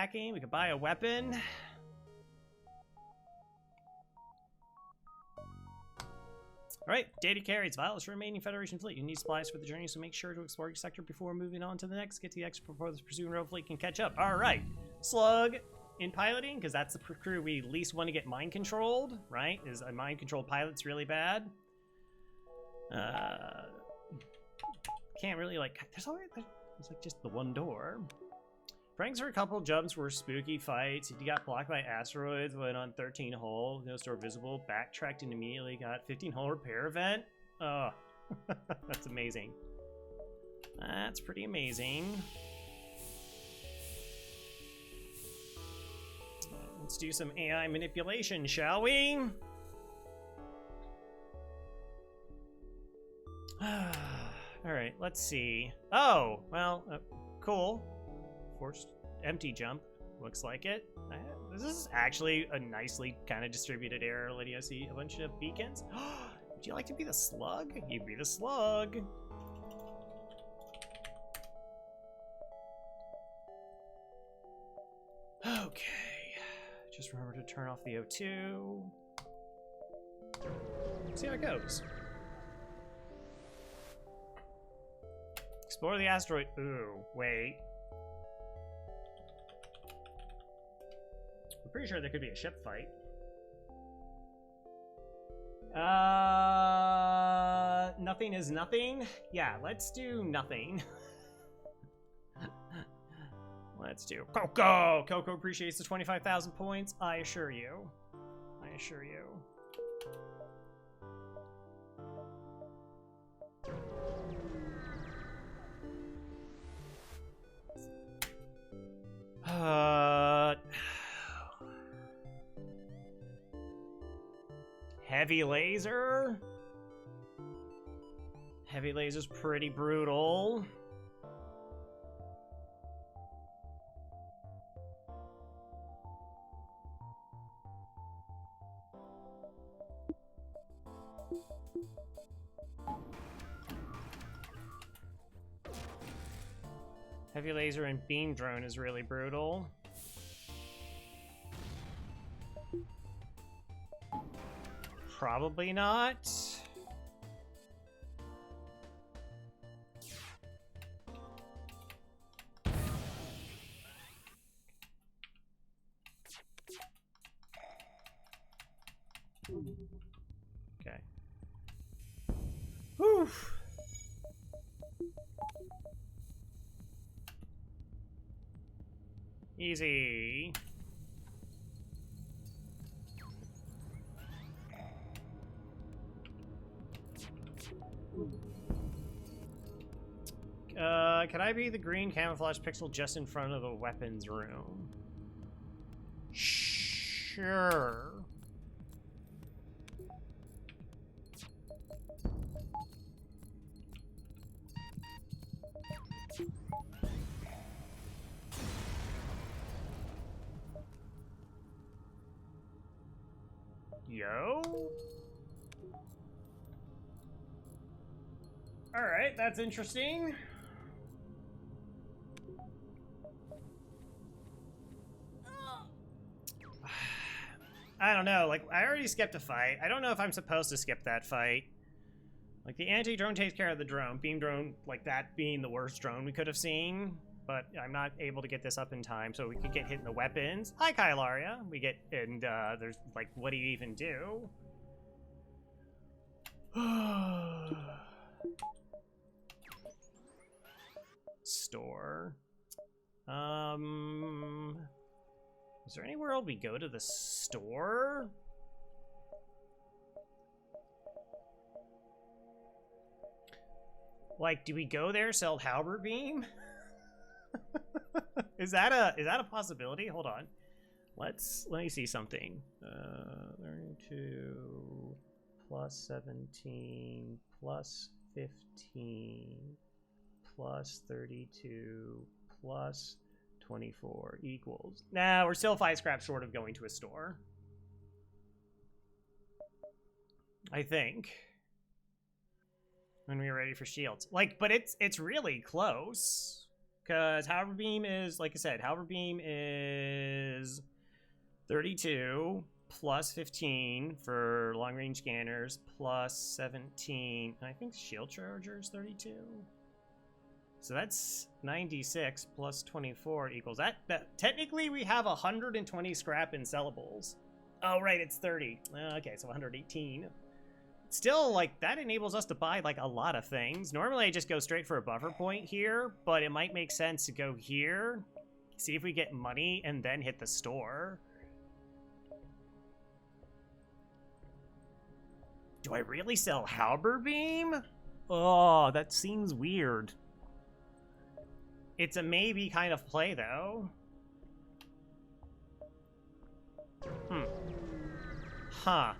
attacking. We could buy a weapon. Alright, data carries. Violence for remaining Federation fleet. You need supplies for the journey, so make sure to explore your sector before moving on to the next. Get to the exit before the pursuing rogue fleet can catch up. Alright. Slug in piloting, because that's the crew we least want to get mind controlled, right? Is a mind controlled pilot's really bad. Can't really, like, there's like just the one door. Pranks for a couple jumps were spooky fights. You got blocked by asteroids, went on 13 hole, no store visible, backtracked and immediately got 15 hole repair event. Oh, that's amazing. That's pretty amazing. Let's do some AI manipulation, shall we? Alright, let's see. Oh, well, cool. Forced empty jump, looks like it. This is actually a nicely kind of distributed area. I see a bunch of beacons. Would you like to be the slug? You be the slug. Okay, just remember to turn off the O2. See how it goes. Explore the asteroid. Ooh, wait. I'm pretty sure there could be a ship fight. Nothing is nothing? Yeah, let's do nothing. Let's do Coco! Coco appreciates the 25,000 points, I assure you. I assure you. Heavy laser? Heavy laser's pretty brutal. Heavy laser and beam drone is really brutal. Probably not. Okay. Whew. Easy. Can I be the green camouflage pixel just in front of the weapons room? Sure. Yo? Alright, that's interesting. I don't know, like, I already skipped a fight. I don't know if I'm supposed to skip that fight. Like, the anti-drone takes care of the drone. Beam drone, like, that being the worst drone we could have seen. But I'm not able to get this up in time, so we could get hit in the weapons. Hi, Kylaria. We get, and, there's, like, what do you even do? Store. Is there anywhere we go to the store? Like, do we go there, sell halberd beam? Is that a possibility? Hold on. Let me see something. 32 plus 17 plus 15 plus 32 plus 24 equals. Nah, we're still 5 scraps short of going to a store. I think. When we're ready for shields. Like, but it's really close. Because Hover Beam is, like I said, Hover Beam is 32 plus 15 for long range scanners plus 17. And I think Shield Charger is 32. So that's 96 plus 24 equals that. Technically, we have 120 scrap and sellables. Oh, right, it's 30. Okay, so 118. Still, like, that enables us to buy, like, a lot of things. Normally, I just go straight for a buffer point here, but it might make sense to go here, see if we get money, and then hit the store. Do I really sell Halber Beam? Oh, that seems weird. It's a maybe kind of play, though. Huh.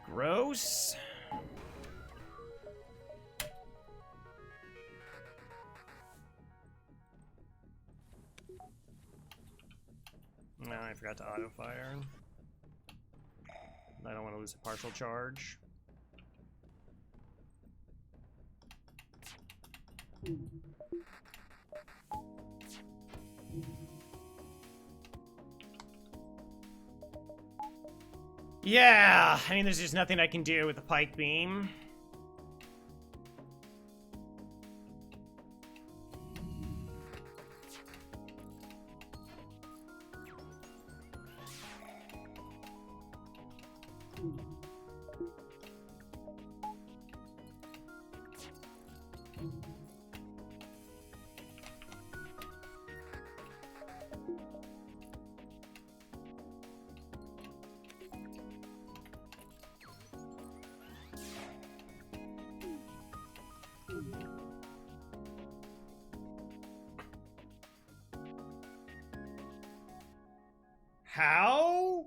Gross. No, I forgot to auto fire. I don't want to lose a partial charge. Yeah, I mean, there's just nothing I can do with the pike beam. How?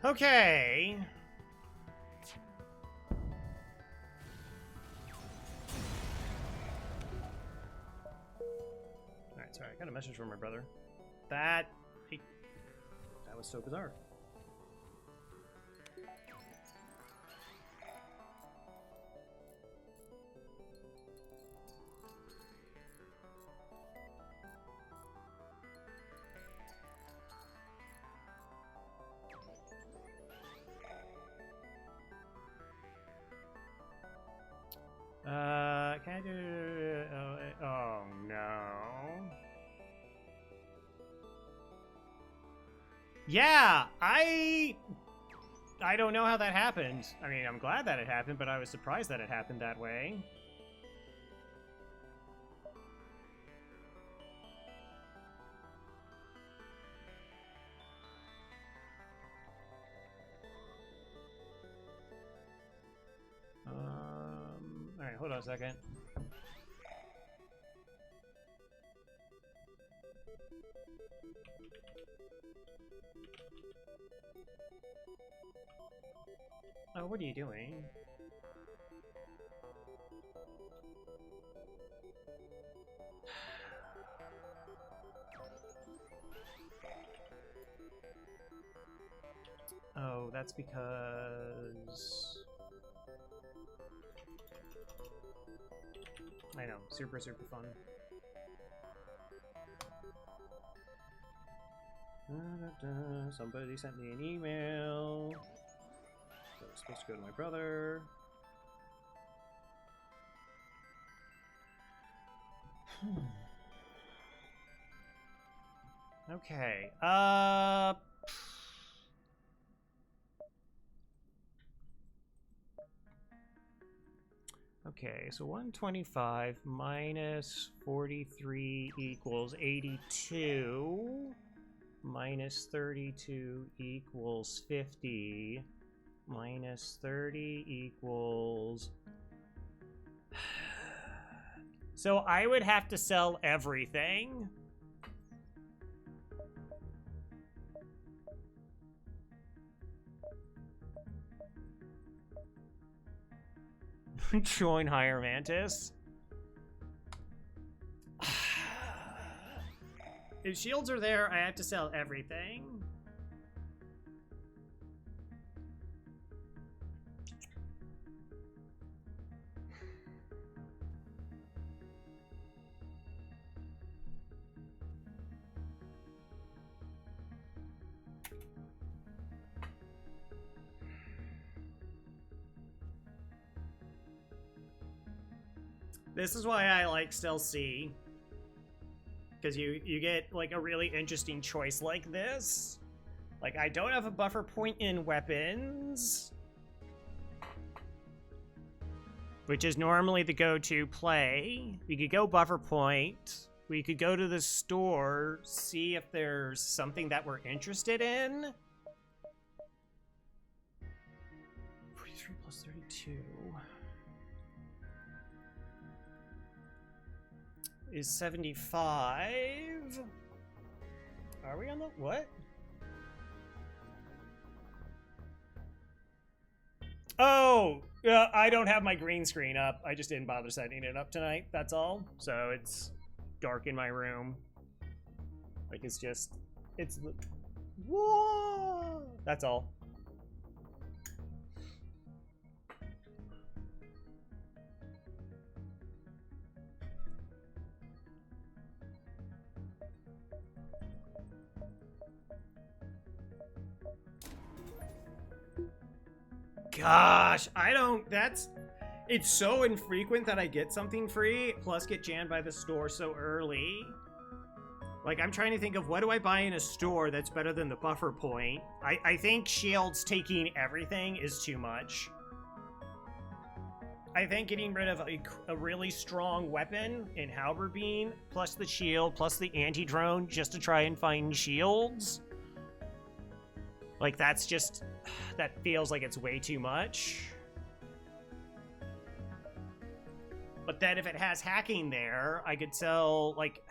Okay. Alright, sorry, I got a message from my brother. That was so bizarre. Can I do... Oh, no. Yeah, I don't know how that happened. I mean, I'm glad that it happened, but I was surprised that it happened that way. Alright, hold on a second. Oh, what are you doing? Oh, that's because... I know, super fun. Somebody sent me an email. So it's supposed to go to my brother. Okay. Okay, so 125 minus 43 equals 82. Minus 32 equals 50. Minus 30 equals... So I would have to sell everything. Join Higher Mantis. If shields are there, I have to sell everything. This is why I like still C. Because you get like a really interesting choice like this. Like, I don't have a buffer point in weapons, which is normally the go-to play. We could go buffer point. We could go to the store, see if there's something that we're interested in. 43 plus 32 is 75. Are we on the what? Oh, I don't have my green screen up. I just didn't bother setting it up tonight. That's all. So it's dark in my room. Like, it's just, it's, whoa! That's all. Gosh, I don't, it's so infrequent that I get something free, plus get jammed by the store so early. Like, I'm trying to think of what do I buy in a store that's better than the buffer point. I think shields taking everything is too much. I think getting rid of a really strong weapon in Halberd Beam, plus the shield, plus the anti-drone, just to try and find shields. Like, that's just, that feels like it's way too much. But then if it has hacking there, I could sell, like,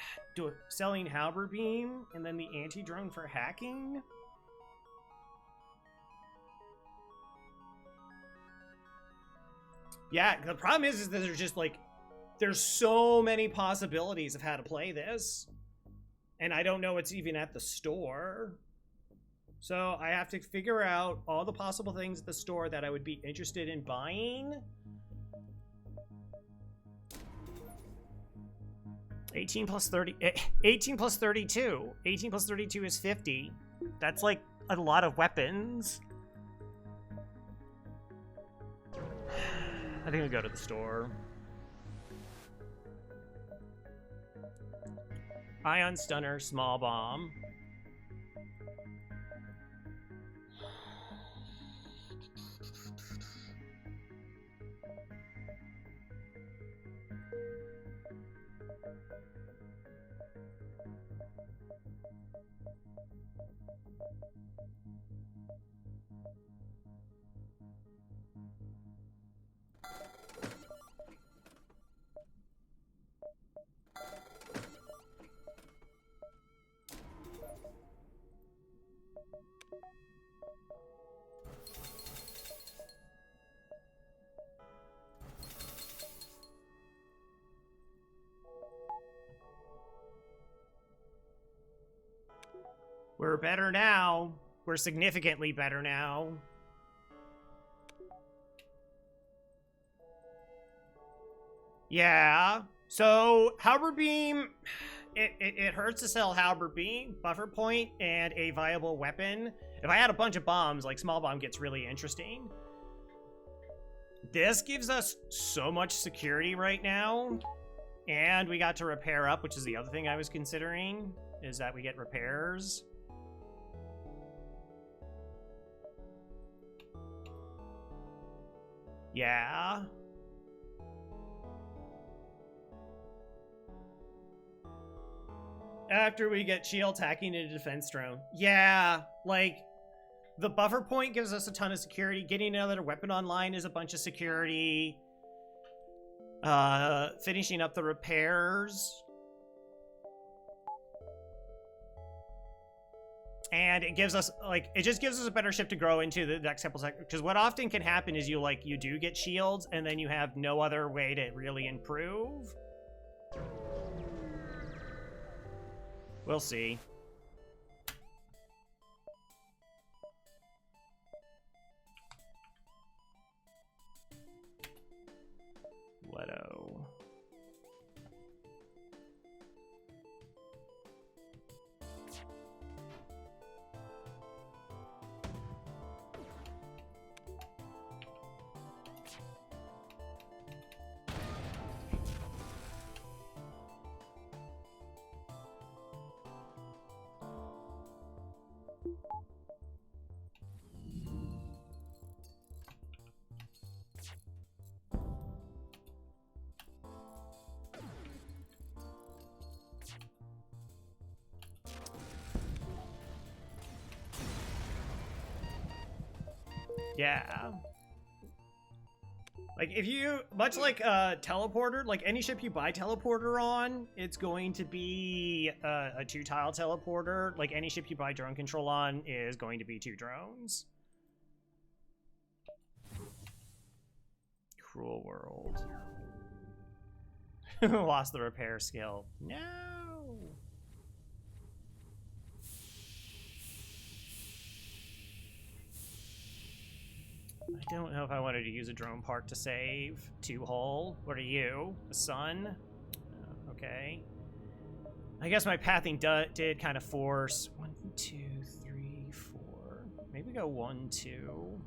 selling Halberd Beam and then the anti-drone for hacking. Yeah, the problem is that there's just, like, there's so many possibilities of how to play this. And I don't know what's even at the store. So I have to figure out all the possible things at the store that I would be interested in buying. 18 plus 30, 18 plus 32. 18 plus 32 is 50. That's like a lot of weapons. I think I'll go to the store. Ion Stunner, Small Bomb. We're better now. We're significantly better now. Yeah. So, Halberd Beam, it hurts to sell Halberd Beam, Buffer Point, and a viable weapon. If I had a bunch of bombs, like Small Bomb gets really interesting. This gives us so much security right now. And we got to repair up, which is the other thing I was considering, is that we get repairs. Yeah. After we get shields hacking into defense drone. Yeah, like, the buffer point gives us a ton of security. Getting another weapon online is a bunch of security. Finishing up the repairs. And it gives us, like, it just gives us a better ship to grow into the next couple seconds. Because what often can happen is you do get shields, and then you have no other way to really improve. We'll see. Leto. Yeah. Like, if you, much like teleporter, like any ship you buy teleporter on, it's going to be a 2-tile teleporter. Like any ship you buy drone control on is going to be 2 drones. Cruel world. Lost the repair skill. No. I don't know if I wanted to use a drone part to save 2 hull. What are you? A sun? Okay. I guess my pathing did kind of force 1, 2, 3, 4. Maybe go 1, 2.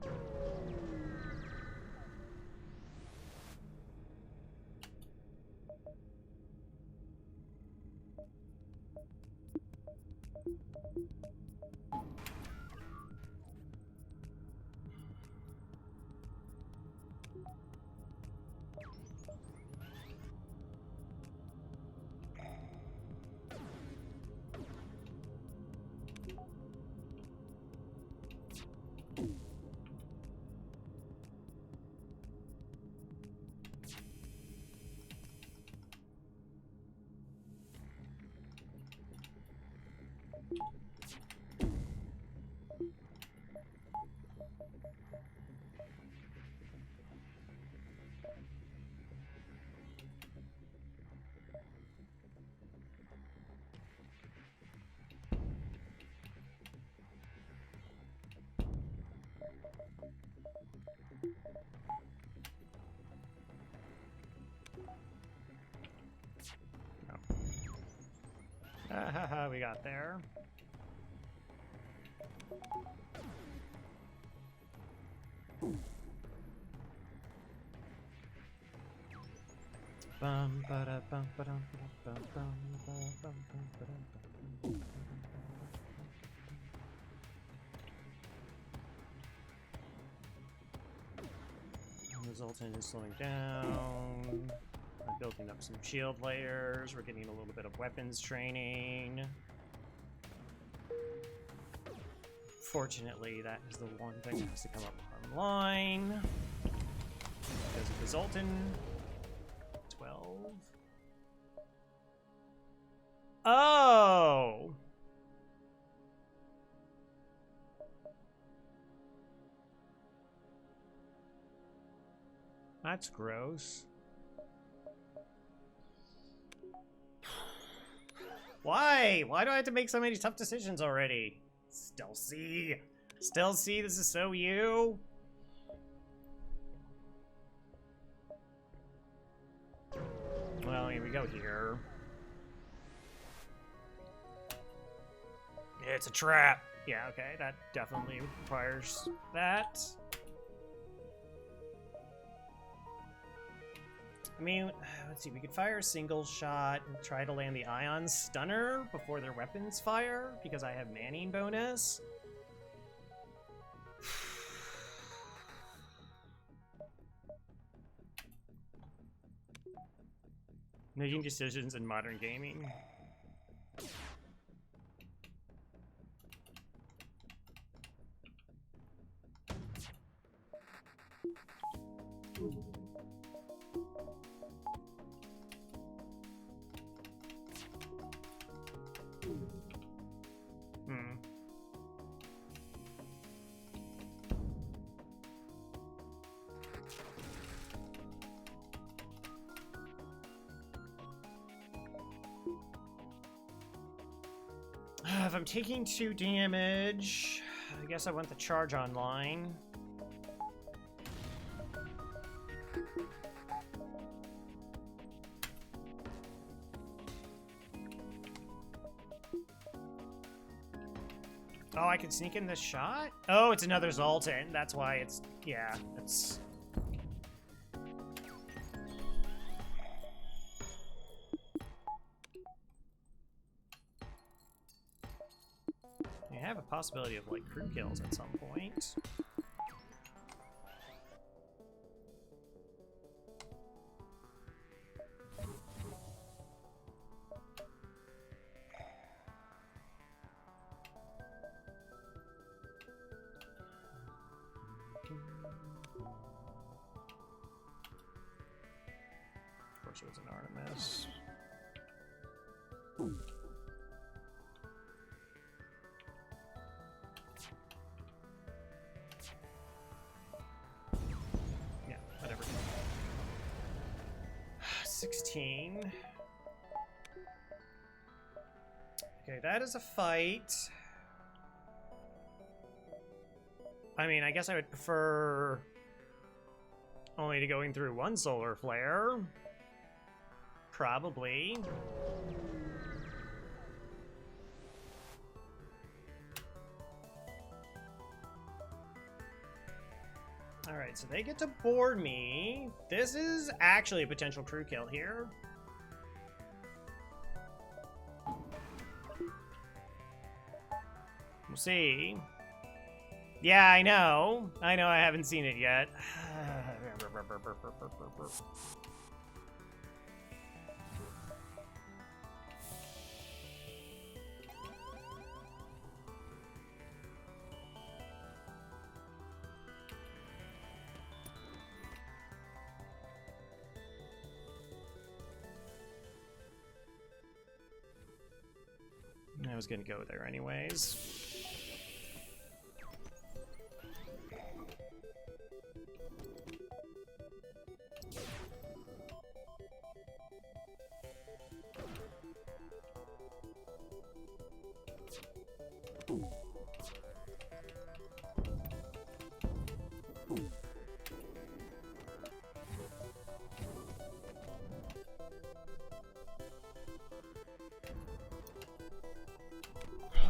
Haha, we got there. Bum ba da bum ba dum ba dum bum ba bum bum ba dum bum. Resultant in slowing down. I'm building up some shield layers. We're getting a little bit of weapons training. Fortunately, that is the one thing that has to come up online. Because of resultant. 12. Oh! That's gross. Why? Why do I have to make so many tough decisions already? Still C. Still C, this is so you. Well, here we go here. It's a trap. Yeah, okay, that definitely requires that. I mean, let's see, we could fire a single shot and try to land the ion stunner before their weapons fire, because I have manning bonus. Making decisions in modern gaming. If I'm taking 2 damage, I guess I want the charge online. Oh, I can sneak in this shot? Oh, it's another Zoltan. That's why it's... Yeah, it's... I have a possibility of, like, crew kills at some point. Of course, it was an Artemis. Yeah, whatever. 16. Okay, that is a fight. I mean, I guess I would prefer only to going through 1 solar flare. Probably. Alright, so they get to board me. This is actually a potential crew kill here. We'll see. Yeah, I know. I know I haven't seen it yet. I was gonna go there anyways.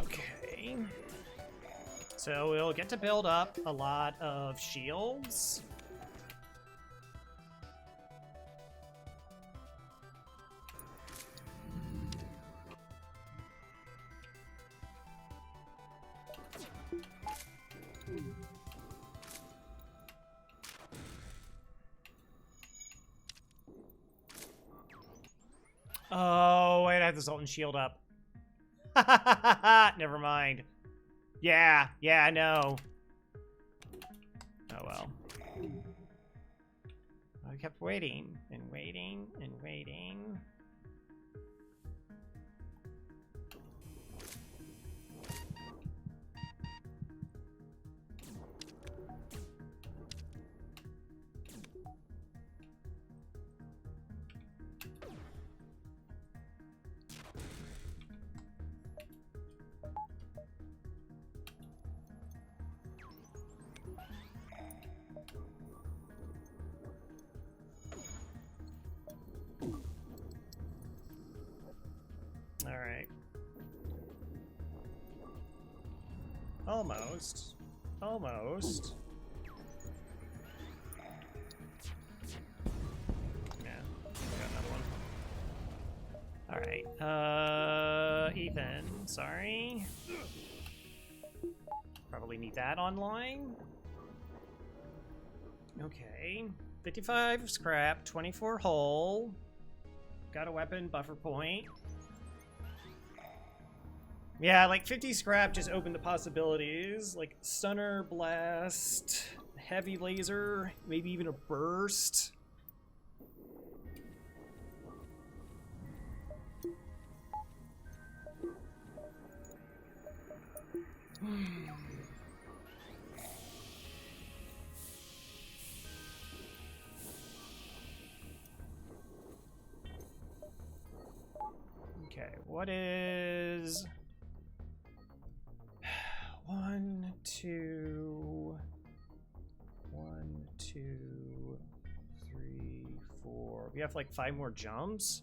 Okay. So we'll get to build up a lot of shields. Oh, wait, I have the Sultan shield up. Never mind. Yeah, I know. Oh well. I kept waiting and waiting and waiting. All right. Almost. Almost. Yeah, got another one. All right. Ethan, sorry. Probably need that online. Okay. 55 scrap, 24 hull. Got a weapon, buffer point. Yeah, like 50 scrap just opened the possibilities. Like Stunner, Blast, heavy laser, maybe even a burst. Okay, what is 1, 2, 1, 2, 3, 4. We have like 5 more jumps.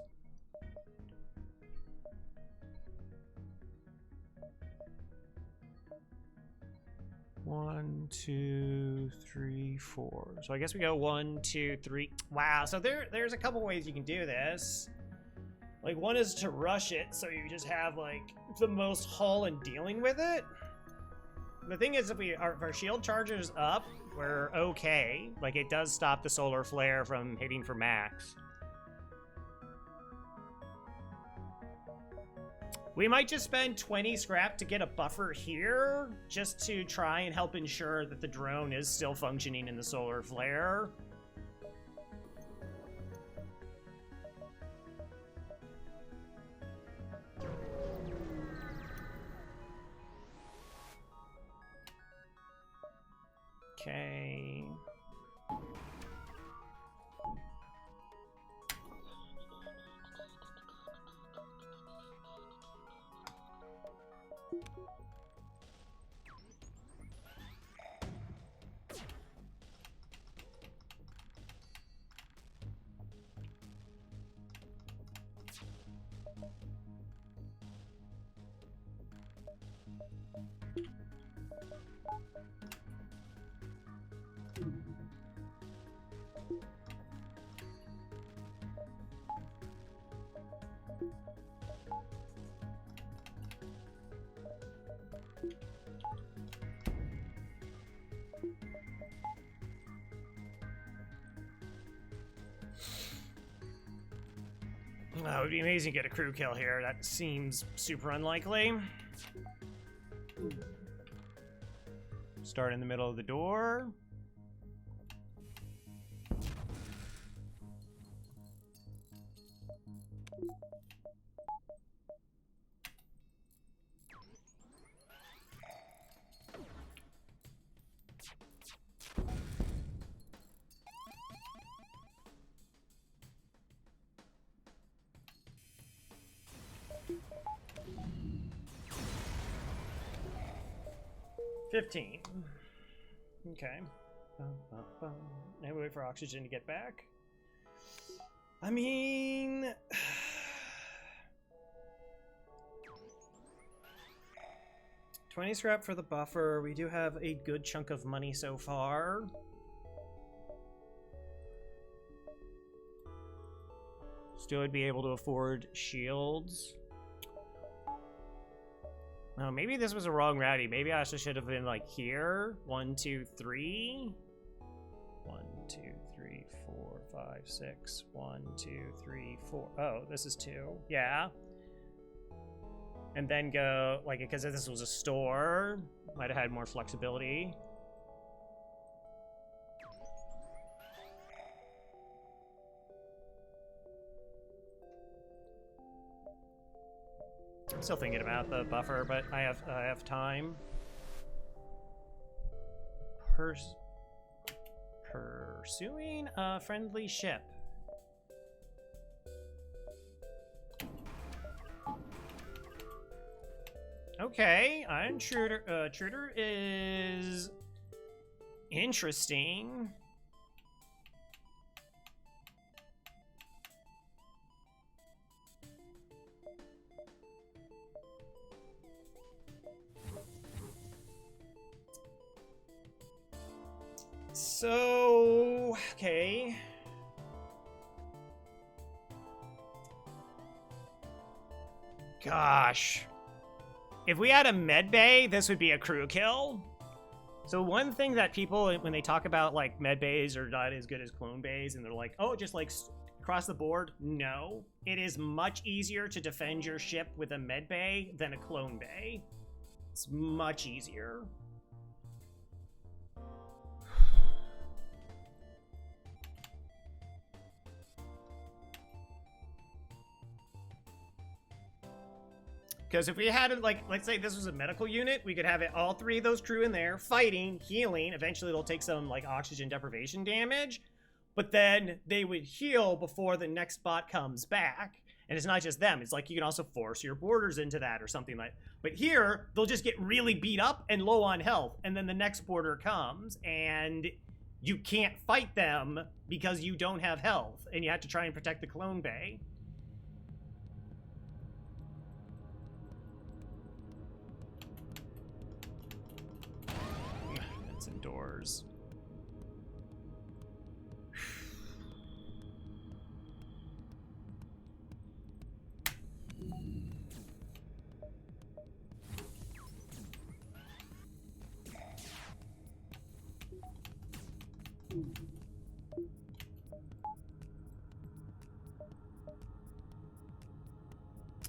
One, 2, 3, 4. So I guess we go 1, 2, 3. Wow. So there's a couple ways you can do this. Like, one is to rush it, so you just have like the most hull in dealing with it. The thing is, if our shield charges up, we're okay. Like, it does stop the solar flare from hitting for max. We might just spend 20 scrap to get a buffer here, just to try and help ensure that the drone is still functioning in the solar flare. Okay. It would be amazing to get a crew kill here. That seems super unlikely. Start in the middle of the door. Okay. Now we wait for oxygen to get back. I mean... 20 scrap for the buffer. We do have a good chunk of money so far. Still would be able to afford shields. Oh, maybe this was a wrong rowdy. Maybe I also should have been like here. 1, 2, 3. 1, 2, 3, 4, 5, 6. 1, 2, 3, 4. Oh, this is 2. Yeah. And then go, like, because if this was a store, might have had more flexibility. I'm still thinking about the buffer, but I have time. Pursuing a friendly ship. Okay, intruder. Intruder is interesting. So, okay. Gosh. If we had a med bay, this would be a crew kill. So one thing that people, when they talk about like med bays are not as good as clone bays, and they're like, oh, just like across the board. No, it is much easier to defend your ship with a med bay than a clone bay. It's much easier. Because if we had, like, let's say this was a medical unit, we could have it, all 3 of those crew in there, fighting, healing. Eventually they'll take some, like, oxygen deprivation damage. But then they would heal before the next bot comes back. And it's not just them. It's like you can also force your boarders into that or something like. But here, they'll just get really beat up and low on health. And then the next boarder comes and you can't fight them because you don't have health. And you have to try and protect the clone bay. It's indoors.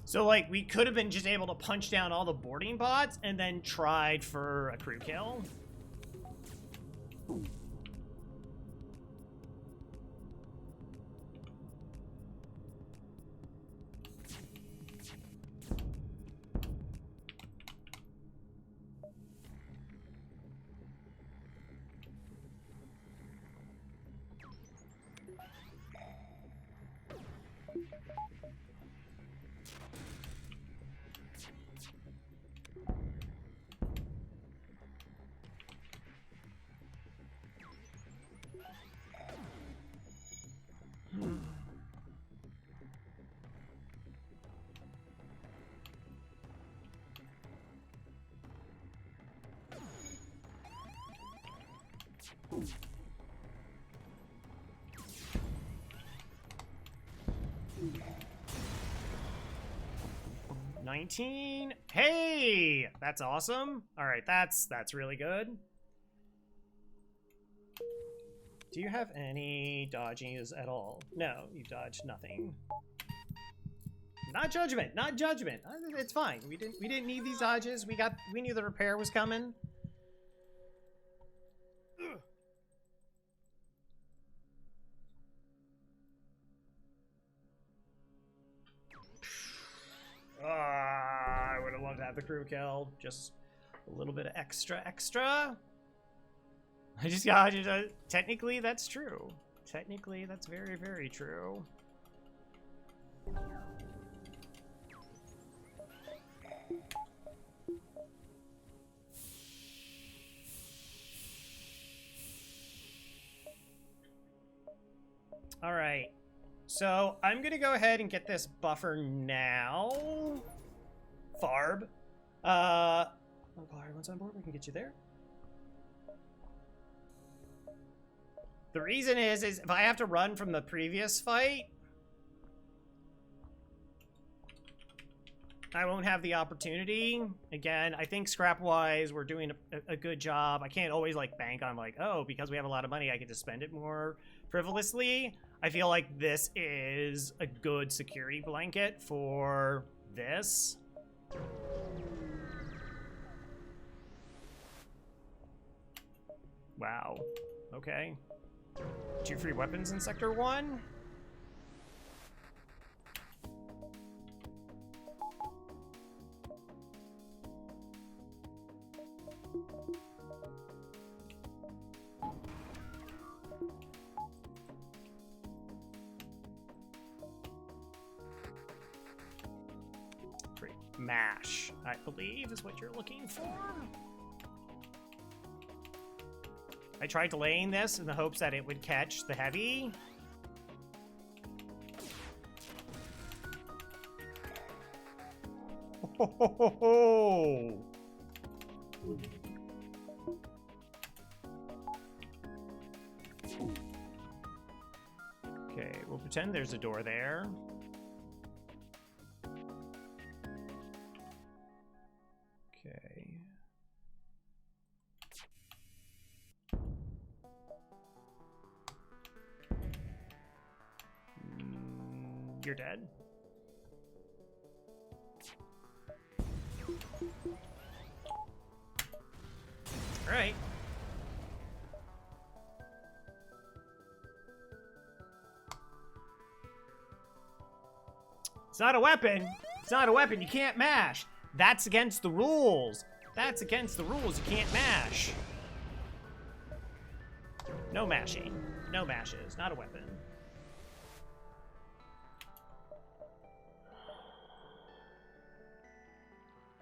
So, like, we could have been just able to punch down all the boarding bots and then tried for a crew kill. $19. Hey, that's awesome. All right, that's really good. Do you have any dodges at all? No, you dodged nothing. Not judgment, not judgment. It's fine. We didn't need these dodges. We knew the repair was coming. I would have loved to have the crew kill. Just a little bit of extra. I just got technically that's true. Technically that's very, very true. All right. So I'm gonna go ahead and get this buffer now. Farb. Oh, everyone's on board. We can get you there. The reason is if I have to run from the previous fight, I won't have the opportunity. Again, I think scrap-wise, we're doing a good job. I can't always, like, bank on, like, oh, because we have a lot of money, I get to spend it more frivolously. I feel like this is a good security blanket for this. Wow. Okay. 2 free weapons in Sector 1? Great. MASH, I believe, is what you're looking for. I tried delaying this in the hopes that it would catch the heavy. Oh. Okay, we'll pretend there's a door there. Okay. You're dead. All right. It's not a weapon. It's not a weapon, you can't mash. That's against the rules. That's against the rules, you can't mash. No mashing. No mashes, not a weapon.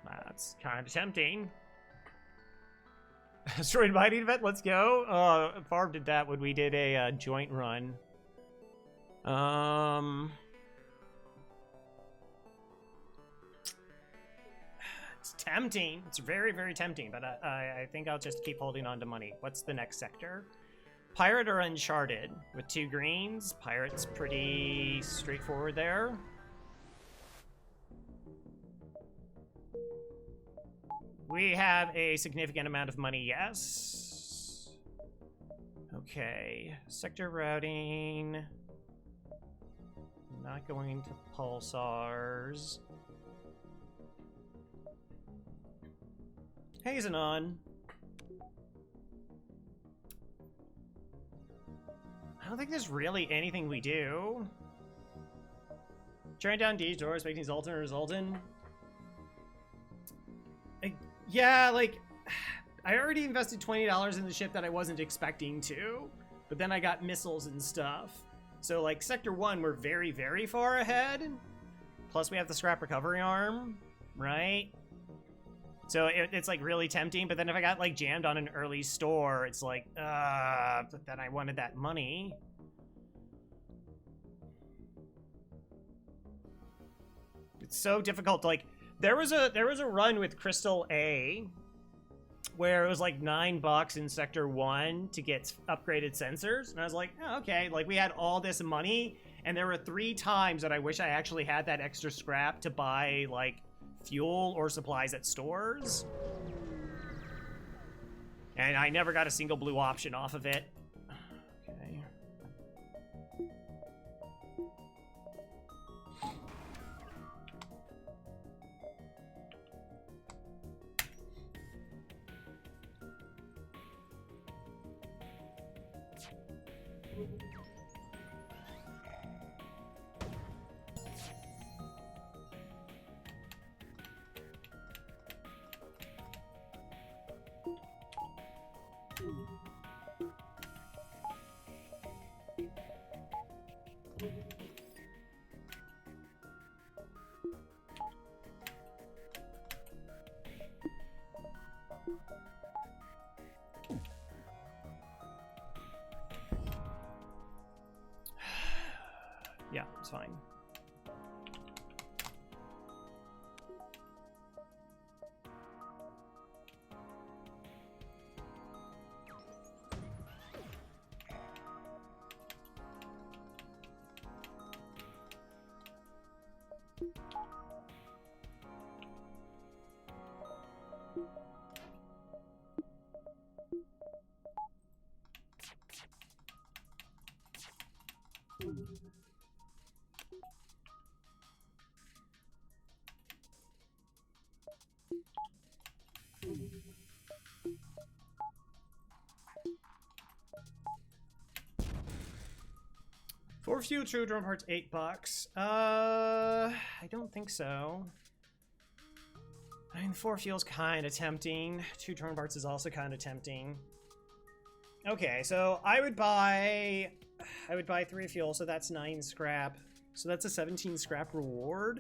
That's kind of tempting. Asteroid mining event, let's go. Farb did that when we did a joint run. It's tempting. It's very, very tempting, but I think I'll just keep holding on to money. What's the next sector? Pirate or Uncharted with 2 greens. Pirate's pretty straightforward there. We have a significant amount of money, yes. Okay, sector routing. Not going to pulsars. Hazenon. I don't think there's really anything we do. Tearing down D's doors, making Zoltan or Zoltan. Yeah, like, I already invested $20 in the ship that I wasn't expecting to, but then I got missiles and stuff. So, like, Sector 1, we're very, very far ahead. Plus, we have the scrap recovery arm, right? So, it's, like, really tempting, but then if I got, like, jammed on an early store, it's like, but then I wanted that money. It's so difficult to, like... There was a run with Crystal A where it was like $9 in Sector 1 to get upgraded sensors. And I was like, oh, okay, like we had all this money. And there were 3 times that I wish I actually had that extra scrap to buy like fuel or supplies at stores. And I never got a single blue option off of it. Okay. Yeah, it's fine. For fuel, true drone parts, $8. I don't think so. I mean, 4 fuel's kind of tempting. 2 drone parts is also kind of tempting. Okay, so I would buy 3 fuel, so that's 9 scrap. So that's a 17 scrap reward.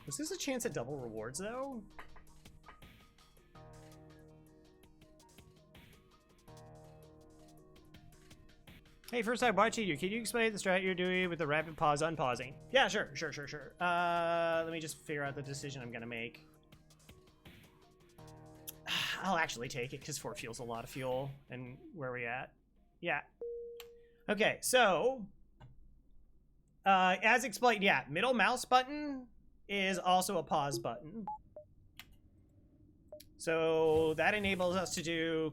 Was this a chance at double rewards though? Hey, first time watching you. Can you explain the strat you're doing with the rapid pause unpausing? Yeah, sure. Let me just figure out the decision I'm gonna make. I'll actually take it because 4 fuel's a lot of fuel. And where are we at? Yeah. Okay, so as explained, yeah, middle mouse button is also a pause button. So that enables us to do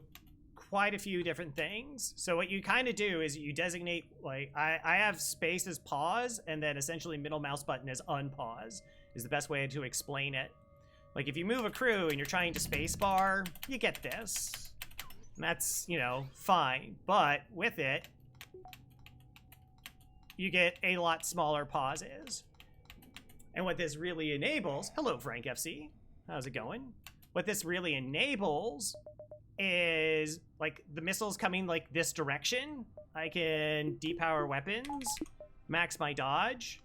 quite a few different things. So what you kind of do is you designate, like, I have space as pause, and then essentially middle mouse button is unpause, is the best way to explain it. Like, if you move a crew and you're trying to spacebar, you get this. And that's, you know, fine. But with it, you get a lot smaller pauses. And what this really enables, hello Frank FC, how's it going? What this really enables is like the missiles coming like this direction. I can depower weapons, max my dodge,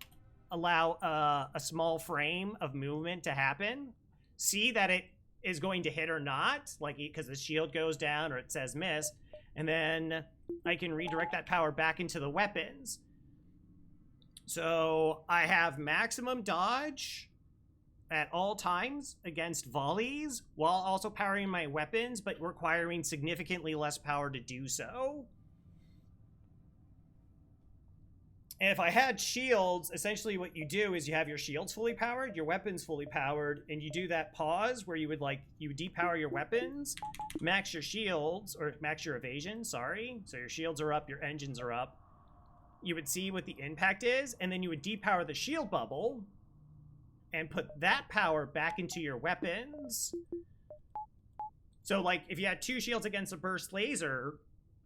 allow a small frame of movement to happen, see that it is going to hit or not, like because the shield goes down or it says miss, and then I can redirect that power back into the weapons. So I have maximum dodge at all times against volleys while also powering my weapons, but requiring significantly less power to do so. And if I had shields, essentially what you do is you have your shields fully powered, your weapons fully powered, and you do that pause where you would depower your weapons, max your shields, or max your evasion, sorry. So your shields are up, your engines are up. You would see what the impact is, and then you would depower the shield bubble and put that power back into your weapons. So like if you had 2 shields against a burst laser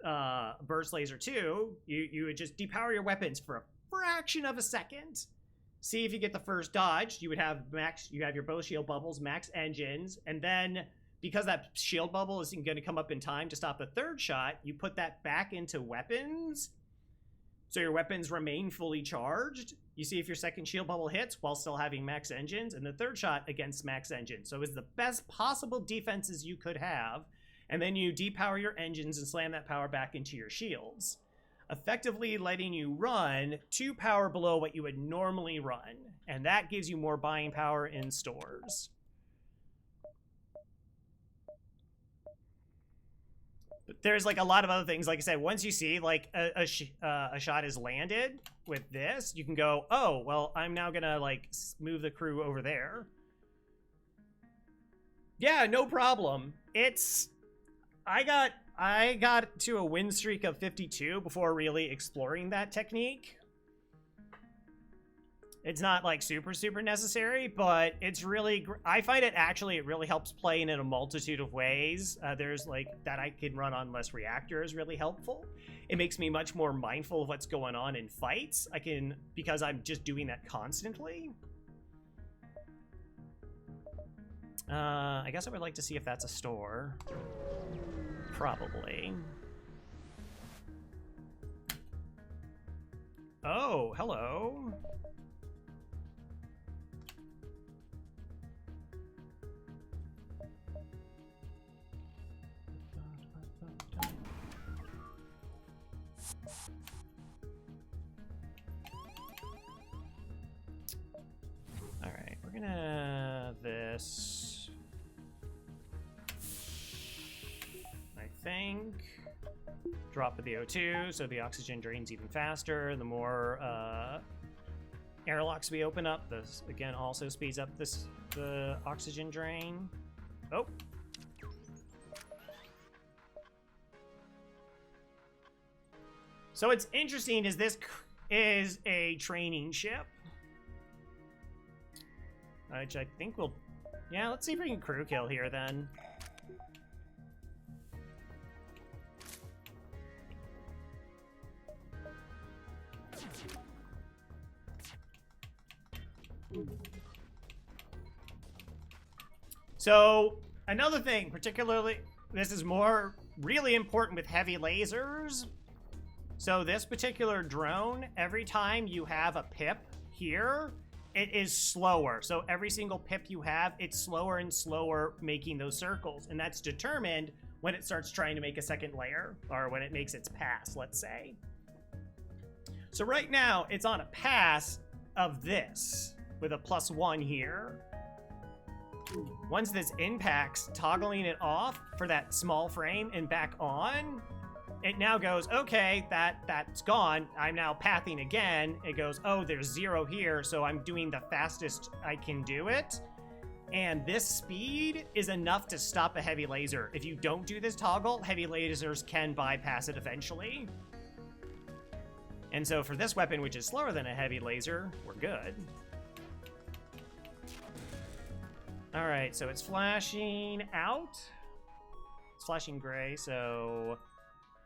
2, you would just depower your weapons for a fraction of a second. See if you get the first dodge. You have your both shield bubbles, max engines, and then because that shield bubble isn't going to come up in time to stop the third shot, you put that back into weapons. So your weapons remain fully charged. You see if your second shield bubble hits while still having max engines, and the third shot against max engines. So it's the best possible defenses you could have. And then you depower your engines and slam that power back into your shields, effectively letting you run 2 power below what you would normally run. And that gives you more buying power in stores. But there's like a lot of other things. Like I said, once you see like a shot is landed with this, you can go, oh, well, I'm now gonna like move the crew over there. Yeah, no problem. I got to a win streak of 52 before really exploring that technique. It's not like super necessary, but it's really, I find it really helps play in a multitude of ways. There's like that I can run on less reactor is really helpful. It makes me much more mindful of what's going on in fights. Because I'm just doing that constantly. I guess I would like to see if that's a store. Probably. Oh, hello. All right, we're gonna this. I think drop of the O2 so the oxygen drains even faster. The more airlocks we open up, this again also speeds up the oxygen drain. Oh. So it's interesting is this is a training ship. Which I think will... Yeah, let's see if we can crew kill here then. So, another thing, particularly, this is really important with heavy lasers. So this particular drone, every time you have a pip here, it is slower. So every single pip you have, it's slower and slower making those circles. And that's determined when it starts trying to make a second layer, or when it makes its pass, let's say. So right now, it's on a pass of this, with a +1 here. Once this impacts, toggling it off for that small frame and back on, it now goes, okay, that's gone. I'm now pathing again. It goes, oh, there's 0 here, so I'm doing the fastest I can do it. And this speed is enough to stop a heavy laser. If you don't do this toggle, heavy lasers can bypass it eventually. And so for this weapon, which is slower than a heavy laser, we're good. All right, so it's flashing out. It's flashing gray, so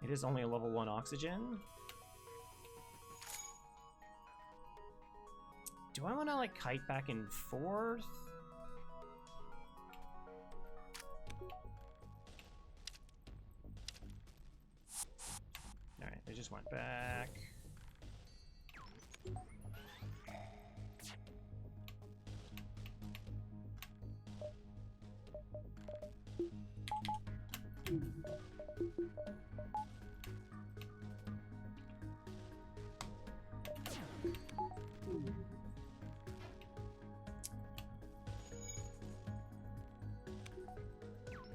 it is only a level 1 oxygen. Do I want to, like, kite back and forth? Alright, they just went back.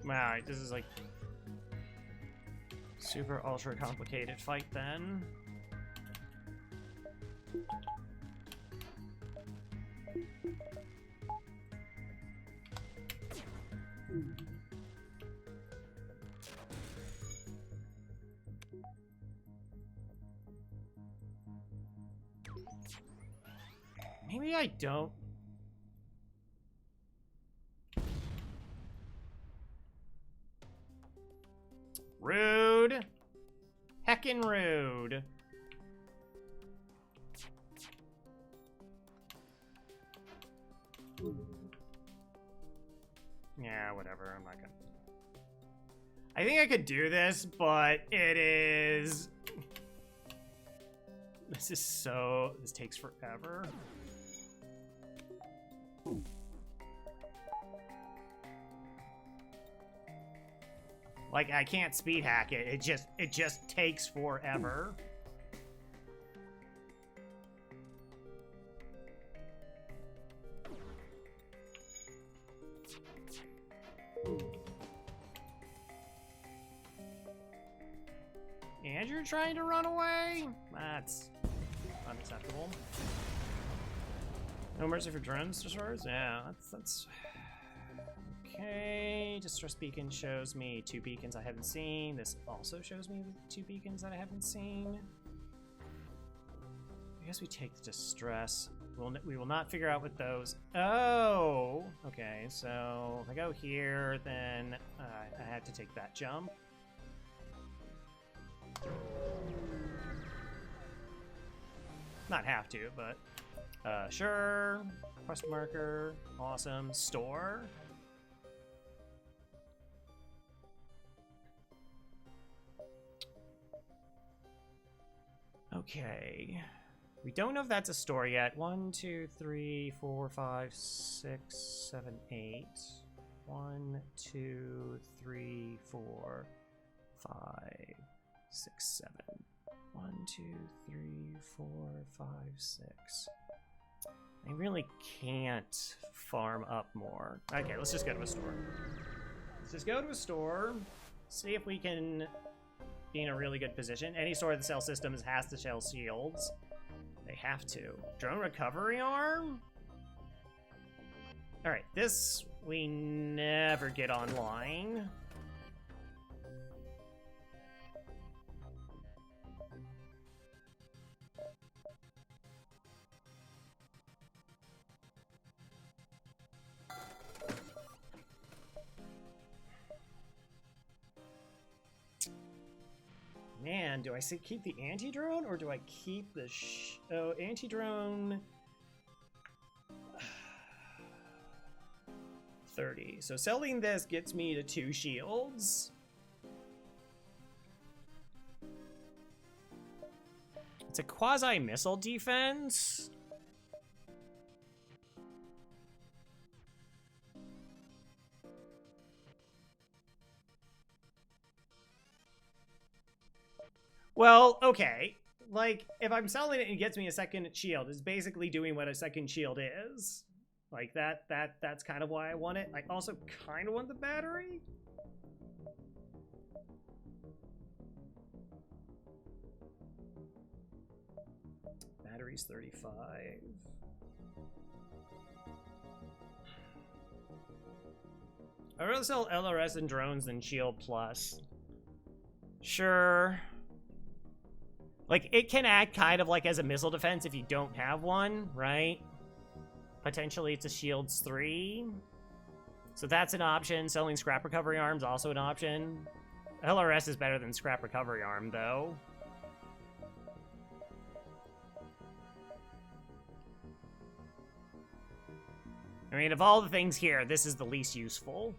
Wow, this is like super ultra complicated fight then. Maybe I don't. Rude. Heckin' rude. Yeah, whatever. I'm not gonna. I think I could do this, but it is. This is so. This takes forever. Like, I can't speed hack it. It just takes forever. And you're trying to run away? That's unacceptable. No mercy for drones destroyers? Yeah, that's okay. Distress beacon shows me 2 beacons I haven't seen. This also shows me 2 beacons that I haven't seen. I guess we take the distress. We will not figure out what those. Oh, okay. So if I go here, then I have to take that jump. Not have to, but sure. Quest marker, awesome. Store. Okay. We don't know if that's a store yet. 1, 2, 3, 4, 5, 6, 7, 8. 1, 2, 3, 4, 5, 6, 7. 1, 2, 3, 4, 5, 6. I really can't farm up more. Okay, let's just go to a store. Let's just go to a store. See if we can be in a really good position. Any store that sells systems has to sell shields. They have to. Drone recovery arm? Alright, this we never get online. Man, do I keep the anti-drone or do I keep the anti-drone 30. So selling this gets me to 2 shields. It's a quasi-missile defense. Well, okay. Like, if I'm selling it and it gets me a second shield, it's basically doing what a second shield is. Like, that's kind of why I want it. I also kind of want the battery. Battery's 35. I'd rather sell LRS and drones than Shield Plus. Sure. Like, it can act kind of like as a missile defense if you don't have one, right? Potentially it's a Shields 3. So that's an option. Selling Scrap Recovery Arm's also an option. LRS is better than Scrap Recovery Arm, though. I mean, of all the things here, this is the least useful.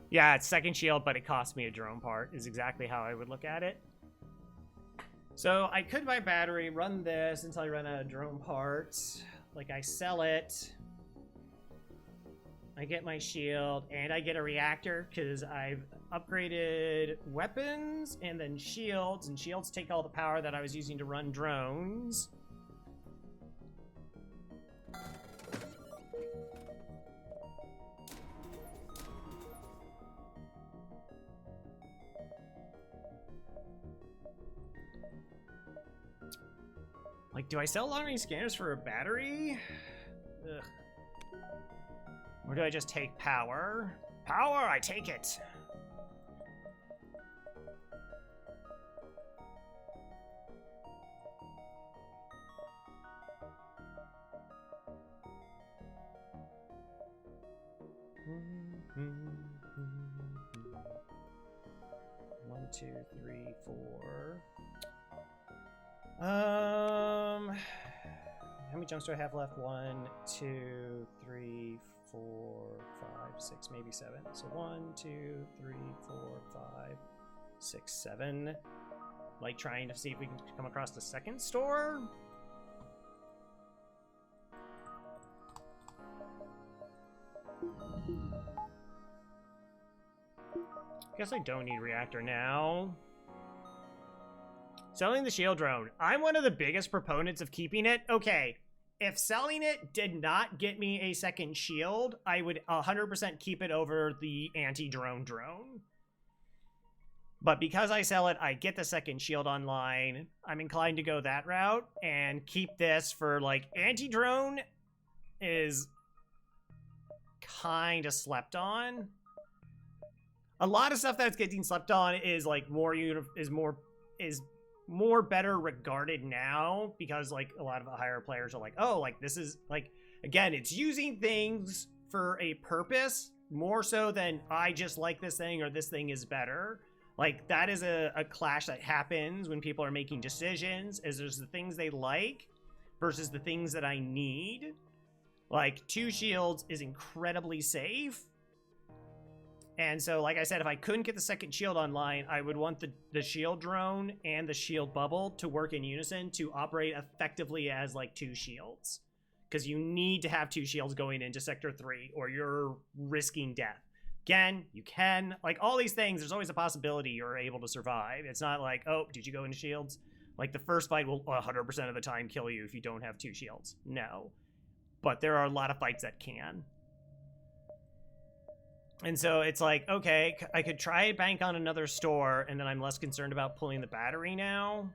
Yeah, it's second shield, but it costs me a drone part, is exactly how I would look at it. So I could buy battery, run this until I run out of drone parts. Like, I sell it. I get my shield, and I get a reactor, because I've upgraded weapons, and then shields, and shields take all the power that I was using to run drones. Like, do I sell long-range scanners for a battery? Ugh. Or do I just take power? Power, I take it! One, two, three, four. How many jumps do I have left? 1, 2, 3, 4, 5, 6, maybe 7. So 1, 2, 3, 4, 5, 6, 7. Like trying to see if we can come across the second store. Guess I don't need reactor now. Selling the shield drone. I'm one of the biggest proponents of keeping it. Okay, if selling it did not get me a second shield, I would 100% keep it over the anti-drone drone. But because I sell it, I get the second shield online. I'm inclined to go that route and keep this for, like, anti-drone is kind of slept on. A lot of stuff that's getting slept on is, like, more better regarded now because, like, a lot of the higher players are like, oh, like, this is, like, again, it's using things for a purpose more so than I just like this thing or this thing is better. Like, that is a clash that happens when people are making decisions, is there's the things they like versus the things that I need. Like, 2 shields is incredibly safe. And so, like I said, if I couldn't get the second shield online, I would want the shield drone and the shield bubble to work in unison to operate effectively as, like, 2 shields. Because you need to have 2 shields going into Sector 3, or you're risking death. Again, you can, like, all these things, there's always a possibility you're able to survive. It's not like, oh, did you go into shields? Like, the first fight will 100% of the time kill you if you don't have 2 shields. No. But there are a lot of fights that can. And so it's like, okay, I could try bank on another store, and then I'm less concerned about pulling the battery now.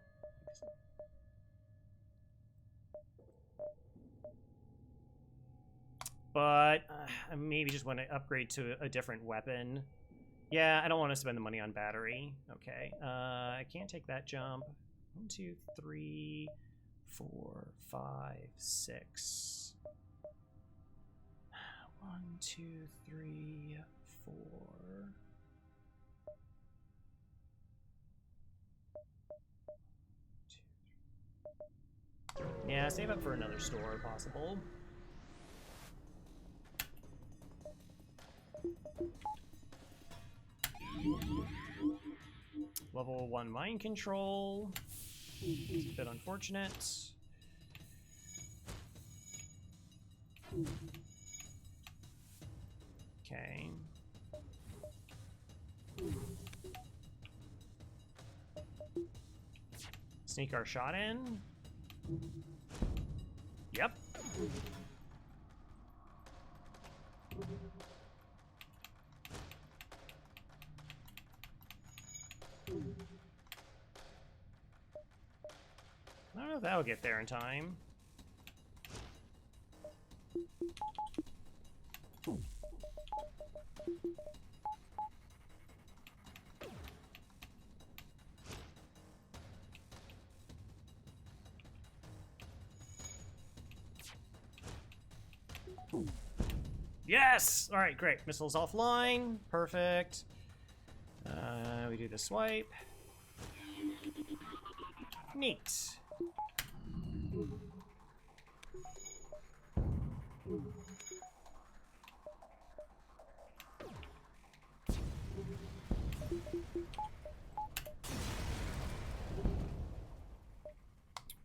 But I maybe just want to upgrade to a different weapon. Yeah, I don't want to spend the money on battery. Okay, I can't take that jump. 1, 2, 3, 4, 5, 6. 1, 2, 3, 4. Yeah, save up for another store if possible. Level 1 mind control. It's a bit unfortunate. Okay. Sneak our shot in. Yep. I don't know if that'll get there in time. Yes! Alright, great. Missiles offline. Perfect. We do the swipe. Neat.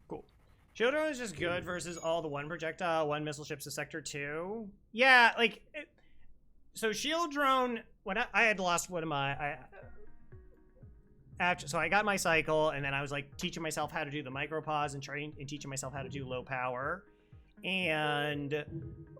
Cool. Shield drone is just good versus all the one projectile, one missile ships to sector 2. Yeah, like... so shield drone, when I had lost one of my... so I got my cycle, and then I was like teaching myself how to do the micropause and teaching myself how to do low power. And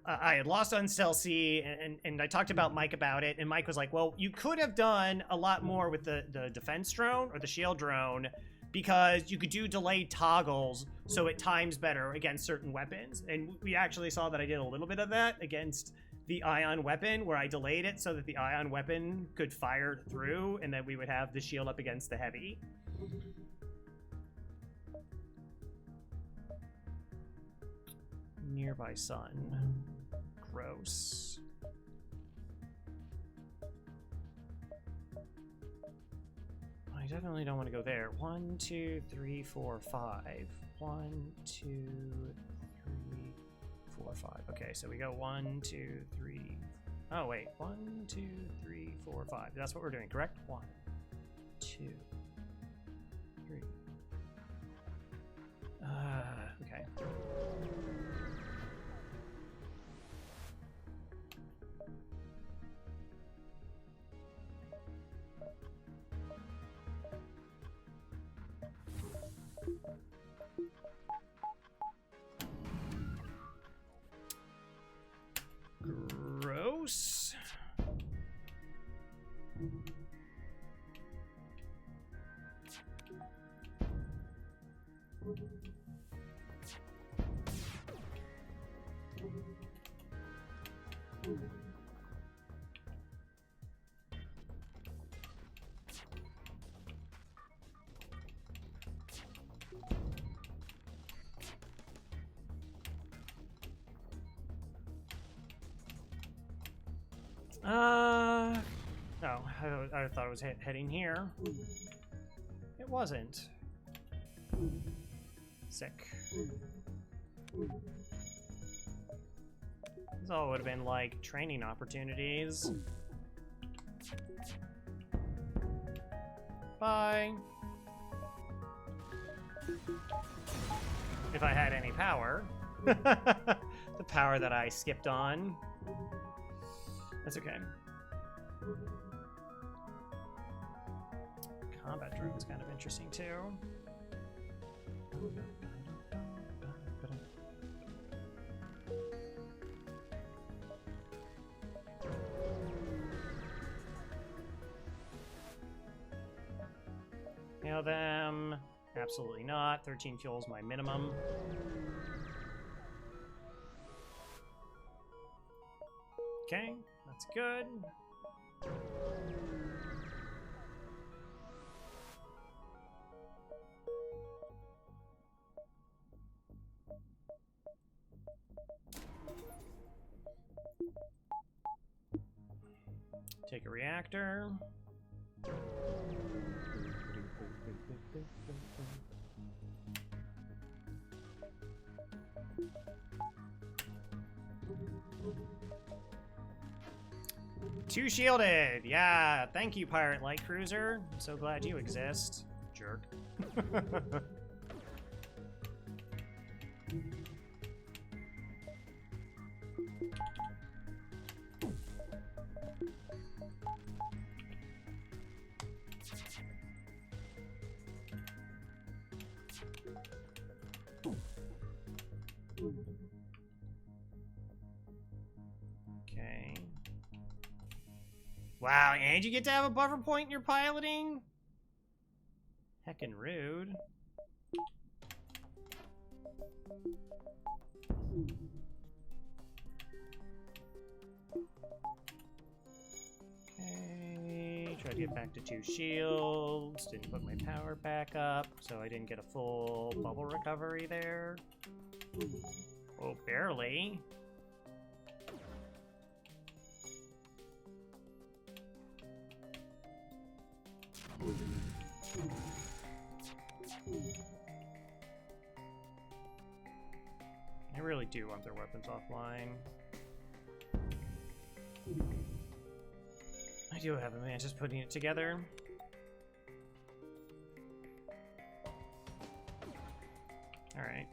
I had lost on Stealthy, and I talked about Mike about it, and Mike was like, well, you could have done a lot more with the defense drone or the shield drone, because you could do delayed toggles so it times better against certain weapons. And we actually saw that I did a little bit of that against the ion weapon, where I delayed it so that the ion weapon could fire through, and then we would have the shield up against the heavy. Nearby sun. Gross. I definitely don't want to go there. 1, 2, 3, 4, 5. 1, 2, 3, 4, 5. Okay, so we go 1, 2, 3. Oh, wait. 1, 2, 3, 4, 5. That's what we're doing, correct? 1, 2, 3. Okay. Gross. No, I thought it was heading here. It wasn't. Sick. This all would have been like training opportunities. Bye. If I had any power. The power that I skipped on. That's okay. Combat drone's kind of interesting too. Nail them. Absolutely not. 13 fuel's my minimum. Okay, that's good. Take a reactor. Two shielded! Yeah, thank you, Pirate Light Cruiser. I'm so glad you exist. Jerk. Okay. Wow, and you get to have a buffer point in your piloting? Heckin' rude. Okay, try to get back to 2 shields. Didn't put my power back up, so I didn't get a full bubble recovery there. Oh, barely. I really do want their weapons offline. I do have a man just putting it together. Alright.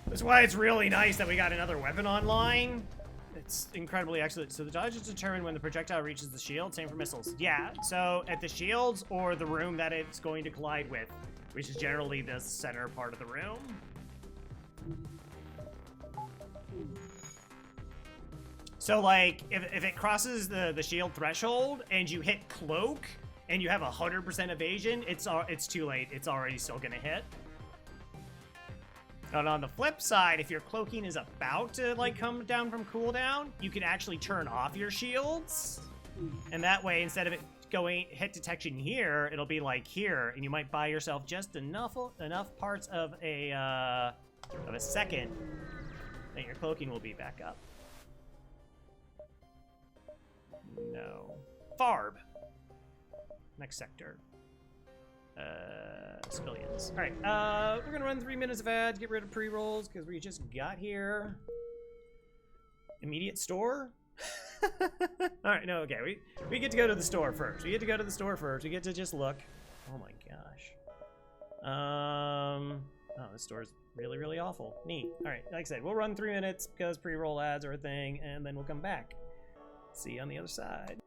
That's why it's really nice that we got another weapon online. It's incredibly excellent. So the dodge is determined when the projectile reaches the shield. Same for missiles. Yeah, so at the shields or the room that it's going to collide with, which is generally the center part of the room. So, like, if it crosses the shield threshold and you hit cloak and you have 100% evasion, it's too late. It's already still gonna hit. And on the flip side, if your cloaking is about to, like, come down from cooldown, you can actually turn off your shields. And that way, instead of it going hit detection here, it'll be like here, and you might buy yourself just enough parts of a second that your cloaking will be back up. No. Farb. Next sector. Civilians. Alright, we're gonna run 3 minutes of ads, get rid of pre-rolls, because we just got here. Immediate store? Alright, no, okay, we get to go to the store first. We get to just look. Oh my gosh. Oh, this store's really, really awful. Neat. Alright, like I said, we'll run 3 minutes because pre-roll ads are a thing, and then we'll come back. See you on the other side.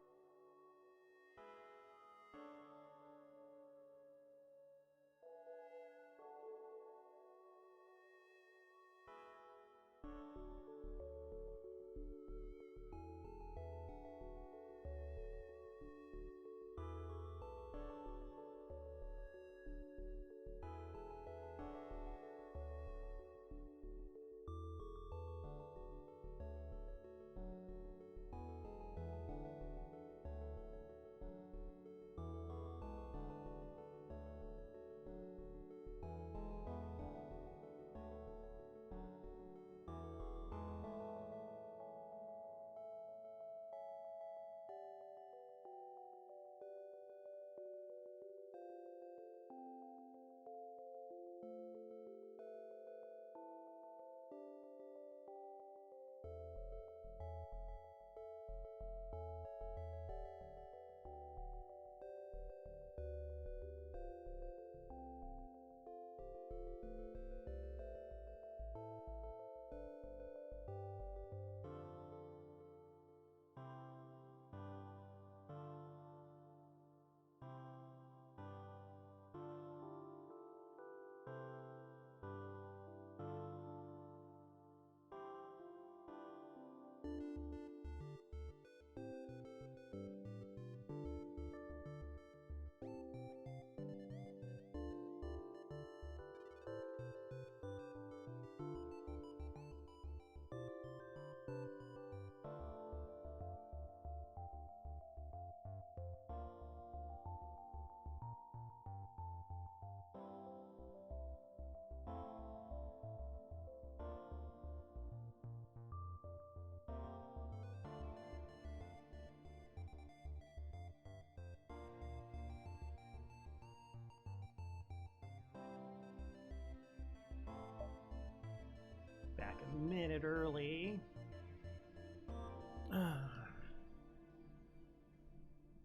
Back a minute early.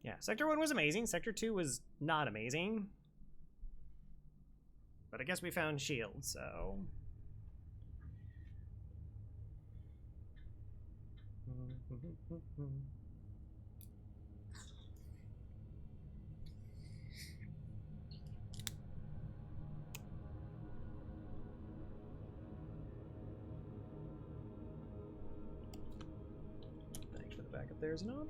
Yeah, Sector 1 was amazing. Sector 2 was not amazing. But I guess we found shields, so... Thanks for the backup there, Zanon.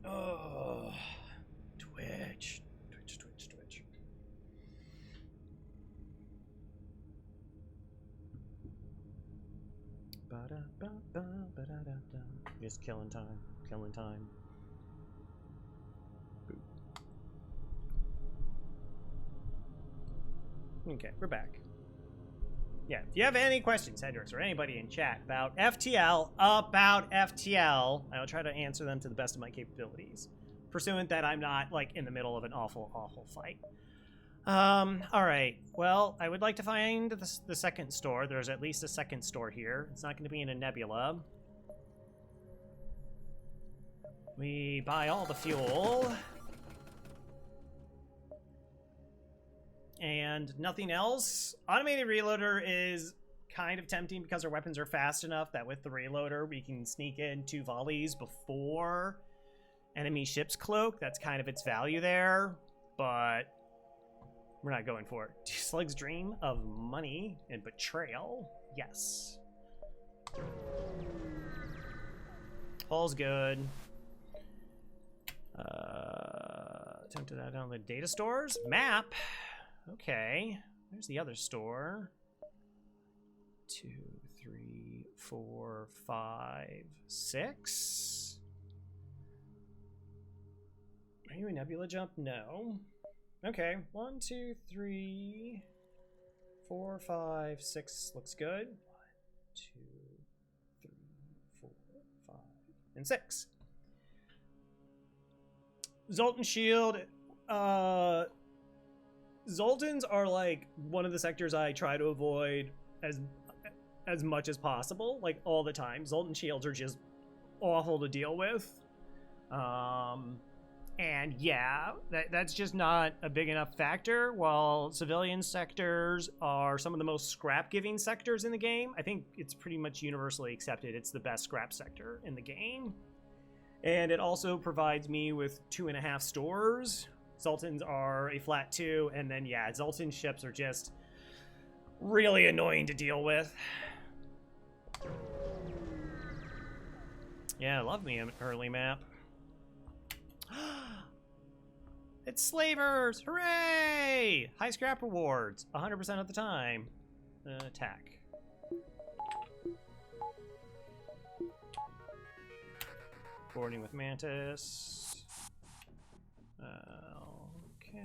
Oh, Twitch. Twitch. Just killing time. Okay, we're back. Yeah, if you have any questions, Hendrix, or anybody in chat about FTL, I will try to answer them to the best of my capabilities. Pursuant that I'm not, like, in the middle of an awful, awful fight. Alright. Well, I would like to find the second store. There's at least a second store here. It's not going to be in a nebula. We buy all the fuel. And nothing else. Automated reloader is kind of tempting because our weapons are fast enough that with the reloader we can sneak in 2 volleys before enemy ship's cloak. That's kind of its value there, but we're not going for it. Slug's dream of money and betrayal. Yes. All's good. Attempted that on the data stores. Map. Okay. There's the other store. 2, 3, 4, 5, 6. Are you a nebula jump? No. Okay. 1, 2, 3, 4, 5, 6 looks good. 1, 2, 3, 4, 5, and 6. Zoltan Shield. Zoltans are like one of the sectors I try to avoid as much as possible, like all the time. Zoltan Shields are just awful to deal with. And yeah, that's just not a big enough factor. While civilian sectors are some of the most scrap-giving sectors in the game, I think it's pretty much universally accepted it's the best scrap sector in the game. And it also provides me with 2.5 stores. Zoltans are a flat 2, and then yeah, Zoltan ships are just really annoying to deal with. Yeah, I love me an early map. It's slavers! Hooray! High scrap rewards, 100% of the time. Attack. Boarding with Mantis. Okay.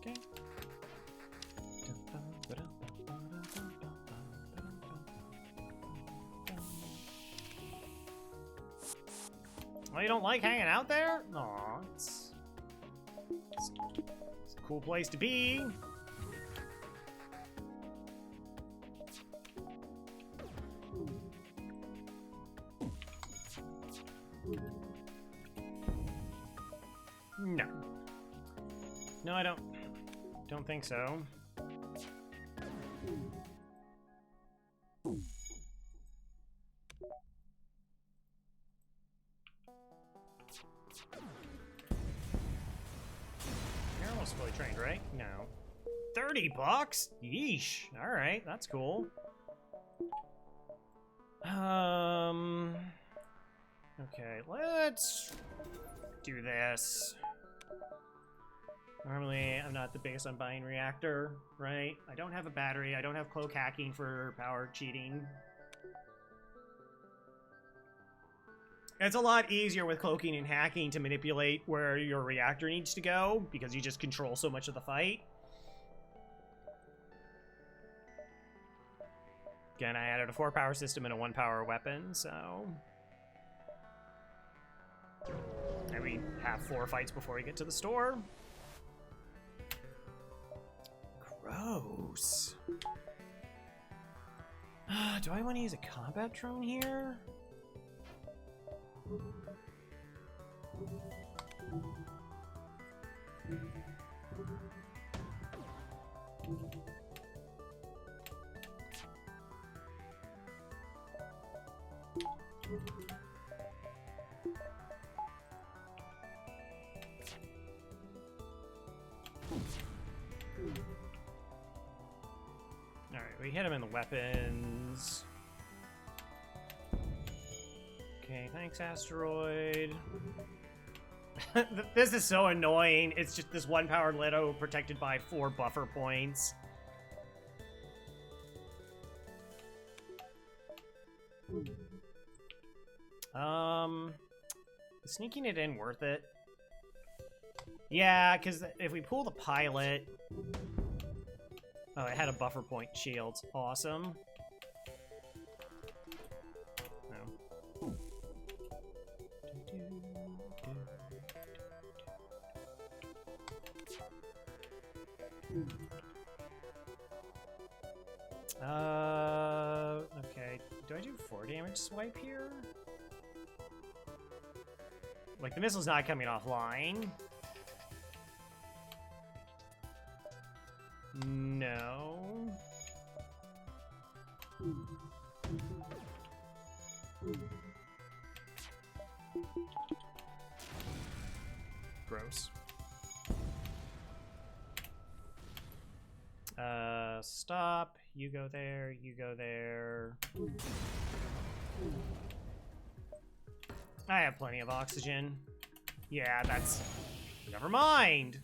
Okay. Oh, you don't like hanging out there? Aw, it's a cool place to be. No. No, I don't think so. You're almost fully trained, right? No. $30? Yeesh. Alright, that's cool. Okay, let's do this. Normally, I'm not the biggest on buying reactor, right? I don't have a battery. I don't have cloak hacking for power cheating. It's a lot easier with cloaking and hacking to manipulate where your reactor needs to go, because you just control so much of the fight. Again, I added a 4-power system and a 1-power weapon, so... And we have 4 fights before we get to the store. Gross. Do I want to use a combat drone here? Alright, we hit him in the weapons. Okay, thanks, asteroid. This is so annoying. It's just this one powered Leto protected by 4 buffer points. Is sneaking it in worth it? Yeah, because if we pull the pilot... Oh, it had a buffer point shield. Awesome. No. Okay. Do I do 4 damage swipe here? Like, the missile's not coming offline. No. Gross. Stop. You go there. You go there. I have plenty of oxygen. Yeah, that's... Never mind!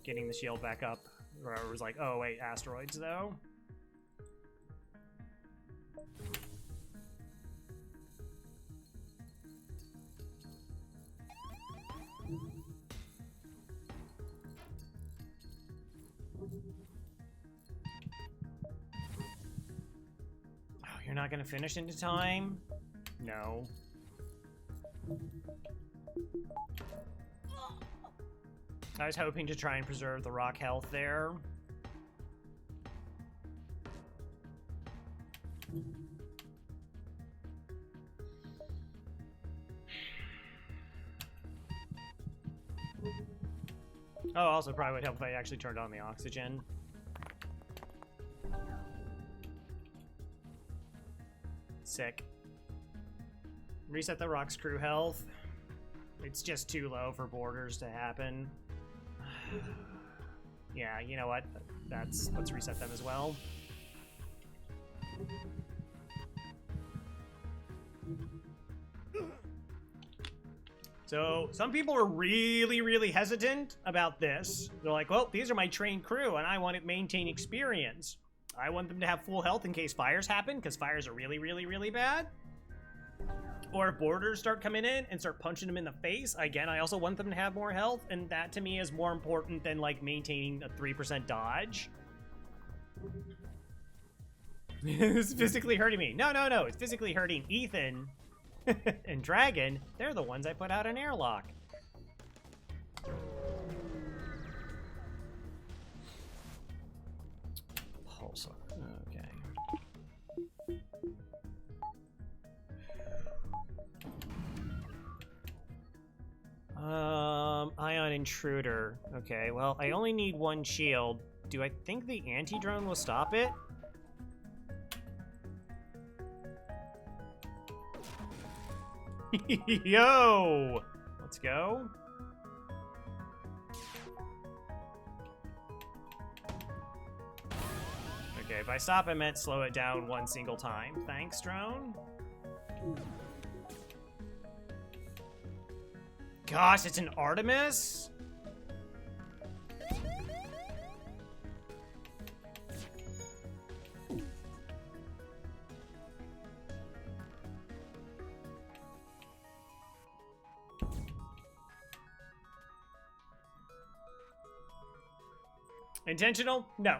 Getting the shield back up. Or I was like, oh wait, asteroids though? Oh, you're not gonna finish into time? No. I was hoping to try and preserve the rock health there. Oh, also probably would help if I actually turned on the oxygen. Sick. Reset the rock's crew health. It's just too low for borders to happen. Yeah, you know what? Let's reset them as well. So, some people are really, really hesitant about this. They're like, well, these are my trained crew, and I want to maintain experience. I want them to have full health in case fires happen, because fires are really, really, really bad. Or if borders start coming in and start punching them in the face, again, I also want them to have more health, and that to me is more important than, like, maintaining a 3% dodge. It's physically hurting me. No, no, no, it's physically hurting Ethan and Dragon. They're the ones I put out an airlock. Pulsar. Okay. Ion intruder. Okay, well, I only need 1 shield. Do I think the anti-drone will stop it? Yo! Let's go. Okay, by stop I meant slow it down 1 single time. Thanks, drone. Gosh, it's an Artemis? Intentional? No.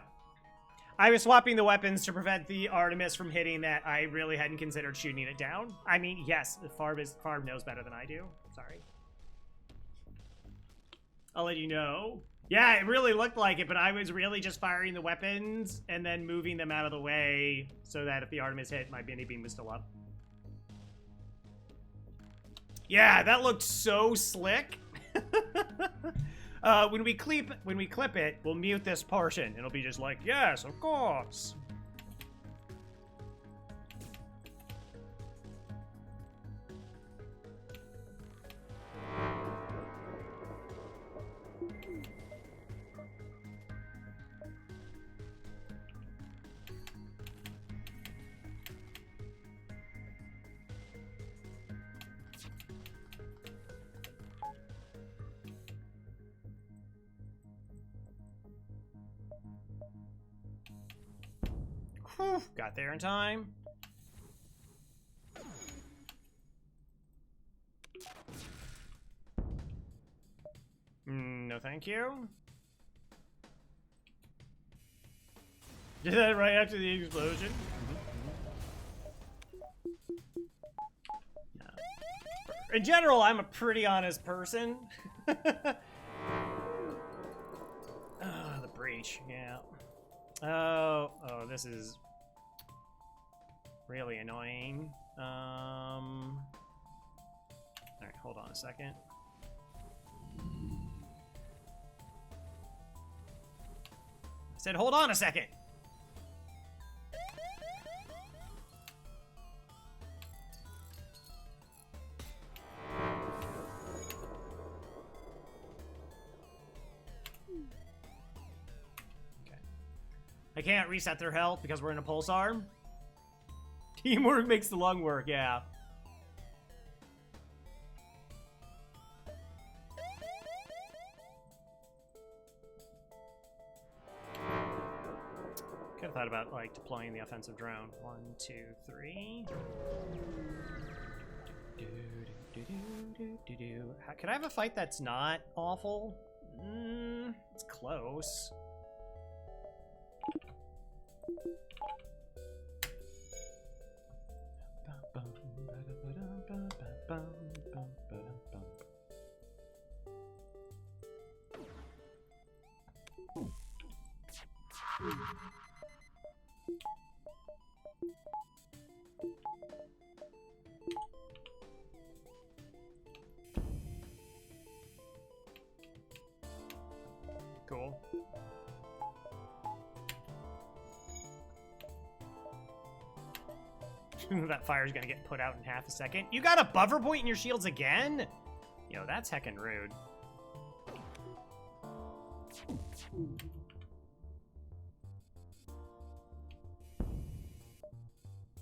I was swapping the weapons to prevent the Artemis from hitting that. I really hadn't considered shooting it down. I mean, yes, Farb knows better than I do. Sorry. I'll let you know. Yeah, it really looked like it, but I was really just firing the weapons and then moving them out of the way so that if the Artemis hit, my mini beam was still up. Yeah, that looked so slick. When we clip it, we'll mute this portion. It'll be just like, yes, of course. Whew, got there in time. No, thank you. Did that right after the explosion? No. In general, I'm a pretty honest person. The breach, yeah. Oh, this is really annoying. All right, hold on a second. I said, hold on a second. I can't reset their health because we're in a pulsar. Teamwork makes the long work, yeah. Could have thought about like deploying the offensive drone. 1, 2, 3. Could I have a fight that's not awful? It's close. Cool. That fire's gonna get put out in half a second. You got a buffer point in your shields again? Yo, that's heckin' rude.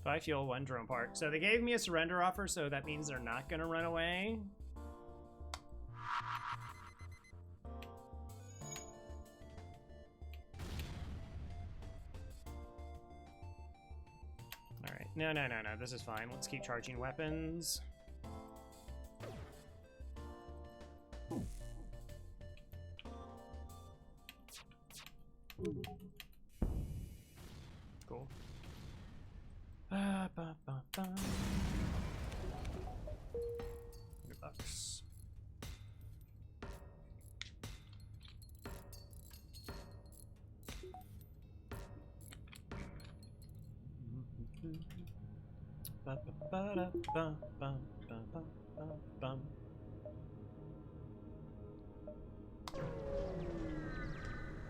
Five fuel, 1 drone part. So they gave me a surrender offer, so that means they're not gonna run away. Alright, no, this is fine. Let's keep charging weapons. Cool. $100.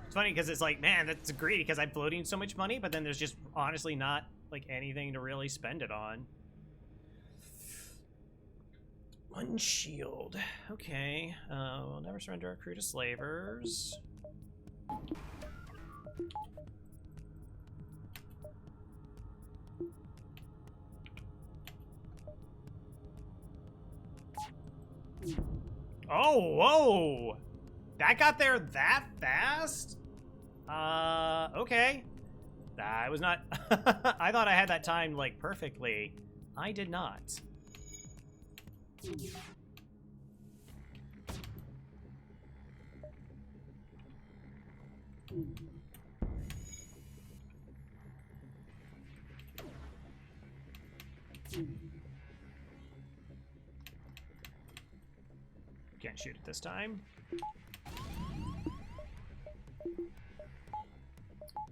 It's funny because it's like, man, that's greedy because I'm floating so much money, but then there's just honestly not like anything to really spend it on. 1 shield. Okay. We'll never surrender our crew to slavers. Oh, whoa! That got there that fast? Okay. I was not... I thought I had that timed, like, perfectly. I did not. Can't shoot it this time.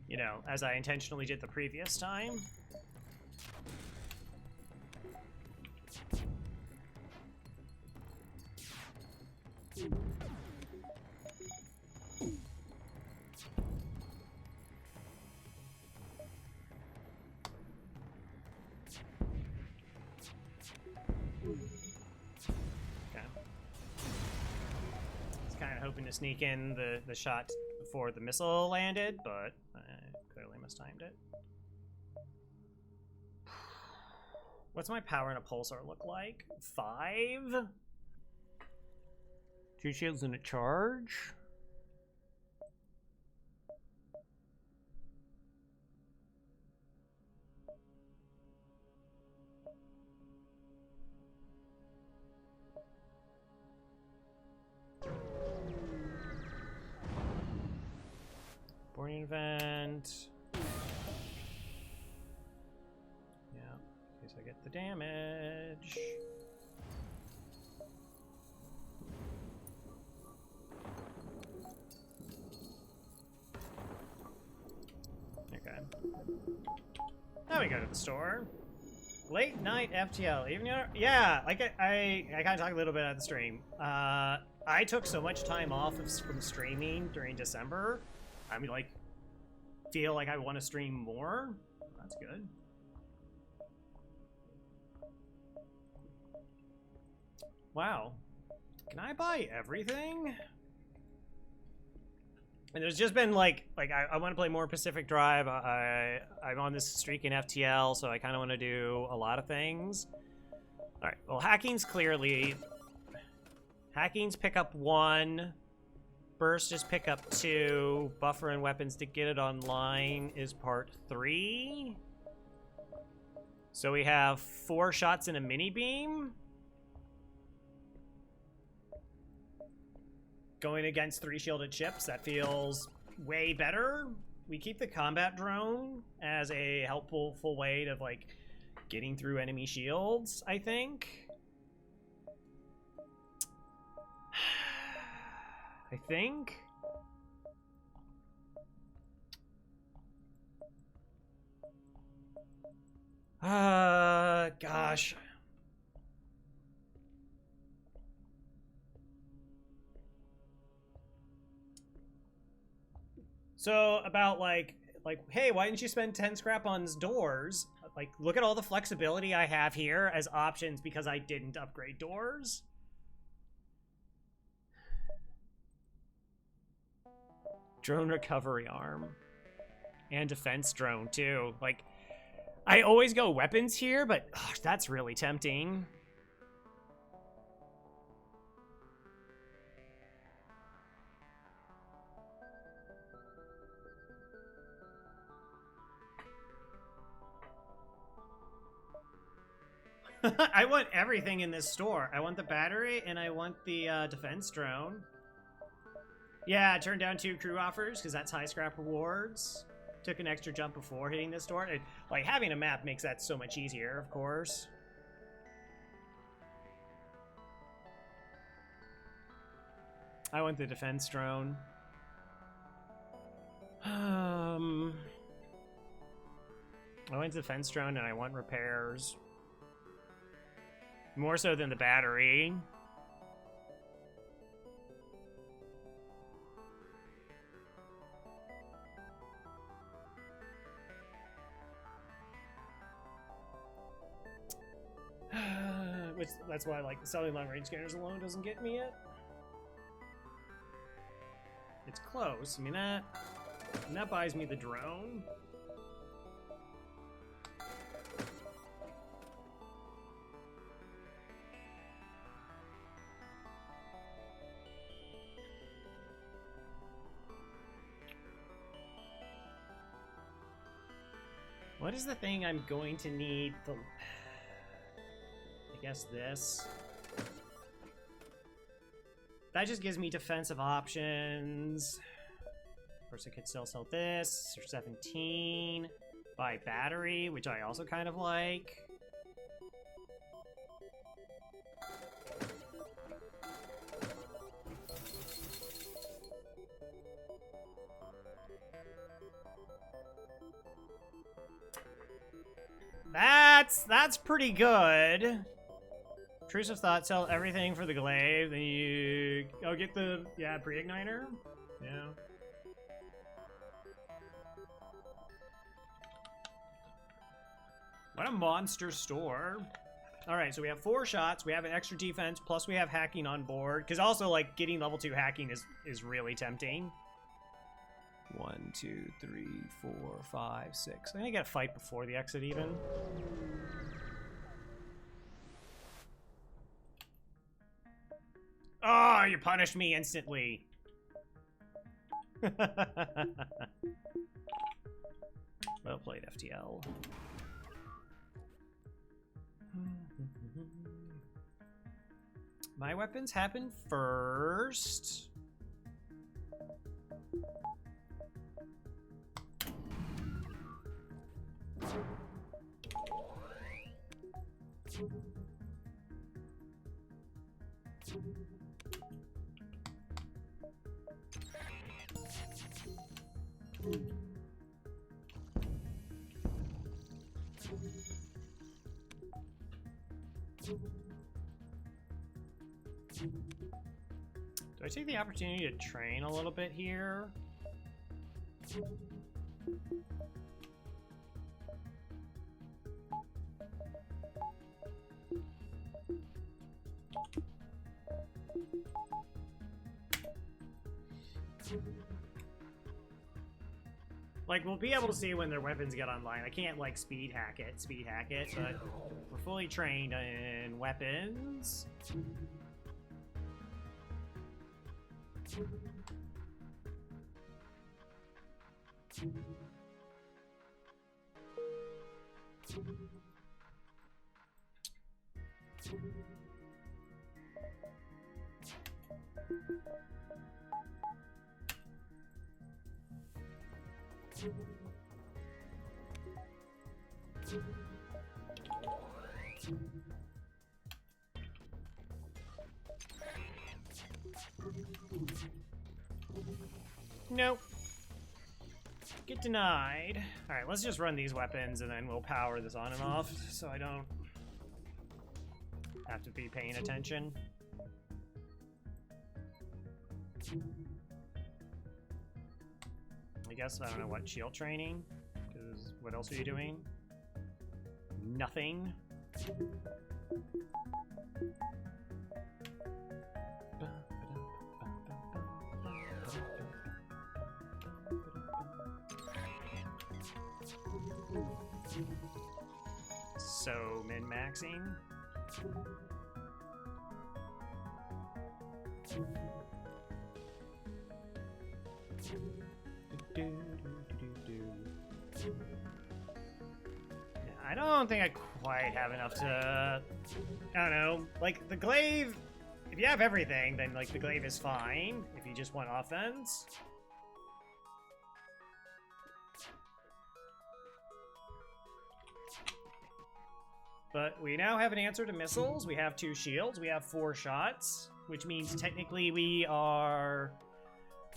You know, as I intentionally did the previous time. Hoping to sneak in the shot before the missile landed, but I clearly mistimed it. What's my power in a pulsar look like? 5? 2 shields and a charge? Sporting event. Yeah, in case I get the damage. Okay. Now we go to the store. Late night FTL. Even yeah, like I kind of talked a little bit at the stream. I took so much time off from streaming during December. I mean, like, feel like I want to stream more. That's good. Wow. Can I buy everything? And there's just been like I want to play more Pacific Drive. I'm on this streak in FTL, so I kind of want to do a lot of things. All right. Well, hacking's pick up 1. Burst is pick up 2. Buffer and weapons to get it online is part 3. So we have 4 shots and a mini beam. Going against 3 shielded ships, that feels way better. We keep the combat drone as a helpful way of like getting through enemy shields, I think. Gosh. So about like, hey, why didn't you spend 10 scrap on doors? Like, look at all the flexibility I have here as options because I didn't upgrade doors. Drone recovery arm. And defense drone, too. Like, I always go weapons here, but that's really tempting. I want everything in this store. I want the battery and I want the defense drone. Yeah, I turned down 2 crew offers because that's high scrap rewards. Took an extra jump before hitting this door. Like, having a map makes that so much easier, of course. I want the defense drone. I want the defense drone and I want repairs. More so than the battery. Which, that's why, like, selling long-range scanners alone doesn't get me yet. It's close. I mean, that buys me the drone. What is the thing I'm going to need? I guess this. That just gives me defensive options. Of course, I could still sell this for 17. Buy battery, which I also kind of like. That's pretty good. Intrusive thought, sell everything for the glaive, then you get the pre-igniter. Yeah. What a monster store. Alright, so we have 4 shots, we have an extra defense, plus we have hacking on board. Because also, like, getting level 2 hacking is really tempting. 1, 2, 3, 4, 5, 6. I think I gotta fight before the exit even. Oh, you punished me instantly. Well played, FTL. My weapons happen first. Do I take the opportunity to train a little bit here? Like, we'll be able to see when their weapons get online. I can't, like, speed hack it, but we're fully trained in weapons. Nope. Get denied. Alright, let's just run these weapons and then we'll power this on and off so I don't have to be paying attention. I guess I don't know what shield training, because what else are you doing? Nothing. So min-maxing. I don't think I quite have enough to, I don't know, like the glaive, if you have everything, then like the glaive is fine if you just want offense. But we now have an answer to missiles. We have 2 shields. We have 4 shots, which means technically we are...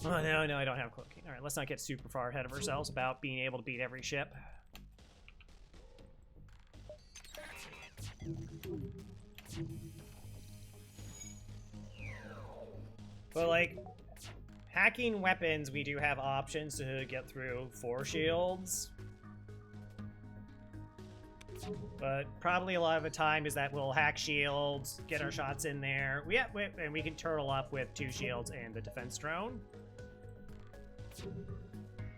Oh, no, I don't have cloaking. All right, let's not get super far ahead of ourselves about being able to beat every ship. But, like, hacking weapons, we do have options to get through 4 shields. But probably a lot of the time is that we'll hack shields, get our shots in there. And we can turtle up with 2 shields and the defense drone.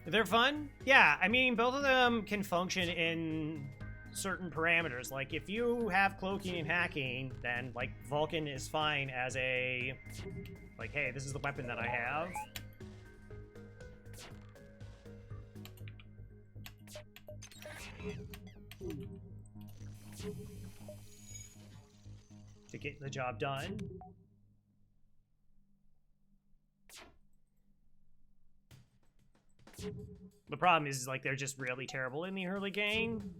They're fun. Yeah, I mean, both of them can function in certain parameters. Like, if you have cloaking and hacking, then, like, Vulcan is fine as a... Like, hey, this is the weapon that I have. To get the job done. The problem is, like, they're just really terrible in the early game.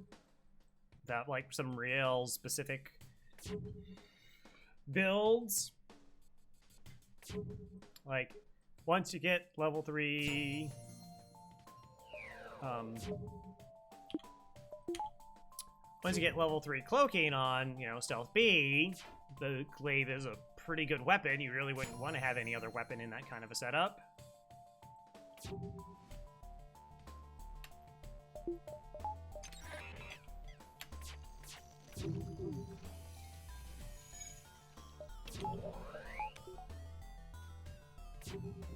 Without, like, some real specific builds. Like, once you get level 3... once you get level 3 cloaking on, you know, Stealth B, the glaive is a pretty good weapon. You really wouldn't want to have any other weapon in that kind of a setup.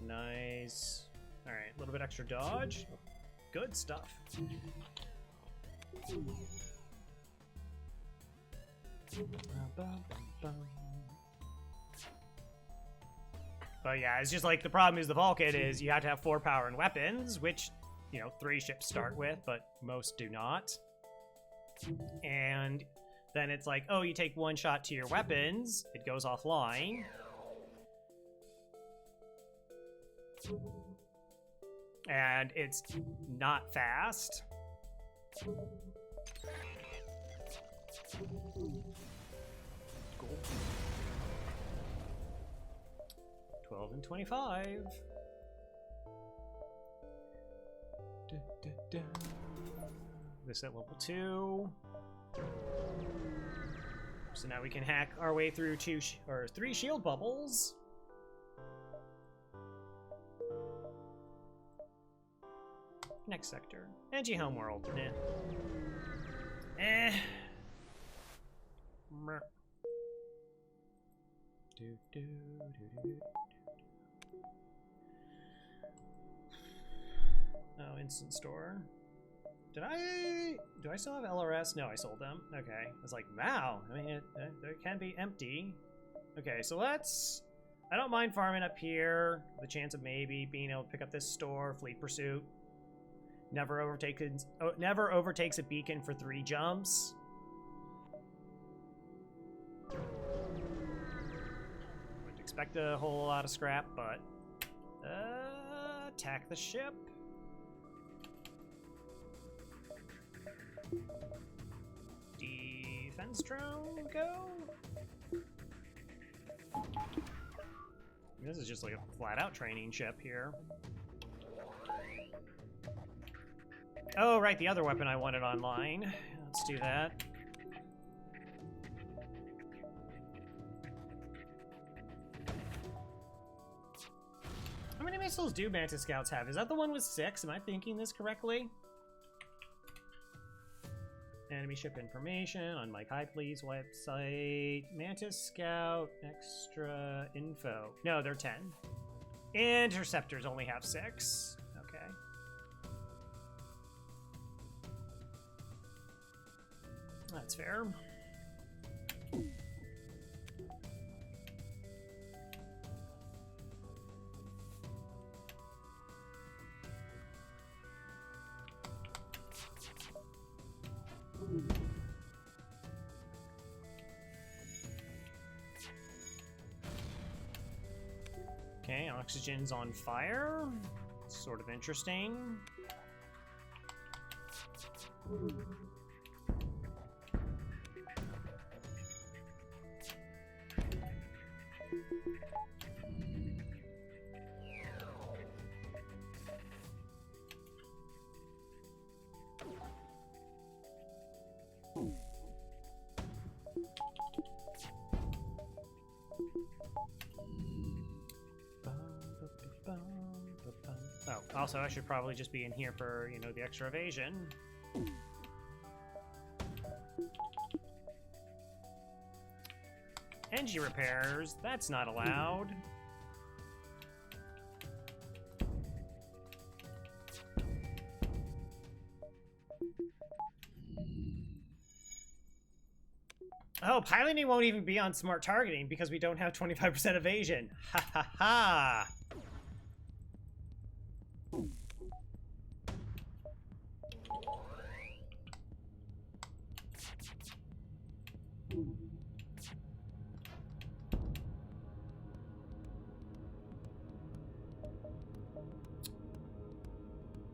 Nice. Alright, a little bit extra dodge. Good stuff. But yeah, it's just like the problem is the Vulcan is you have to have 4 power and weapons, which, you know, 3 ships start with, but most do not. And then it's like, oh, you take 1 shot to your weapons, it goes offline. And it's not fast. Cool. 12 and 25. This at level 2. So now we can hack our way through 3 shield bubbles. Next sector. Edgy homeworld. Meh. Oh, instant store. Do I still have LRS? No, I sold them. Okay. I was like, wow. I mean, it can be empty. Okay, so let's... I don't mind farming up here. The chance of maybe being able to pick up this store. Fleet Pursuit. Never overtakes a beacon for 3 jumps. Wouldn't expect a whole lot of scrap, but... attack the ship. Defense drone, go. This is just like a flat-out training ship here. Oh, right, the other weapon I wanted online. Let's do that. How many missiles do Mantis Scouts have? Is that the one with 6? Am I thinking this correctly? Enemy ship information on Mike Highpley's website. Mantis Scout, extra info. No, they're 10. Interceptors only have 6. Okay. That's fair. Okay, oxygen's on fire. Sort of interesting. Oh, also, I should probably just be in here for, you know, the extra evasion. Engine repairs, that's not allowed. Oh, piloting won't even be on smart targeting because we don't have 25% evasion. Ha ha ha!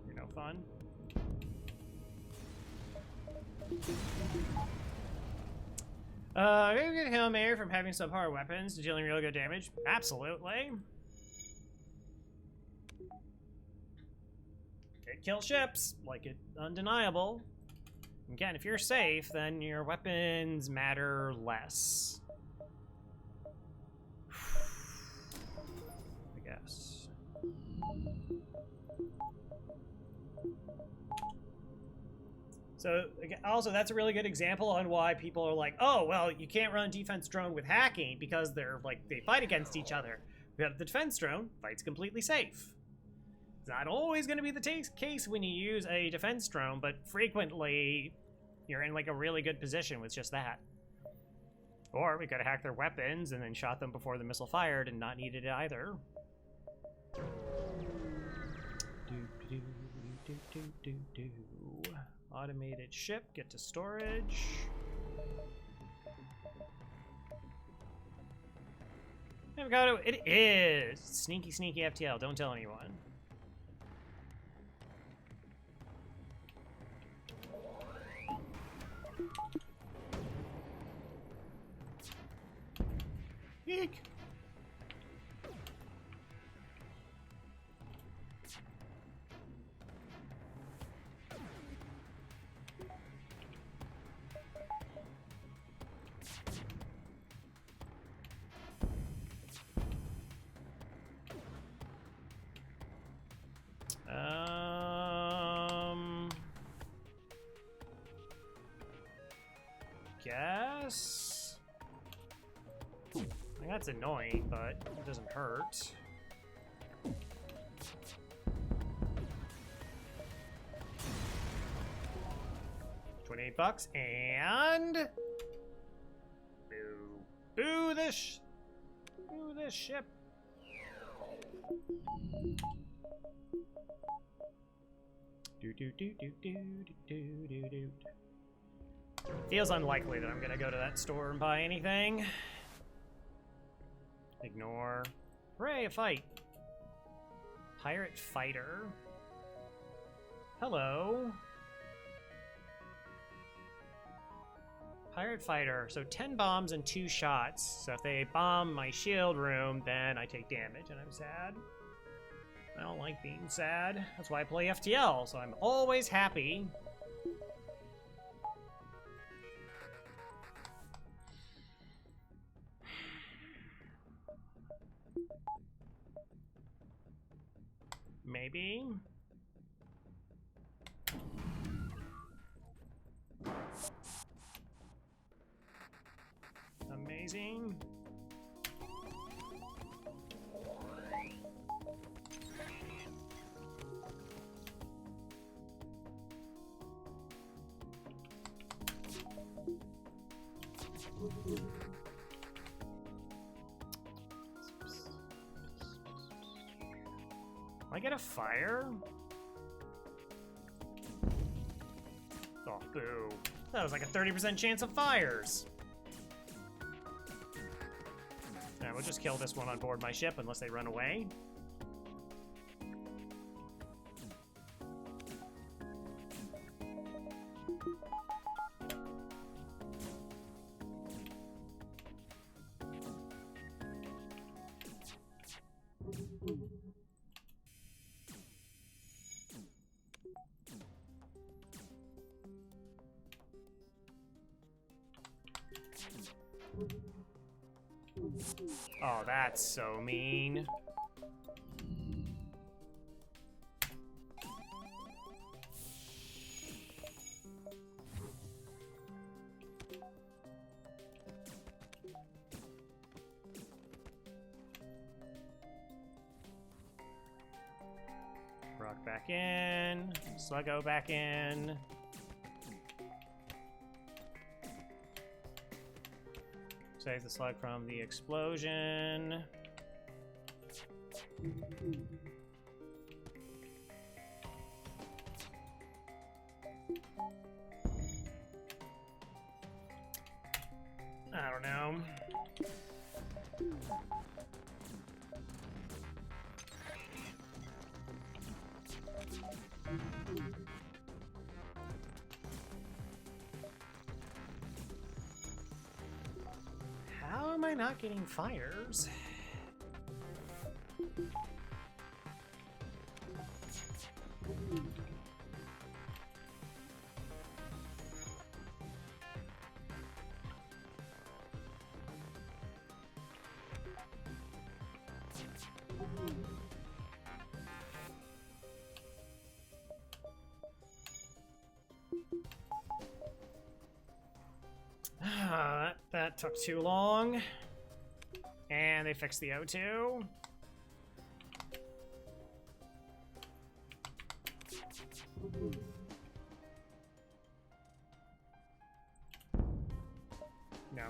You're no fun. Are you get Hail Mary from having subpar weapons to dealing real good damage? Absolutely. It kills ships, like it's undeniable. Again, if you're safe, then your weapons matter less. I guess. So, also, that's a really good example on why people are like, oh, well, you can't run defense drone with hacking because they're, like, they fight against each other. But the defense drone fights completely safe. It's not always going to be the case when you use a defense drone, but frequently you're in, like, a really good position with just that. Or we could have hacked their weapons and then shot them before the missile fired and not needed it either. Automated ship, get to storage. I've got to, it is sneaky, sneaky FTL. Don't tell anyone. Eek. Guess. I mean, that's annoying, but it doesn't hurt. $28 and boo this ship. Do. Feels unlikely that I'm gonna go to that store and buy anything. Ignore. Hooray, a fight. Pirate fighter. Hello. Pirate fighter. So 10 bombs and 2 shots. So if they bomb my shield room, then I take damage and I'm sad. I don't like being sad. That's why I play FTL, so I'm always happy. Maybe. Amazing. I get a fire? Oh, boo. That was like a 30% chance of fires. Alright, we'll just kill this one on board my ship unless they run away. Oh, that's so mean. Rock back in. Sluggo back in. Save the slug from the explosion. I don't know. How am I not getting fires? That took too long. And they fixed the O2. No.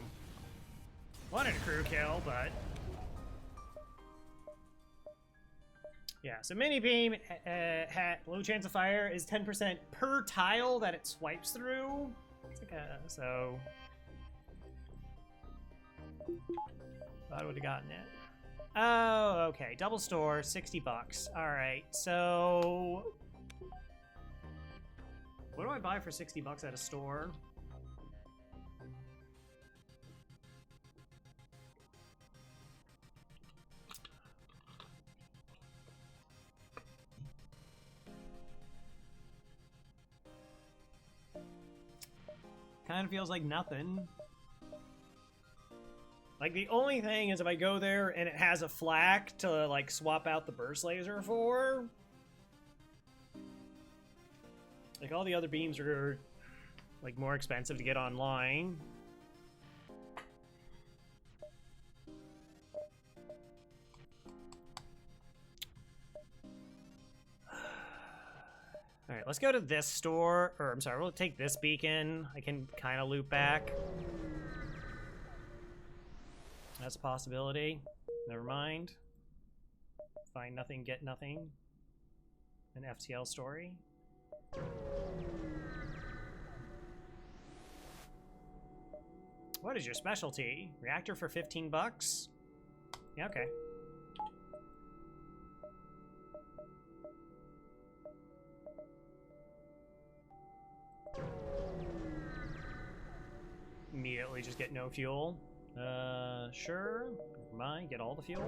Wanted a crew kill, but... yeah, so mini beam had low chance of fire is 10% per tile that it swipes through. It's like a, so... thought I would have gotten it. Oh, okay. Double store, $60. Alright, so... what do I buy for $60 at a store? Kind of feels like nothing. Like, the only thing is if I go there and it has a flak to, like, swap out the burst laser for. Like, all the other beams are, like, more expensive to get online. Alright, let's go to this store. Or, I'm sorry, we'll take this beacon. I can kind of loop back. That's a possibility. Never mind. Find nothing, get nothing. An FTL story. What is your specialty? Reactor for 15 bucks? Yeah, okay. Immediately just get no fuel. Sure. Never mind, get all the fuel.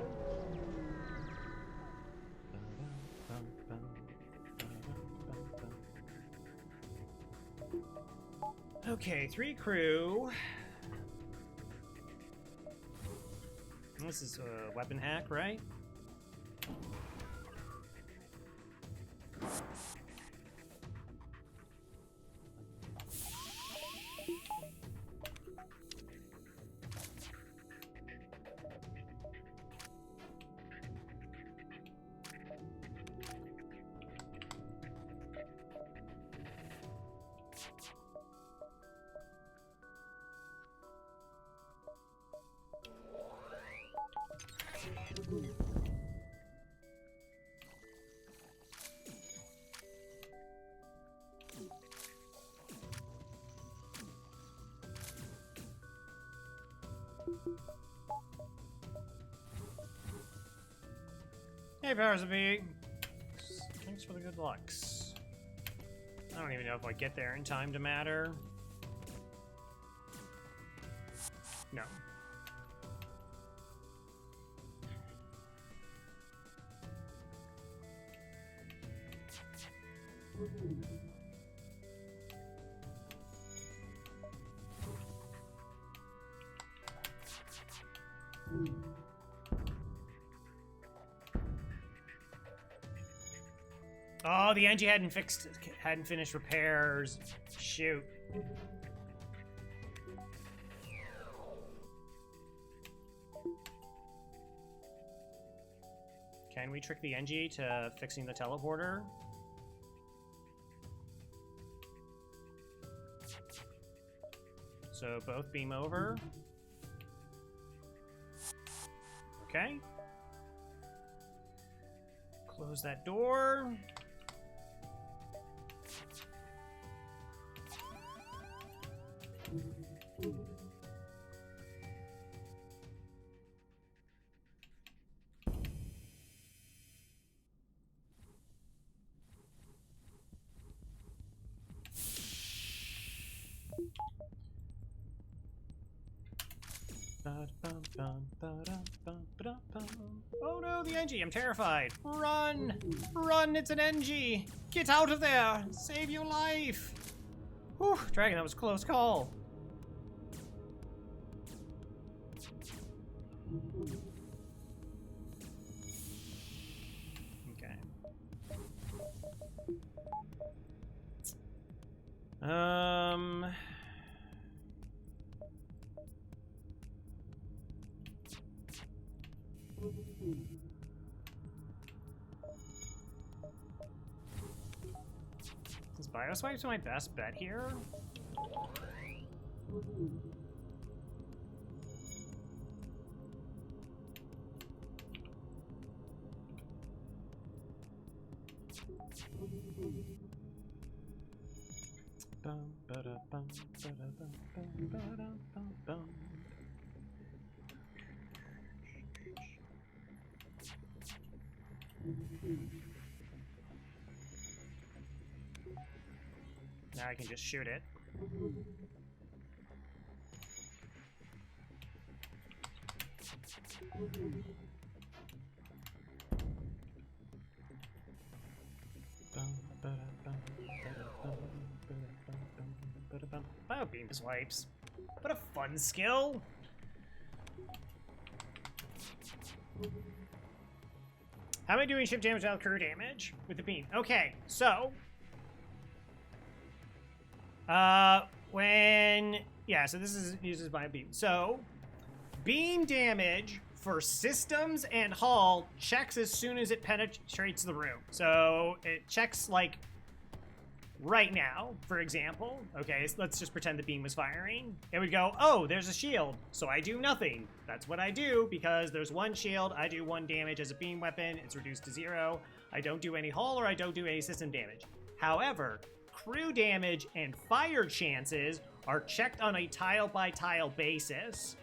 Okay, 3 crew. This is a weapon hack, right? Hey, Powers of Me. Thanks for the good lucks. I don't even know if I get there in time to matter. No. Oh, the engine hadn't finished repairs. Shoot. Can we trick the NG to fixing the teleporter? So both beam over. Okay. Close that door. Oh no, the NG! I'm terrified! Run! Run, it's an NG! Get out of there! Save your life! Whew, Dragon, that was a close call. Okay. Is Bioswipe's my best bet here? Now I can just shoot it. Biobeam beam swipes. What a fun skill. How am I doing ship damage without crew damage with the beam? Okay, so so this uses my beam. So beam damage for systems and hull checks as soon as it penetrates the room. So it checks like right now, for example. Okay, so let's just pretend the beam was firing. It would go, oh, there's a shield, so I do nothing. That's what I do, because there's one shield, I do 1 damage as a beam weapon, it's reduced to 0. I don't do any hull or I don't do any system damage. However, crew damage and fire chances are checked on a tile-by-tile basis.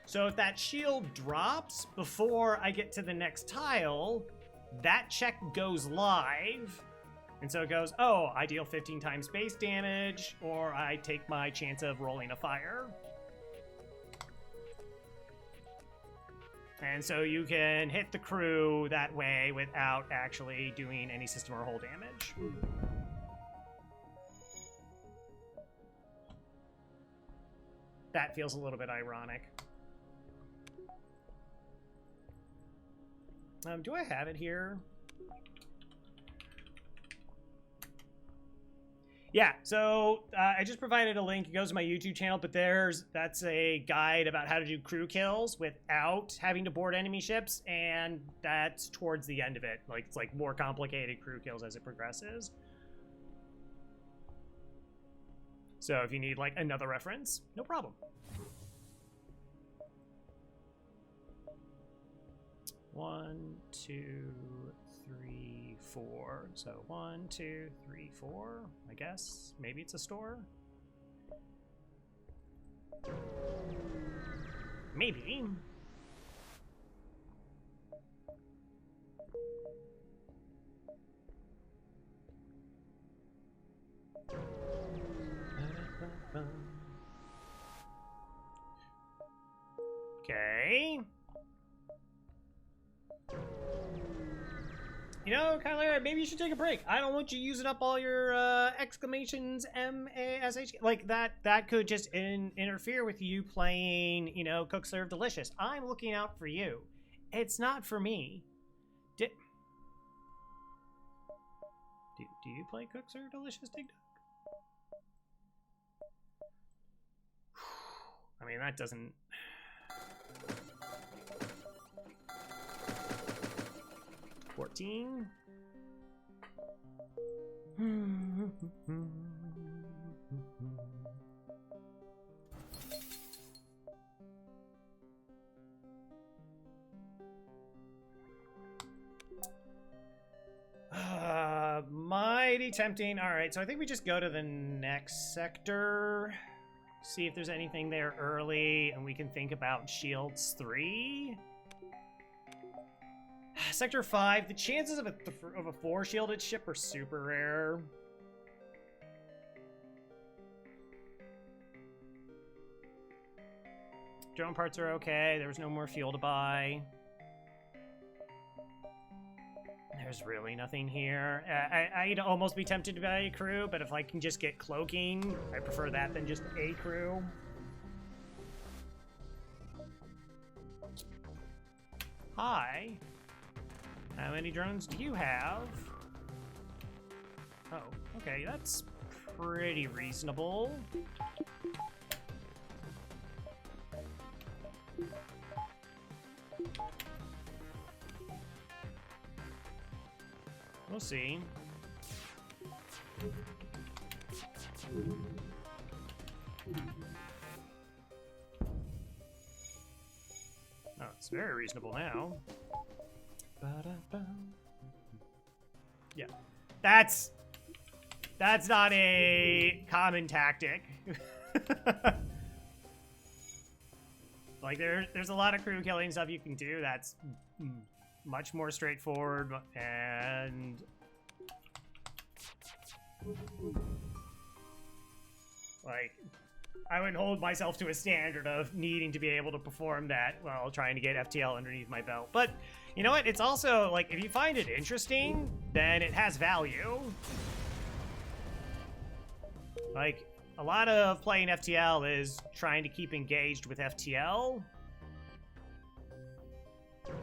So if that shield drops before I get to the next tile, that check goes live. And so it goes, oh, I deal 15 times base damage, or I take my chance of rolling a fire. And so you can hit the crew that way without actually doing any system or hull damage. That feels a little bit ironic. Do I have it here? Yeah, so I just provided a link. It goes to my YouTube channel, but that's a guide about how to do crew kills without having to board enemy ships, and that's towards the end of it. Like, it's like more complicated crew kills as it progresses. So if you need like another reference, no problem. 1, 2, 3, 4. So 1, 2, 3, 4. I guess maybe it's a store. Maybe. Okay. You know, Kyler, maybe you should take a break. I don't want you using up all your exclamations, M-A-S-H. Like, that could just interfere with you playing, you know, Cook, Serve, Delicious. I'm looking out for you. It's not for me. Do you play Cook, Serve, Delicious, Dig Dug? I mean, that doesn't... $14. Mighty tempting. All right, so I think we just go to the next sector, see if there's anything there early, and we can think about Shields 3. Sector 5, the chances of a 4-shielded ship are super rare. Drone parts are okay. There was no more fuel to buy. There's really nothing here. I'd almost be tempted to buy a crew, but if I can just get cloaking, I prefer that than just a crew. Hi. How many drones do you have? Oh, okay, that's pretty reasonable. We'll see. Oh, it's very reasonable now. Yeah, that's not a common tactic. Like there's a lot of crew killing stuff you can do that's much more straightforward, and like I would hold myself to a standard of needing to be able to perform that while trying to get FTL underneath my belt. But you know what? It's also, like, if you find it interesting, then it has value. Like, a lot of playing FTL is trying to keep engaged with FTL. I don't know,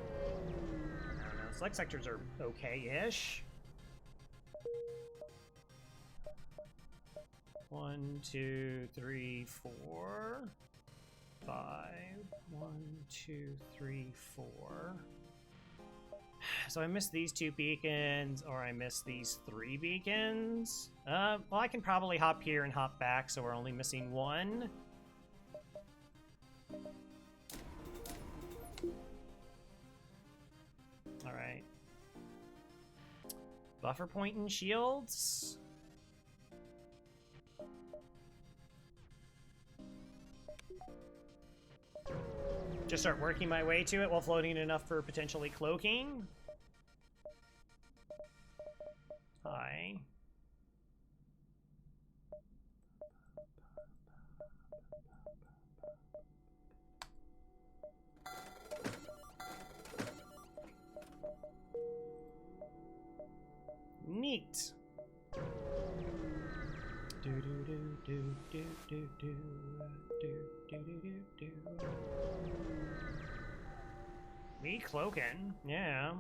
select sectors are okay-ish. 1, 2, 3, 4, 5. 1, 2, 3, 4. So I missed these 2 beacons, or I missed these 3 beacons. Well, I can probably hop here and hop back, so we're only missing 1. All right. Buffer point and shields. Just start working my way to it while floating enough for potentially cloaking. Hi. Neat. Do do do do do do do do do do do. Me cloaking, yeah.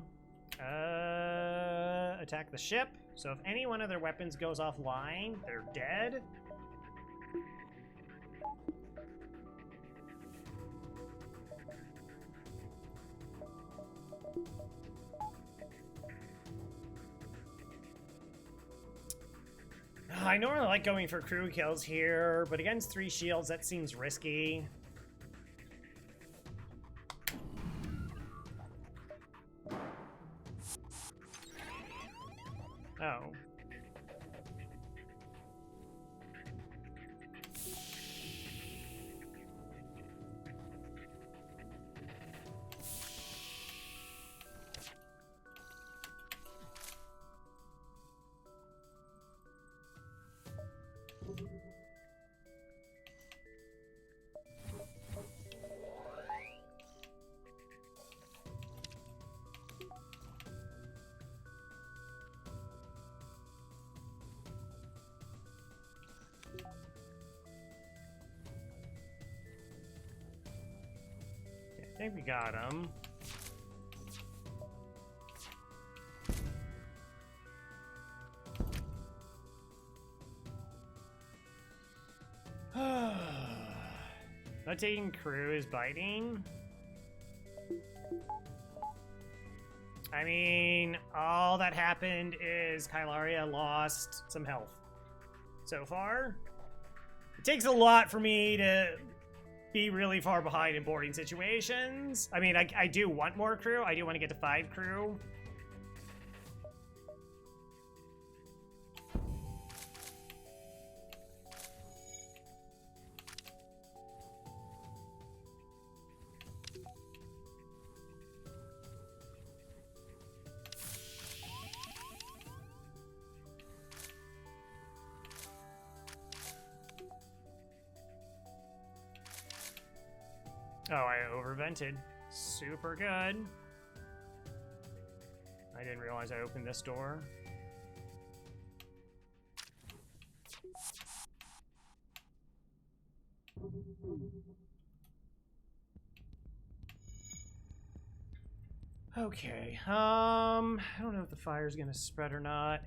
Attack the ship. So if any one of their weapons goes offline, they're dead. I normally like going for crew kills here, but against 3 shields, that seems risky. Oh. I think we got him. Not taking crew is biting. I mean, all that happened is Kylaria lost some health so far. It takes a lot for me to be really far behind in boarding situations. I mean, I do want more crew. I do want to get to 5 crew. Oh, I overvented. Super good. I didn't realize I opened this door. Okay, I don't know if the fire's gonna spread or not.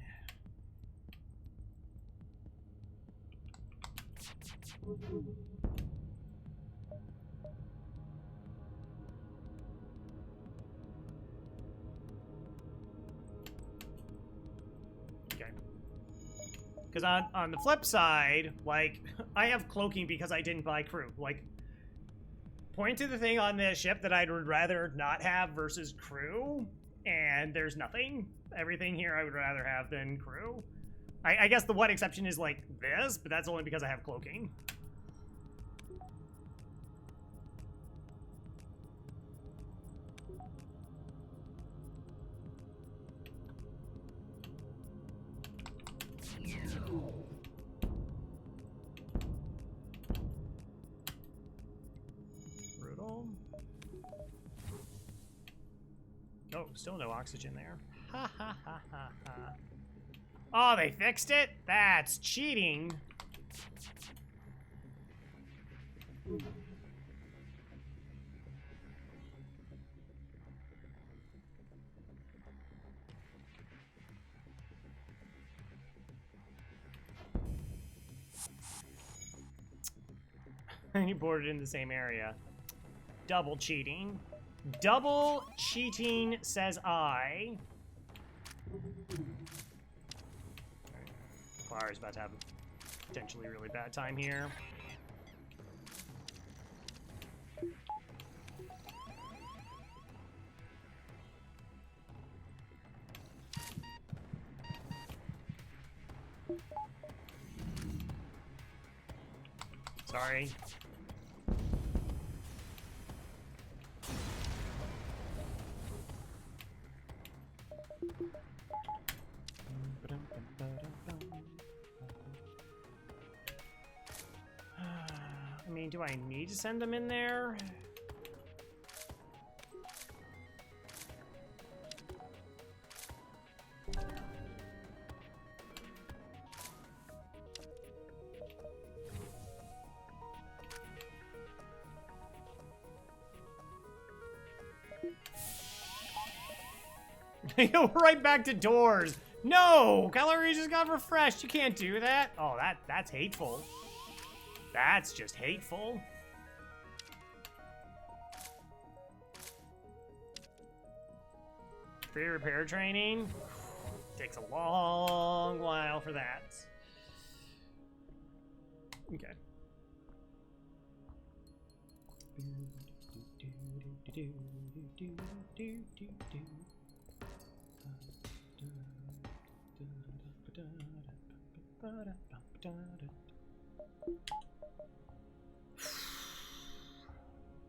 Because on the flip side, like, I have cloaking because I didn't buy crew. Like, point to the thing on this ship that I'd rather not have versus crew, and there's nothing. Everything here I would rather have than crew. I guess the one exception is, like, this, but that's only because I have cloaking. Oh, still no oxygen there. Ha ha ha ha ha. Oh, they fixed it? That's cheating. You boarded in the same area. Double cheating. Double cheating, says I. Clara's about to have a potentially really bad time here. Sorry. I mean, do I need to send them in there? Go right back to doors. No, calories just got refreshed. You can't do that. Oh, that's hateful. That's just hateful. Free repair training. Takes a long while for that. Okay.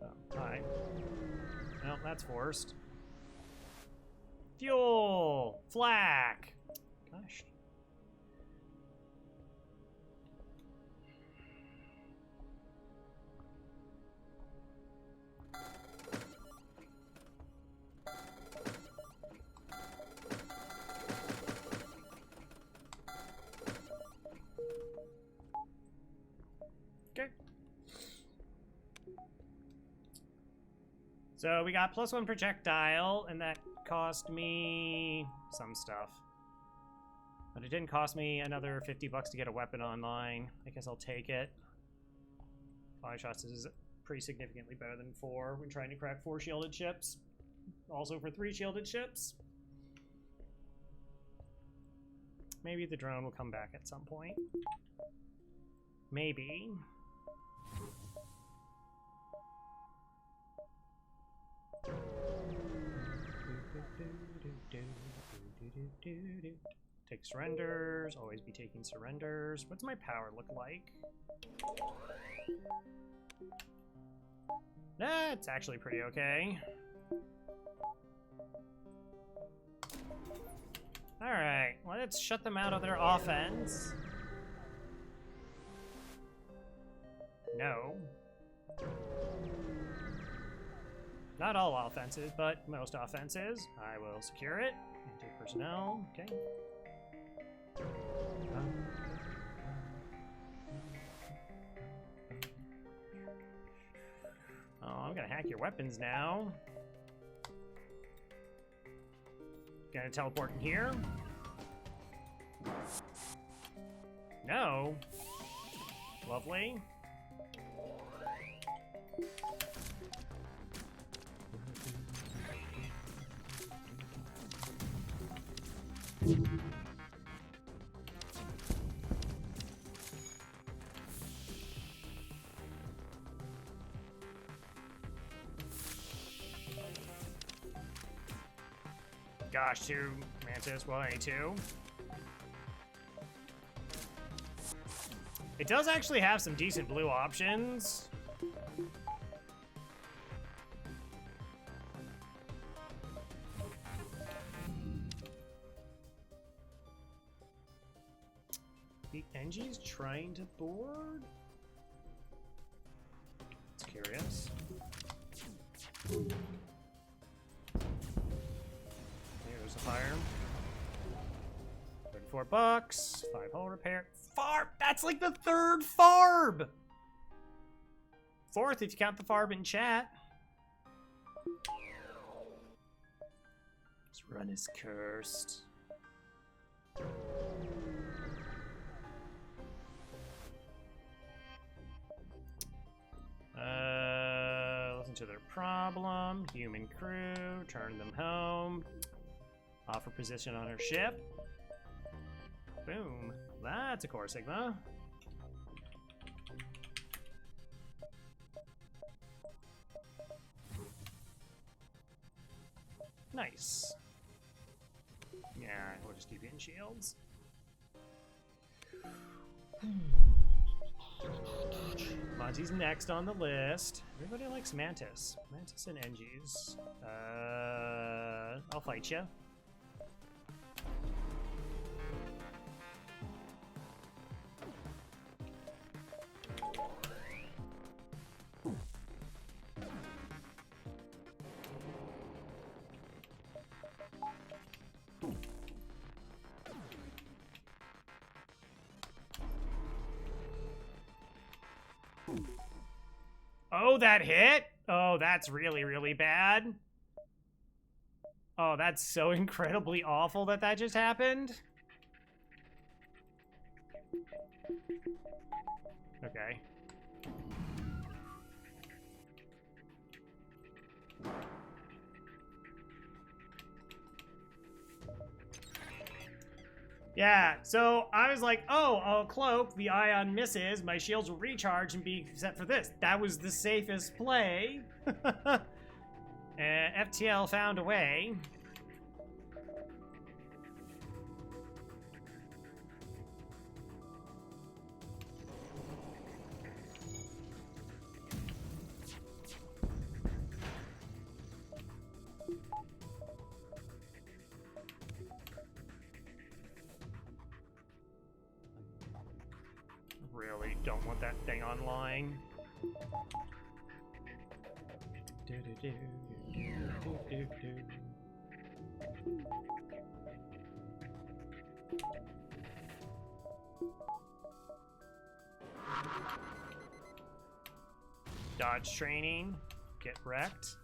Oh, hi. Well, that's forced. Fuel! Flak! Gosh. Okay. So we got +1 projectile, and that cost me some stuff. But it didn't cost me another $50 to get a weapon online. I guess I'll take it. 5 shots is pretty significantly better than 4 when trying to crack 4 shielded ships. Also for 3 shielded ships. Maybe the drone will come back at some point. Maybe. Take surrenders. Always be taking surrenders. What's my power look like? That's actually pretty okay. Alright, let's shut them out of their offense. No. Not all offenses, but most offenses. I will secure it. Take personnel. Okay. Oh, I'm gonna hack your weapons now. Gonna teleport in here. No. Lovely. Gosh, 2 Mantis, well, only 2. It does actually have some decent blue options. The NG's trying to board? It's curious. Here's a fire. $34. 5 hull repair. Farb! That's like the 3rd farb! Fourth if you count the Farb in chat. This run is cursed. Listen to their problem. Human crew, turn them home. Offer position on her ship. Boom. That's a Core Sigma. Nice. Yeah, we'll just keep getting shields. Monty's next on the list. Everybody likes Mantis. Mantis and NGs. I'll fight you. Oh, that hit? Oh, that's really, really bad. Oh, that's so incredibly awful that that just happened. Okay. Yeah, so I was like, oh, I'll cloak, the ion misses, my shields will recharge and be set for this. That was the safest play. FTL found a way. Really don't want that thing online. Dodge training, get wrecked.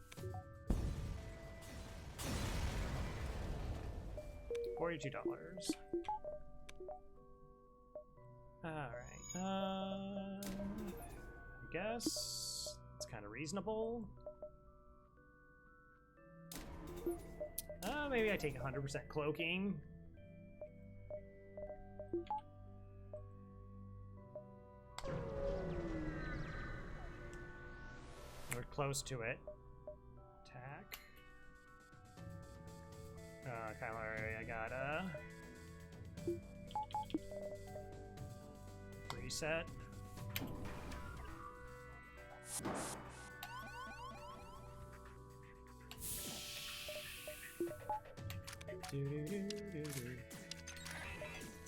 $42. Alright, I guess it's kind of reasonable. Maybe I take 100% cloaking. We're close to it. Attack. Kyler, I gotta reset.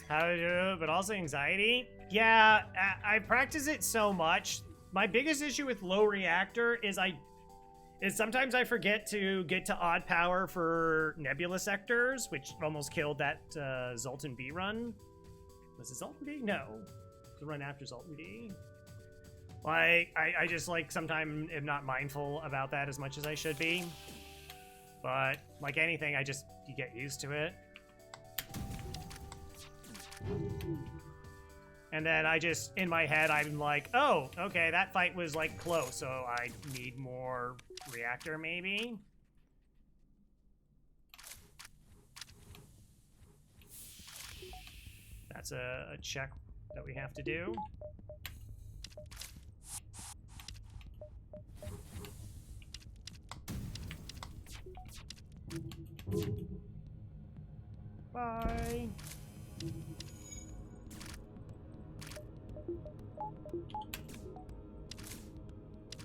How to do it, but also anxiety. Yeah, I practice it so much. My biggest issue with low reactor is sometimes I forget to get to odd power for nebula sectors, which almost killed that Zoltan B run. Was it Zoltan B? No, the run after Zoltan B. Like I just like sometimes am not mindful about that as much as I should be. But like anything, you get used to it. And then in my head, I'm like, oh, okay, that fight was like close, so I need more reactor maybe. That's a check that we have to do. Bye.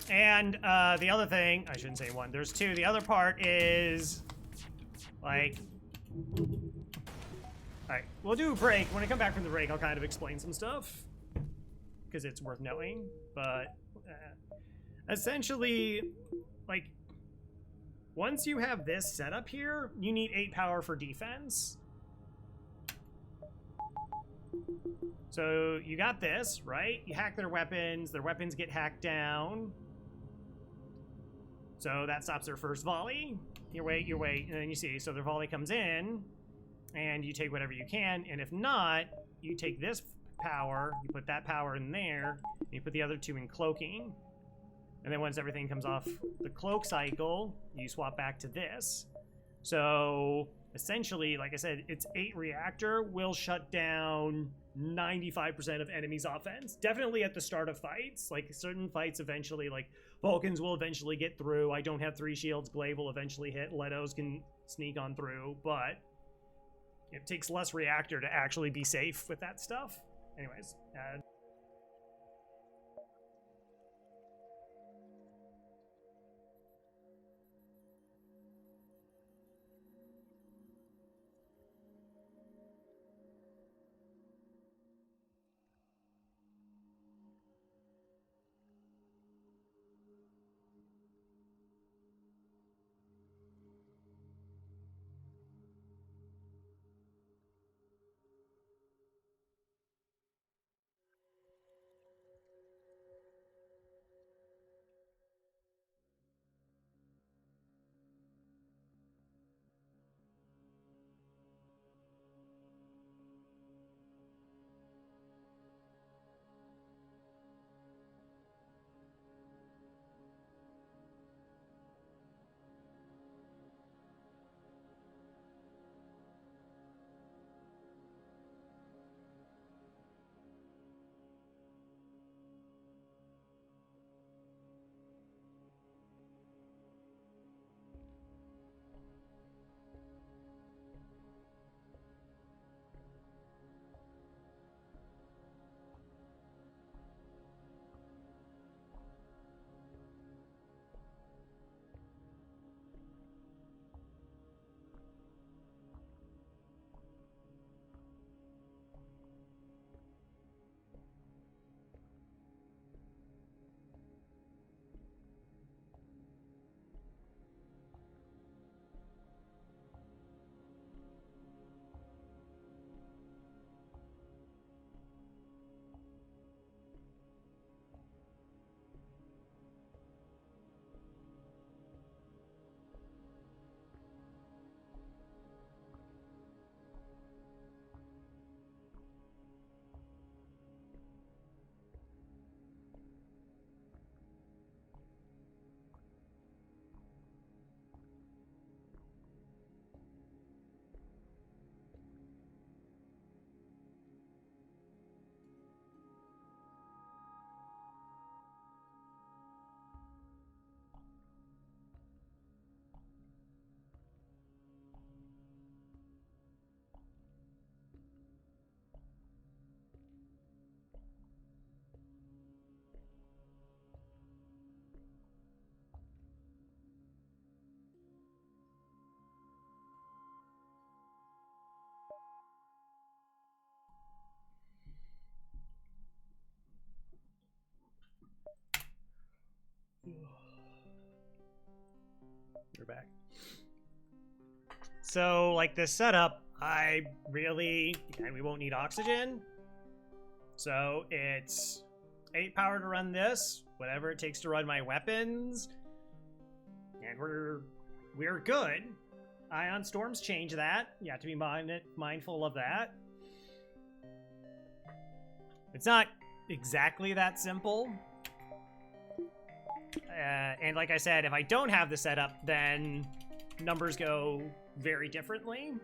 And the other thing, I shouldn't say one, there's two. The other part is like, all right, we'll do a break. When I come back from the break, I'll kind of explain some stuff because it's worth knowing. But essentially, like, once you have this set up here, you need 8 power for defense. So you got this, right? You hack their weapons get hacked down. So that stops their first volley. You wait, and then you see, so their volley comes in, and you take whatever you can, and if not, you take this power, you put that power in there, and you put the other 2 in cloaking. And then once everything comes off the cloak cycle, you swap back to this. So essentially, like I said, its 8 reactor will shut down 95% of enemies' offense. Definitely at the start of fights. Like certain fights eventually, like Vulcans will eventually get through. I don't have 3 shields. Glaive will eventually hit. Letos can sneak on through, but it takes less reactor to actually be safe with that stuff. Anyways, you're back. So, like this setup, and we won't need oxygen. So it's 8 power to run this, whatever it takes to run my weapons, and we're good. Ion storms change that. You have to be mindful of that. It's not exactly that simple. And like I said, if I don't have the setup, then numbers go very differently.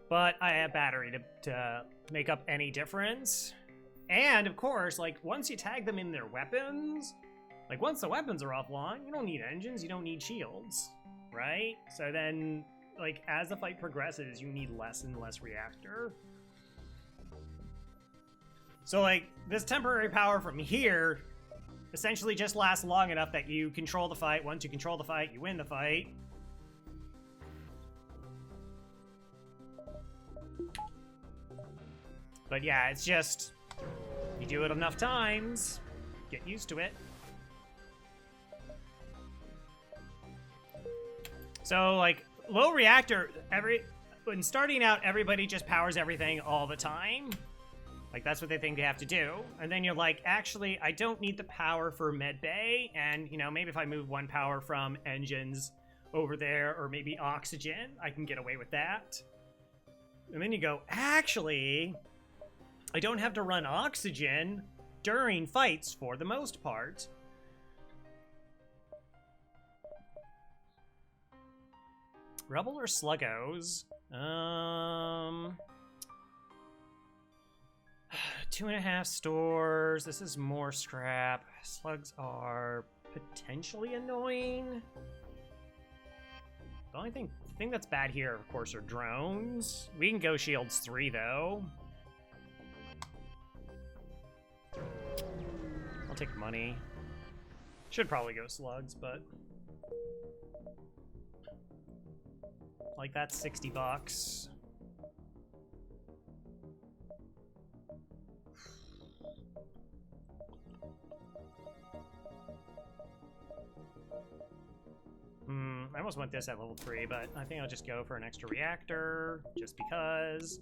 But I have battery to make up any difference. And of course, like once you tag them in their weapons, like once the weapons are offline, you don't need engines, you don't need shields, right? So then, like as the fight progresses, you need less and less reactor. So like this temporary power from here essentially just lasts long enough that you control the fight. Once you control the fight, you win the fight. But yeah, it's just, you do it enough times, get used to it. So like low reactor, when starting out, everybody just powers everything all the time. Like, that's what they think they have to do. And then you're like, actually, I don't need the power for med bay. And, you know, maybe if I move one power from engines over there, or maybe oxygen, I can get away with that. And then you go, actually, I don't have to run oxygen during fights for the most part. Rebel or Sluggos? 2.5 stores. This is more scrap. Slugs are potentially annoying. The only thing that's bad here, of course, are drones. We can go shields 3, though. I'll take money. Should probably go slugs, but... like, that's 60 bucks. I almost want this at level 3, but I think I'll just go for an extra reactor, just because.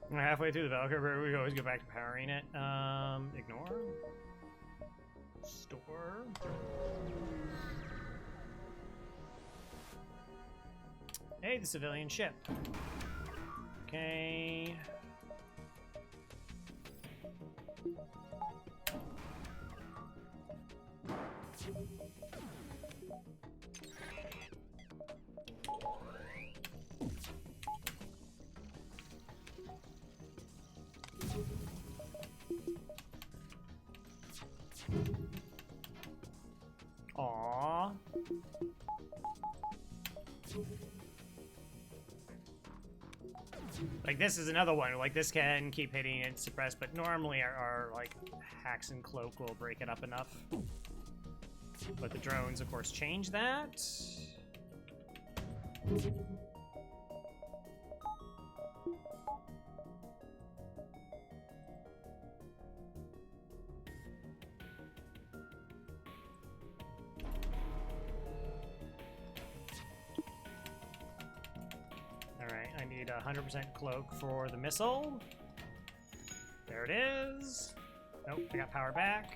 We're halfway through the Valkyrie, we always go back to powering it. Ignore. Store. Hey, the civilian ship. Okay. Aww. Like, this is another one. Like, this can keep hitting and suppress, but normally our like, hacks and cloak will break it up enough. But the drones, of course, change that. Alright, I need 100% cloak for the missile. There it is. Nope, I got power back.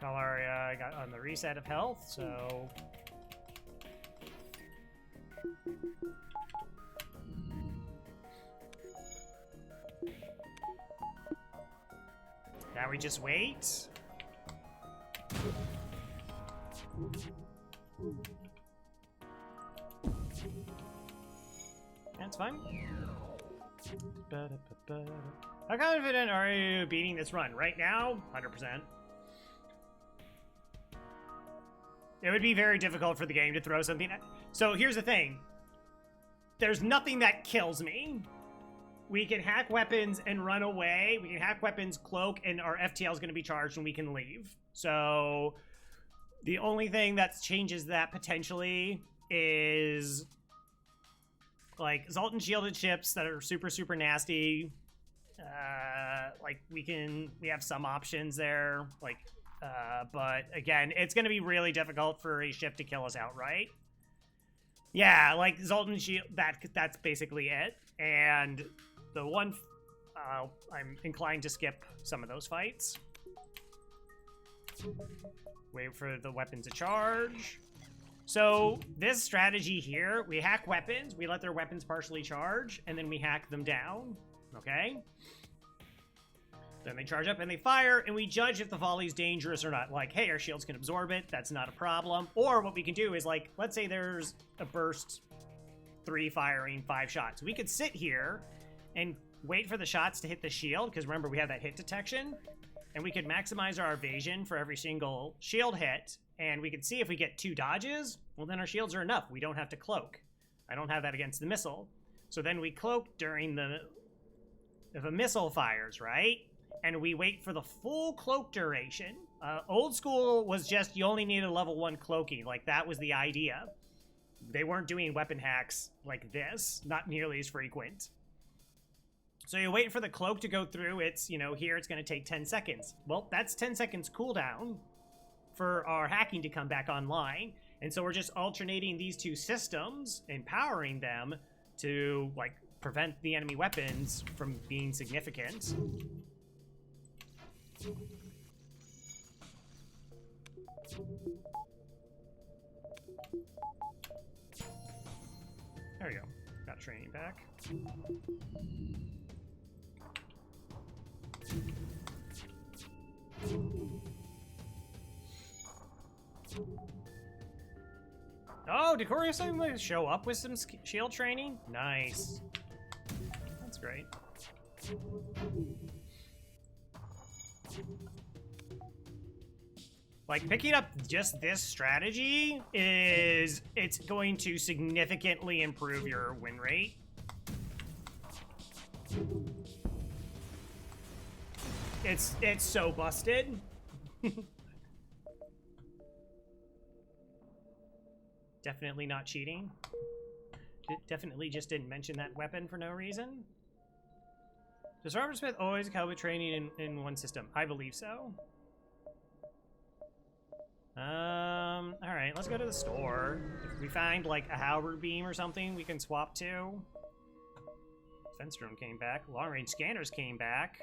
Calaria got on the reset of health, so... now we just wait. That's fine. How confident are you beating this run? Right now, 100%. It would be very difficult for the game to throw something at... So here's the thing. There's nothing that kills me. We can hack weapons and run away. We can hack weapons, cloak, and our FTL is going to be charged and we can leave. So the only thing that changes that potentially is like Zoltan shielded ships that are super, super nasty. Like we have some options there. Like, but again, it's going to be really difficult for a ship to kill us outright. Yeah, like Zoltan shield, that's basically it. And the one, I'm inclined to skip some of those fights. Wait for the weapon to charge. So this strategy here, we hack weapons, we let their weapons partially charge, and then we hack them down, okay? Then they charge up and they fire, and we judge if the volley's dangerous or not. Like, hey, our shields can absorb it, that's not a problem. Or what we can do is, like, let's say there's a burst 3 firing 5 shots. We could sit here and wait for the shots to hit the shield, because remember, we have that hit detection, and we could maximize our evasion for every single shield hit, and we could see if we get 2 dodges, well, then our shields are enough. We don't have to cloak. I don't have that against the missile. So then we cloak during if a missile fires, right? And we wait for the full cloak duration. Old school was just, you only needed a level 1 cloaking. Like, that was the idea. They weren't doing weapon hacks like this. Not nearly as frequent. So you wait for the cloak to go through. It's, you know, here it's going to take 10 seconds. Well, that's 10 seconds cooldown for our hacking to come back online. And so we're just alternating these two systems, empowering them to, like, prevent the enemy weapons from being significant. There we go. Got training back. Oh, did Corey suddenly show up with some shield training? Nice. That's great. Like, picking up just this strategy it's going to significantly improve your win rate. It's so busted. Definitely not cheating. Definitely just didn't mention that weapon for no reason. Does Robert Smith always come with training in one system? I believe so. Alright, let's go to the store. If we find, like, a halberd beam or something we can swap to. Defense drone came back. Long-range scanners came back.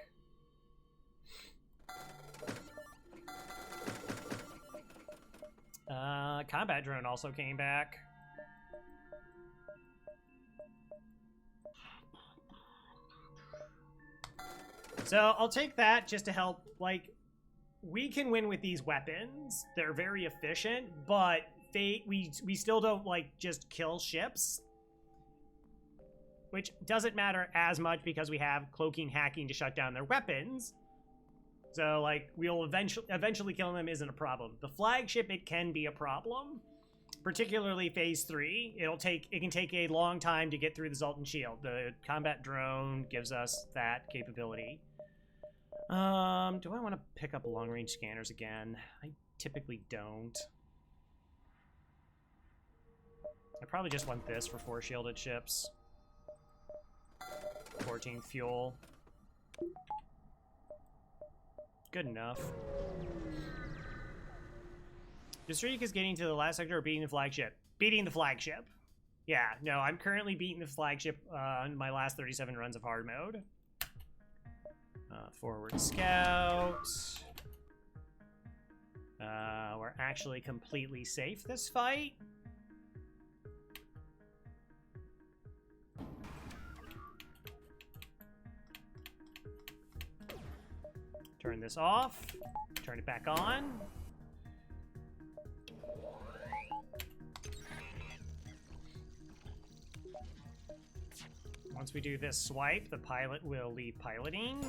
Combat drone also came back. So I'll take that just to help, like, we can win with these weapons. They're very efficient, but we still don't, like, just kill ships. Which doesn't matter as much because we have cloaking hacking to shut down their weapons. So, like, we'll eventually killing them isn't a problem. The flagship, it can be a problem. Particularly phase 3. It can take a long time to get through the Zoltan Shield. The combat drone gives us that capability. Do I want to pick up long-range scanners again? I typically don't. I probably just want this for 4 shielded ships. 14 fuel. Good enough. The streak is getting to the last sector or beating the flagship. Beating the flagship. Yeah, no, I'm currently beating the flagship on my last 37 runs of hard mode. Forward scout. We're actually completely safe this fight. Turn this off. Turn it back on. Once we do this swipe, the pilot will leave piloting.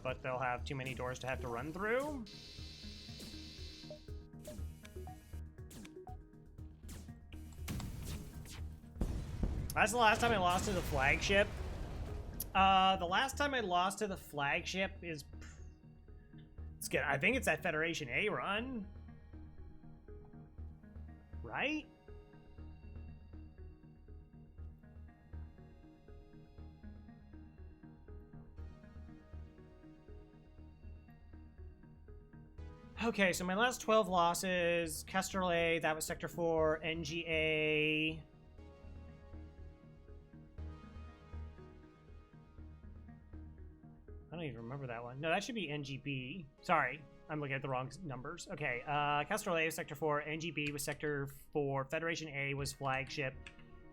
But they'll have too many doors to have to run through. That's the last time I lost to the flagship. The last time I lost to the flagship is... It's good. I think it's that Federation A run. Right? Okay, so my last 12 losses, Kestrel A, that was Sector 4, NGA. I don't even remember that one. No, that should be NGB. Sorry, I'm looking at the wrong numbers. Okay, Kestrel A was Sector 4, NGB was Sector 4, Federation A was Flagship,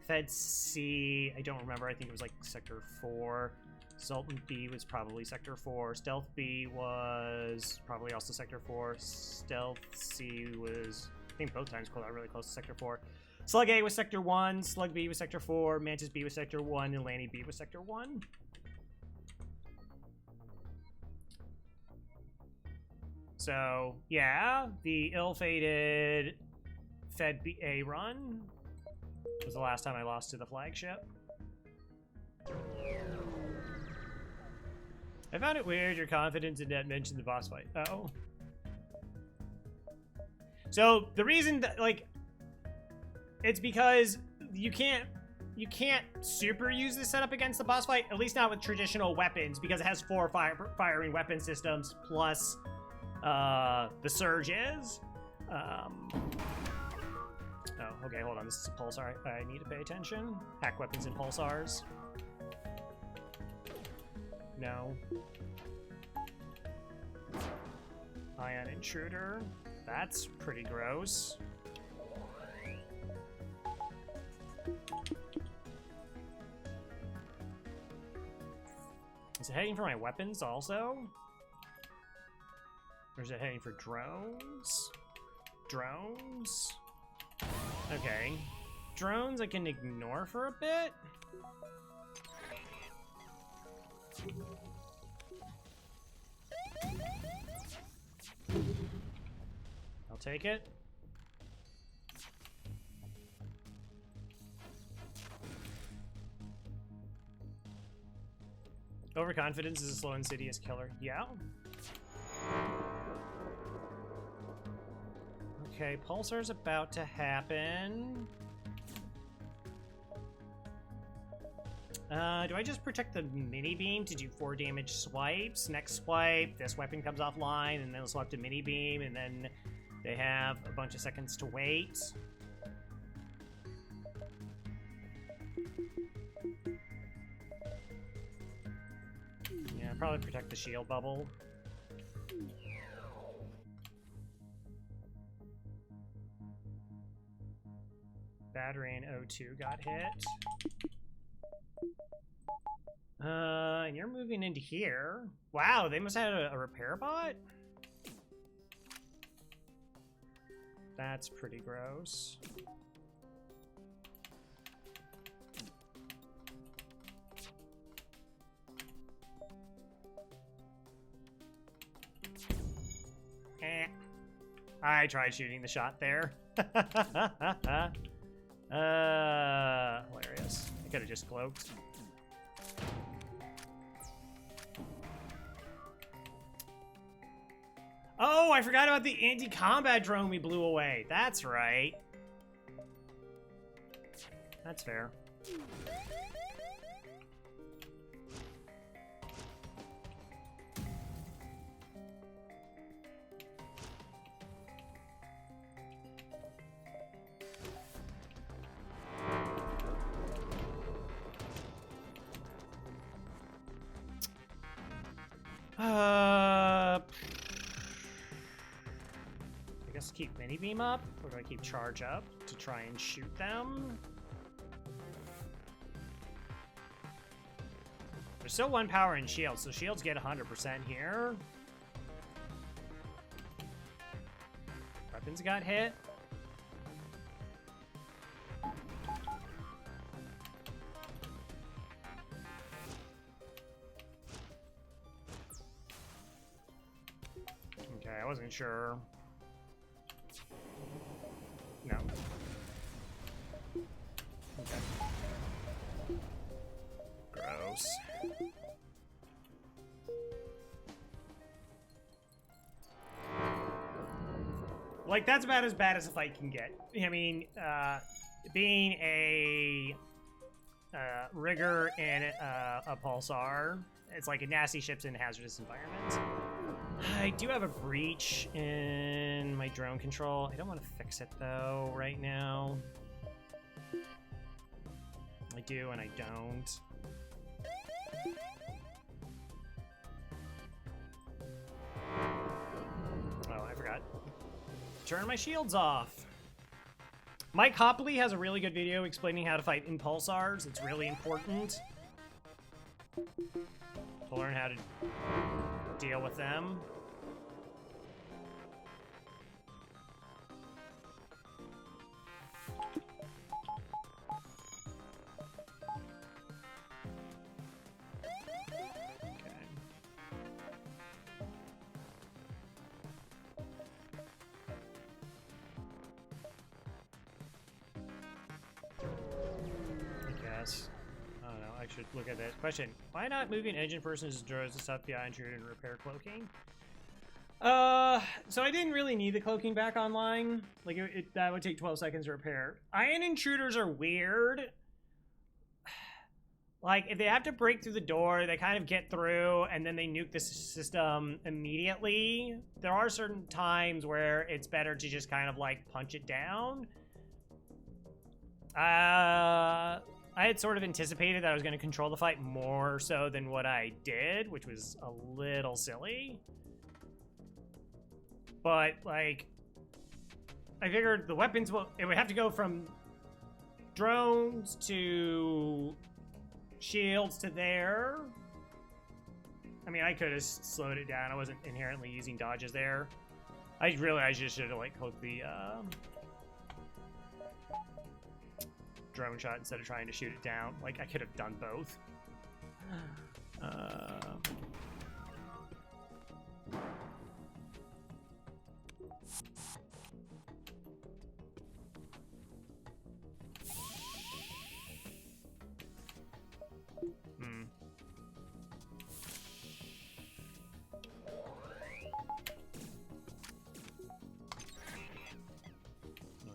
Fed C, I don't remember, I think it was like Sector 4. Sultan B was probably Sector 4. Stealth B was probably also Sector 4. Stealth C was, I think both times pulled out really close to Sector 4. Slug A was Sector 1. Slug B was Sector 4. Mantis B was Sector 1. And Lanny B was Sector 1. So, yeah, the ill-fated Fed B A run was the last time I lost to the flagship. I found it weird your confidence did not mention the boss fight. Oh. So, the reason that, like, it's because you can't you can't super use this setup against the boss fight, at least not with traditional weapons, because it has 4 firing weapon systems plus the surges. Oh, okay, hold on. This is a pulsar. I need to pay attention. Hack weapons and pulsars. No. Ion intruder. That's pretty gross. Is it heading for my weapons also? Or is it heading for drones? Drones? Okay. Drones I can ignore for a bit. I'll take it. Overconfidence is a slow, insidious killer. Yeah. Okay, pulsar's about to happen. Do I just protect the mini beam to do 4 damage swipes? Next swipe, this weapon comes offline, and then they'll swap to mini beam, and then they have a bunch of seconds to wait. Yeah, probably protect the shield bubble. Battery and O2 got hit. And you're moving into here. Wow, they must have had a repair bot? That's pretty gross. I tried shooting the shot there. Hilarious. I could have just cloaked. Oh, I forgot about the anti-combat drone we blew away. That's right. That's fair. I guess keep mini beam up, or do I keep charge up to try and shoot them? There's still 1 power in shields, so shields get 100% here. Weapons got hit. Okay, I wasn't sure. No. Okay. Gross. Like, that's about as bad as a fight can get. I mean, being a rigger and a pulsar, it's like a nasty ships in hazardous environments. I do have a breach in my drone control. I don't want to fix it, though, right now. I do, and I don't. Oh, I forgot. Turn my shields off. Mike Hopley has a really good video explaining how to fight impulsars. It's really important to learn how to deal with them. I don't know, I should look at that. Question, why not moving engine persons drones to stop the ion intruder and repair cloaking? So I didn't really need the cloaking back online. Like, that would take 12 seconds to repair. Ion intruders are weird. Like, if they have to break through the door, they kind of get through, and then they nuke the system immediately. There are certain times where it's better to just kind of, like, punch it down. I had sort of anticipated that I was going to control the fight more so than what I did, which was a little silly. But, like, I figured the weapons it would have to go from drones to shields to there. I mean, I could have slowed it down. I wasn't inherently using dodges there. I realized I just should have, like, hooked the drone shot instead of trying to shoot it down. Like, I could have done both.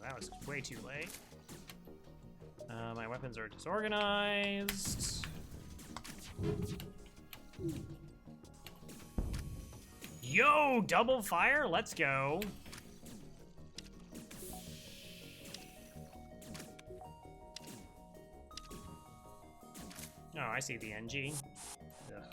That was way too late. My weapons are disorganized. Yo, double fire? Let's go. Oh, I see the NG. Ugh.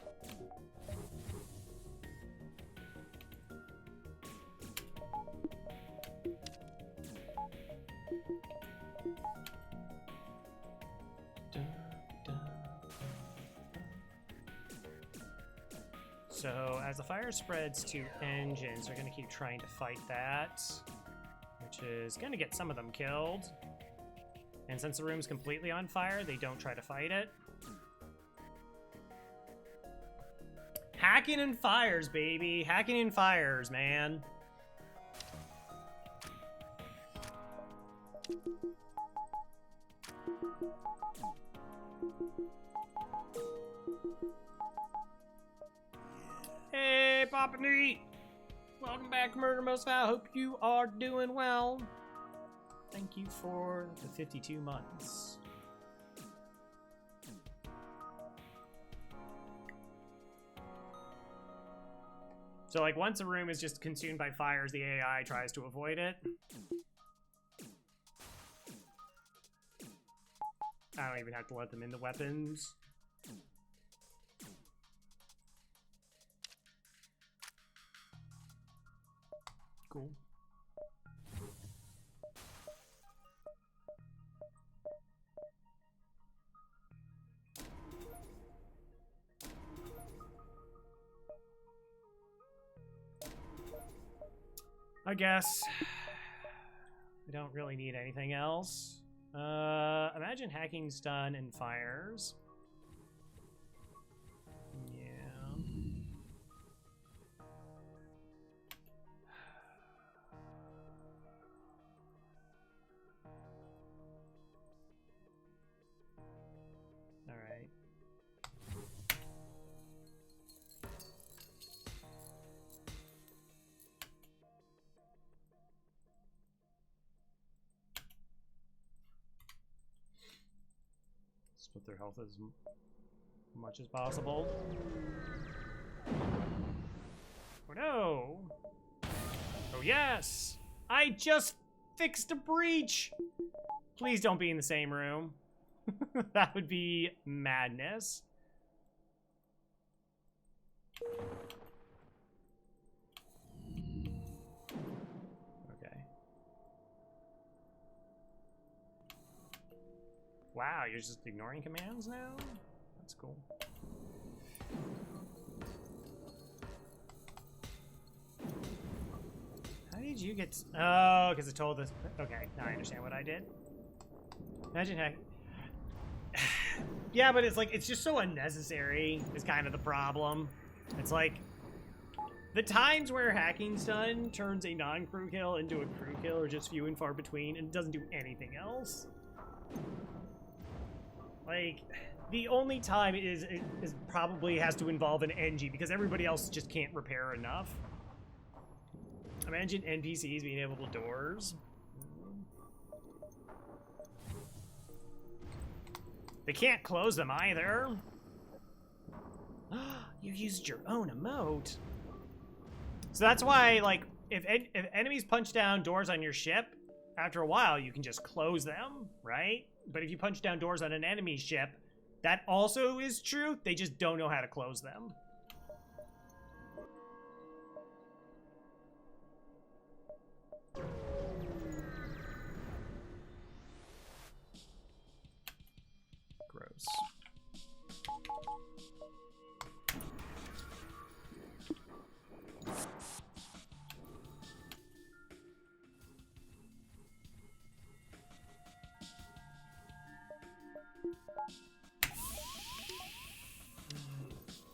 So as the fire spreads to engines, they're going to keep trying to fight that, which is going to get some of them killed. And since the room's completely on fire, they don't try to fight it. Hacking and fires, baby. Hacking and fires, man. Hey, Papa Neat! Welcome back to Murder Most Foul. Hope you are doing well. Thank you for the 52 months. So, like, once a room is just consumed by fires, the AI tries to avoid it. I don't even have to let them in the weapons. Cool. I guess we don't really need anything else. Imagine hacking stun and fires. Yeah. All right. Split their health as much as possible. Oh no! Oh yes! I just fixed a breach! Please don't be in the same room. That would be madness. Okay. Wow, you're just ignoring commands now? That's cool. How did you get... Oh, because it told us... Okay, now I understand what I did. Imagine hack... Yeah, but it's like, it's just so unnecessary is kind of the problem. It's like, the times where hacking stun turns a non-crew kill into a crew kill are just few and far between, and it doesn't do anything else. Like, the only time it is probably has to involve an NG, because everybody else just can't repair enough. Imagine NPCs being able to doors. They can't close them either. You used your own emote. So that's why, like, if enemies punch down doors on your ship, after a while you can just close them, right? But if you punch down doors on an enemy ship, that also is true. They just don't know how to close them. Gross.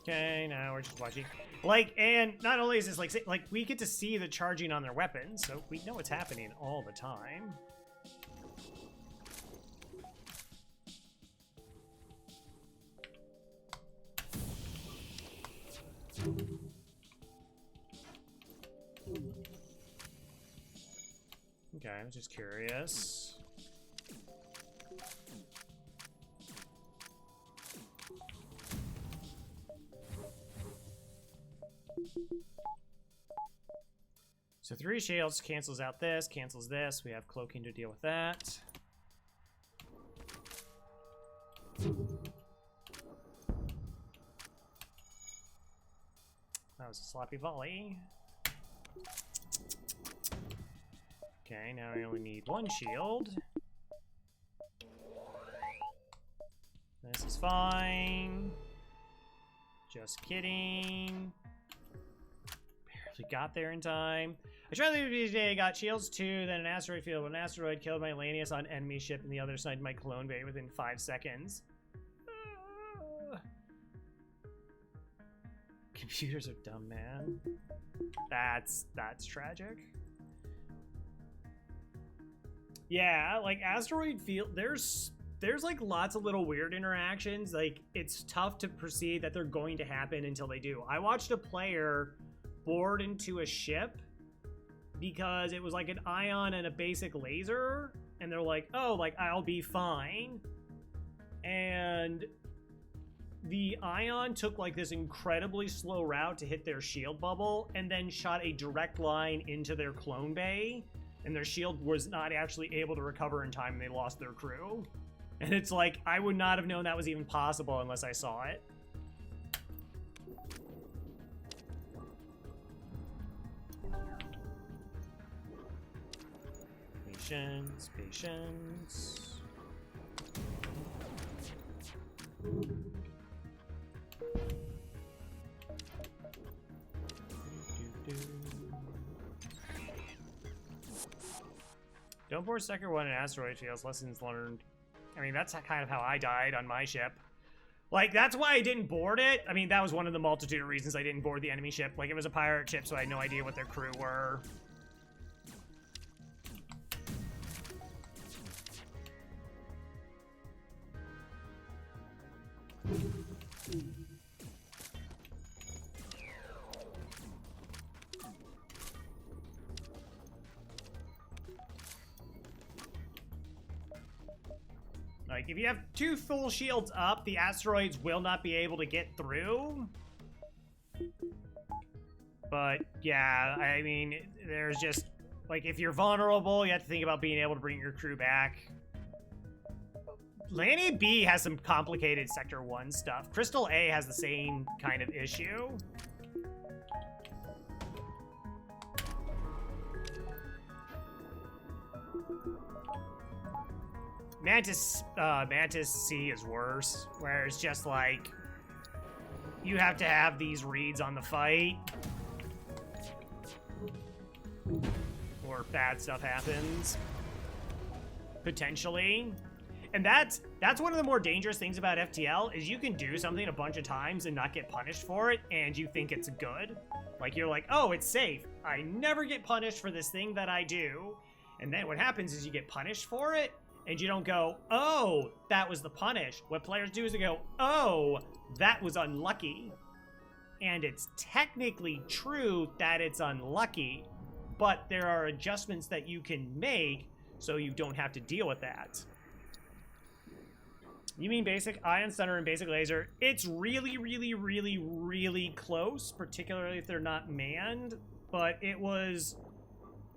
Okay, now we're just watching. Like, and not only is this like we get to see the charging on their weapons, so we know what's happening all the time. Okay, I was just curious. So 3 shields cancels out this, cancels this. We have cloaking to deal with that. That was a sloppy volley. Okay, now we only need 1 shield. This is fine. Just kidding. Barely got there in time. I tried the today, got shields 2, then an asteroid field. When an asteroid killed my Lanius on enemy ship and the other side of my clone bay within 5 seconds. Computers are dumb, man. That's tragic. Yeah, like asteroid field, there's like lots of little weird interactions. Like it's tough to perceive that they're going to happen until they do. I watched a player board into a ship because it was like an ion and a basic laser, and they're like, oh, like I'll be fine. And the ion took like this incredibly slow route to hit their shield bubble and then shot a direct line into their clone bay, and their shield was not actually able to recover in time and they lost their crew. And it's like, I would not have known that was even possible unless I saw it. Patience, patience. Don't board Sector 1 in asteroid fields. Lessons learned. I mean, that's kind of how I died on my ship. Like, that's why I didn't board it. I mean, that was one of the multitude of reasons I didn't board the enemy ship. Like, it was a pirate ship, so I had no idea what their crew were. Like, if you have 2 full shields up, the asteroids will not be able to get through. But, yeah, I mean, there's just... Like, if you're vulnerable, you have to think about being able to bring your crew back. Lania B has some complicated Sector 1 stuff. Crystal A has the same kind of issue. Mantis C is worse, where it's just like, you have to have these reads on the fight, or bad stuff happens, potentially. And that's one of the more dangerous things about FTL, is you can do something a bunch of times and not get punished for it, and you think it's good. Like, you're like, oh, it's safe. I never get punished for this thing that I do. And then what happens is you get punished for it, and you don't go, oh, that was the punish. What players do is they go, oh, that was unlucky. And it's technically true that it's unlucky, but there are adjustments that you can make so you don't have to deal with that. You mean basic ion stunner and basic laser? It's really, really, really, really close, particularly if they're not manned. But it was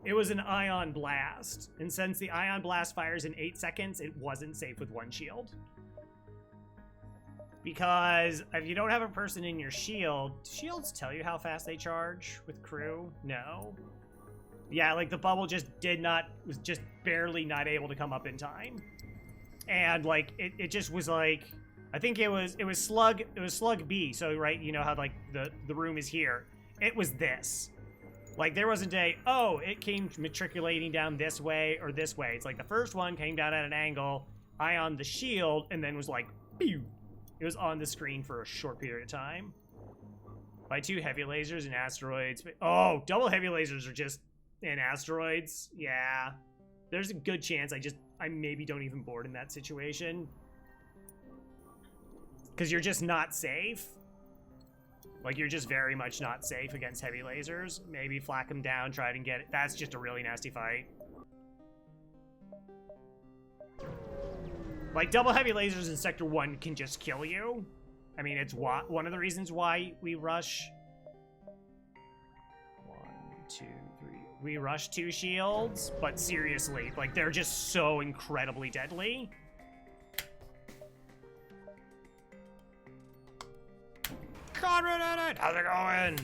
an ion blast, and since the ion blast fires in 8 seconds, it wasn't safe with 1 shield. Because if you don't have a person in your shield, do shields tell you how fast they charge with crew? No. Yeah, like the bubble was just barely not able to come up in time. And like it just was like, I think it was slug B. So right, you know how like the room is here. It was this. Like there wasn't it came matriculating down this way or this way. It's like the first one came down at an angle, ion the shield, and then was like, pew. It was on the screen for a short period of time. By 2 heavy lasers and asteroids. Oh, double heavy lasers are just in asteroids. Yeah. There's a good chance I maybe don't even board in that situation. Because you're just not safe. Like, you're just very much not safe against heavy lasers. Maybe flak them down, try to get it. That's just a really nasty fight. Like, double heavy lasers in Sector 1 can just kill you. I mean, it's one of the reasons why we rush... 1, 2, 3... We rush 2 shields, but seriously, like, they're just so incredibly deadly. Conrad, how's it going?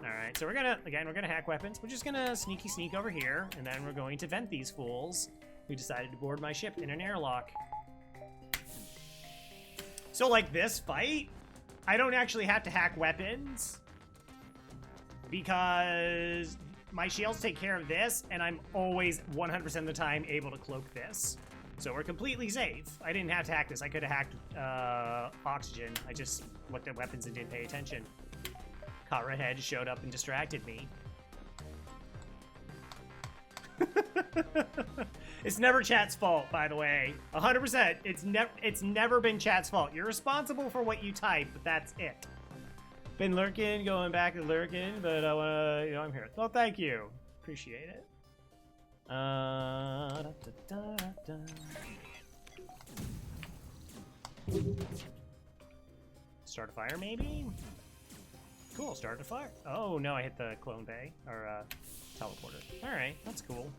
Alright, so we're gonna hack weapons. We're just gonna sneaky sneak over here, and then we're going to vent these fools who decided to board my ship in an airlock. So, like, this fight, I don't actually have to hack weapons because my shields take care of this, and I'm always 100% of the time able to cloak this. So we're completely safe. I didn't have to hack this. I could have hacked oxygen. I just looked at weapons and didn't pay attention. Kara Head showed up and distracted me. It's never chat's fault, by the way. 100%. It's never been chat's fault. You're responsible for what you type, but that's it. Been lurking, going back and lurking, but I wanna, I'm here. Well, thank you. Appreciate it. Start a fire, maybe? Cool, start a fire. Oh, no, I hit the clone bay, or teleporter. Alright, that's cool.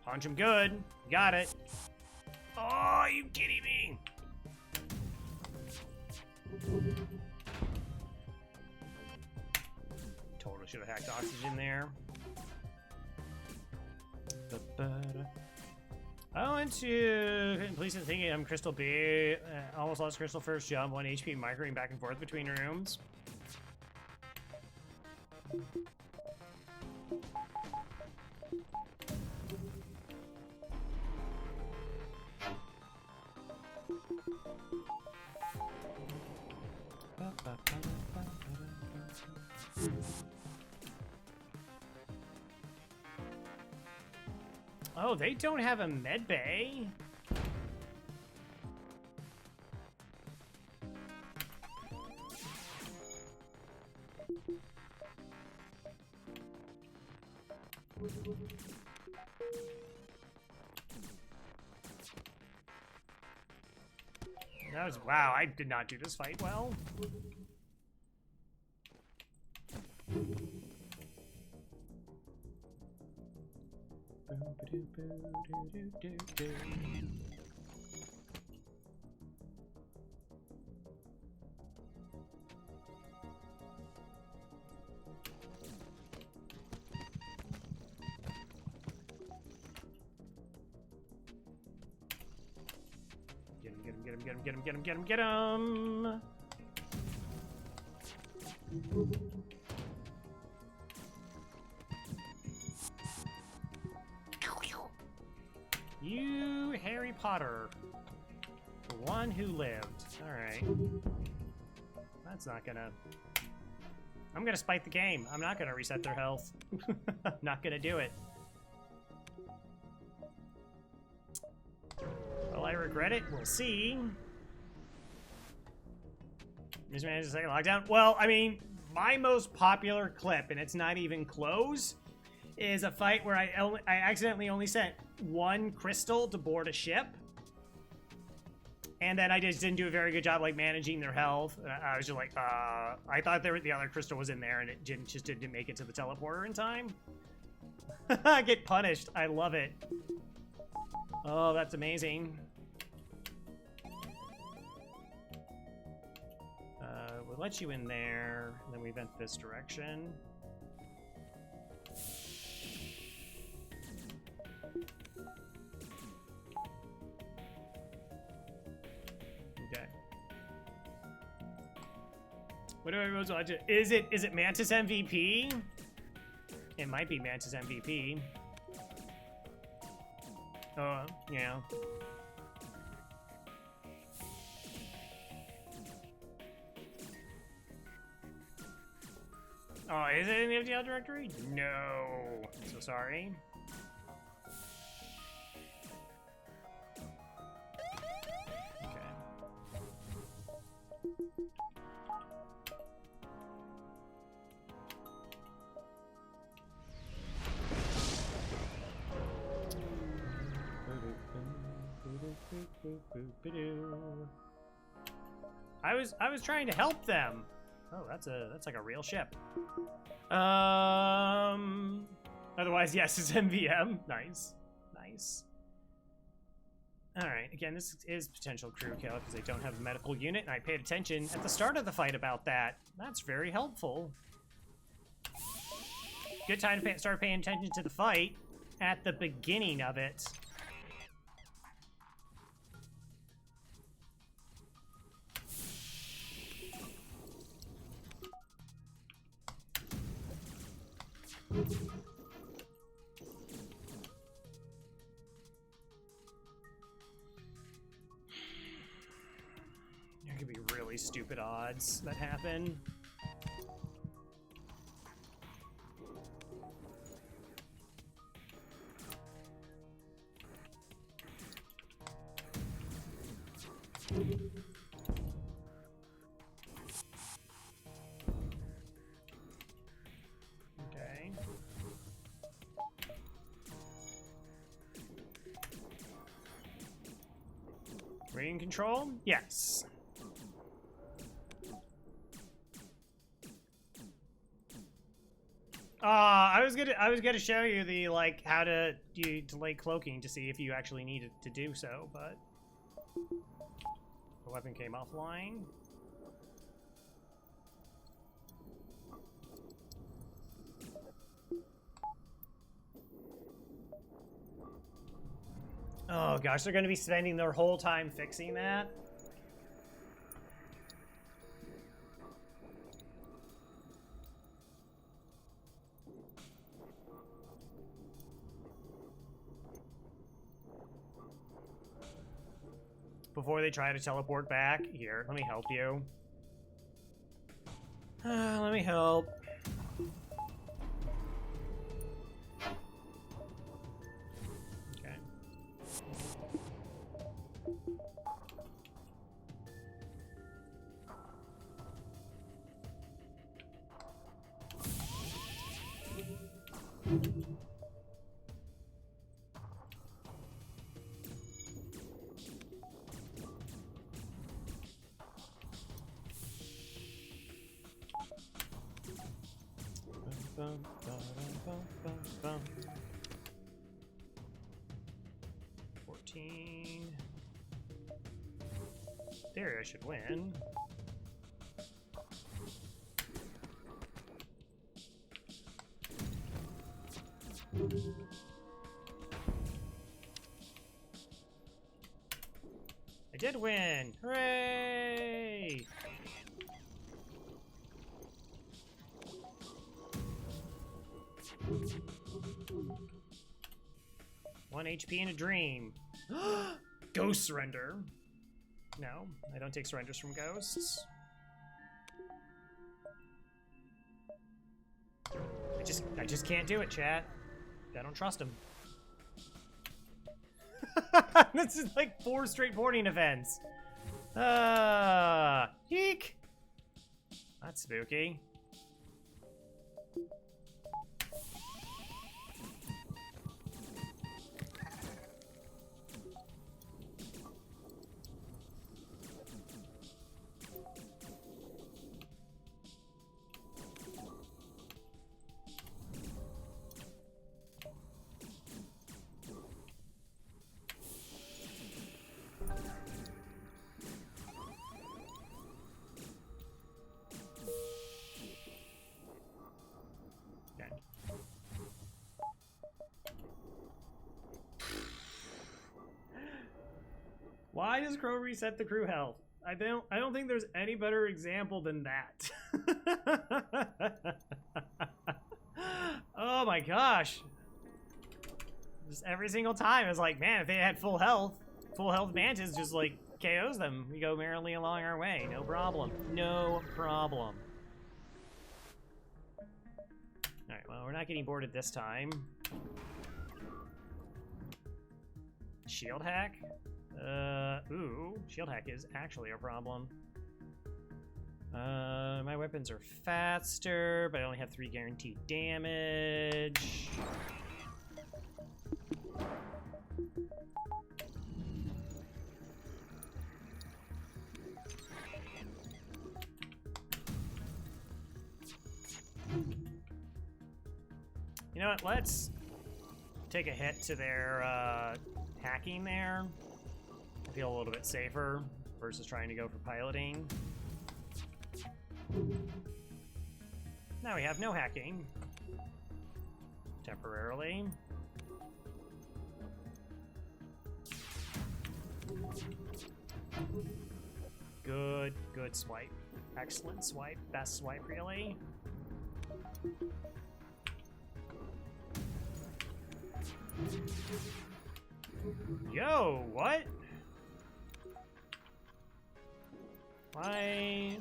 Punch him good. Got it. Oh, are you kidding me? Totally should have hacked oxygen there. I went to police and thinking I'm Crystal B. Almost lost Crystal first jump. 1 HP microing back and forth between rooms. Oh, they don't have a med bay? That was, wow, I did not do this fight well. Get him! You, Harry Potter. The one who lived. Alright. That's not gonna... I'm gonna spite the game. I'm not gonna reset their health. I'm not gonna do it. Well, I regret it? We'll see. Mismanaged the second lockdown. Well, I mean, my most popular clip, and it's not even close, is a fight where I accidentally only sent one crystal to board a ship. And then I just didn't do a very good job, like, managing their health. I was just like, I thought the other crystal was in there, and it just didn't make it to the teleporter in time. I get punished. I love it. Oh, that's amazing. We'll let you in there, and then we vent this direction. Okay. What do I was watching? Is it Mantis MVP? It might be Mantis MVP. Oh, yeah. Oh, is it in the FTL directory? No. I'm so sorry. Okay. I was trying to help them. Oh, that's like a real ship. Otherwise, yes, it's MVM. Nice. Nice. Alright, again, this is potential crew kill because they don't have a medical unit, and I paid attention at the start of the fight about that. That's very helpful. Good time to start paying attention to the fight at the beginning of it. There could be really stupid odds that happen. Okay. Rain control? Yes. I was gonna show you the like how to delay cloaking to see if you actually needed to do so, but the weapon came offline. Oh gosh, they're gonna be spending their whole time fixing that. Before they try to teleport back. Here, let me help you. Let me help. Okay. Bum, bum, bum, bum, bum. 14. There, I should win. I did win! Hooray! One HP in a dream. Ghost surrender. No, I don't take surrenders from ghosts. I just can't do it, chat. I don't trust him. This is like 4 straight porting events. Eek. That's spooky. Why does Crow reset the crew health? I don't think there's any better example than that. Oh my gosh. Just every single time it's like, man, if they had full health Mantis just like KOs them. We go merrily along our way. No problem. No problem. Alright, well, we're not getting boarded this time. Shield hack? Ooh, shield hack is actually a problem. My weapons are faster, but I only have 3 guaranteed damage. You know what, let's take a hit to their, hacking there. I feel a little bit safer versus trying to go for piloting. Now we have no hacking. Temporarily. Good swipe. Excellent swipe. Best swipe, really. Yo, what? Why?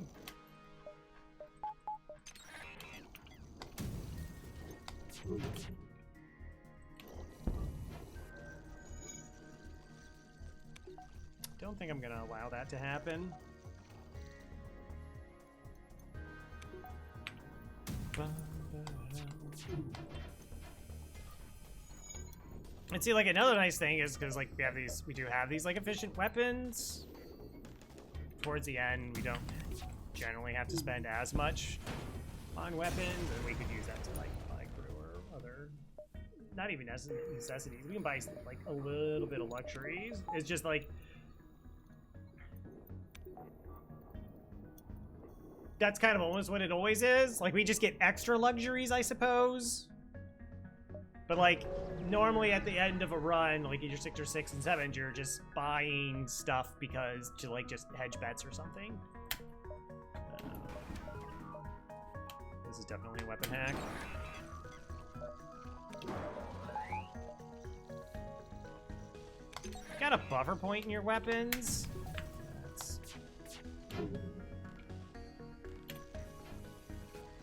Don't think I'm gonna allow that to happen. And see, like, another nice thing is because, like, we do have these like efficient weapons. Towards the end, we don't generally have to spend as much on weapons, and we could use that to like buy crew or other, not even necessities. We can buy like a little bit of luxuries. It's just like that's kind of almost what it always is. Like, we just get extra luxuries, I suppose. But like, normally at the end of a run, like in your Sector 6 and 7, you're just buying stuff because to like just hedge bets or something. This is definitely a weapon hack. Got a buffer point in your weapons.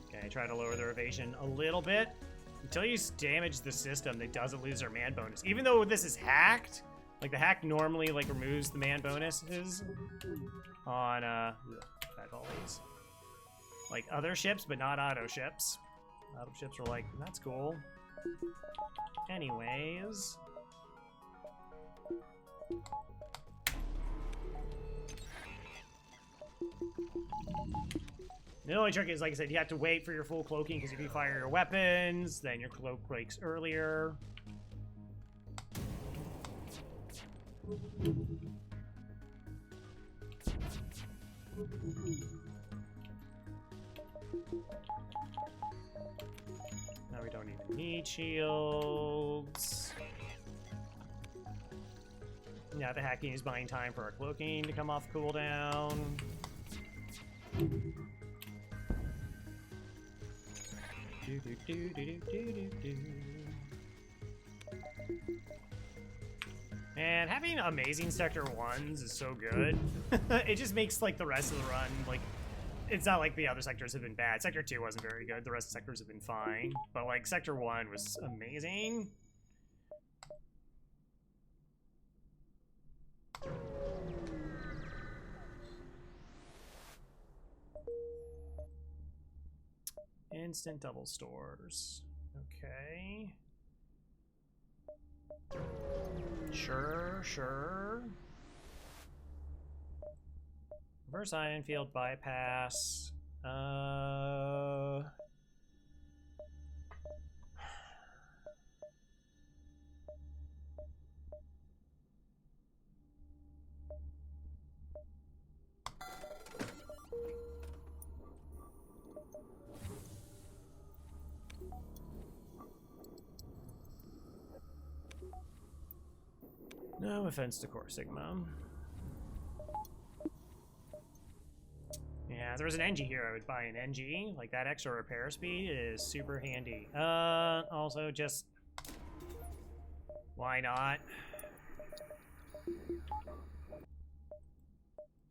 Okay, try to lower their evasion a little bit. Until you damage the system that doesn't lose their man bonus. Even though this is hacked, like the hack normally like removes the man bonuses on bad volleys. Like other ships, but not auto ships. Auto ships are like, that's cool. Anyways. The only trick is, like I said, you have to wait for your full cloaking, because if you fire your weapons, then your cloak breaks earlier. Now we don't even need shields. Now the hacking is buying time for our cloaking to come off cooldown. And having amazing Sector 1s is so good. It just makes like the rest of the run, like, it's not like the other sectors have been bad. Sector 2 wasn't very good. The rest of the sectors have been fine. But like Sector 1 was amazing. Instant double stores. Okay. Sure. Reverse ion field bypass. No offense to Core Sigma. Yeah, if there was an NG here, I would buy an NG. Like, that extra repair speed is super handy. Also just... why not?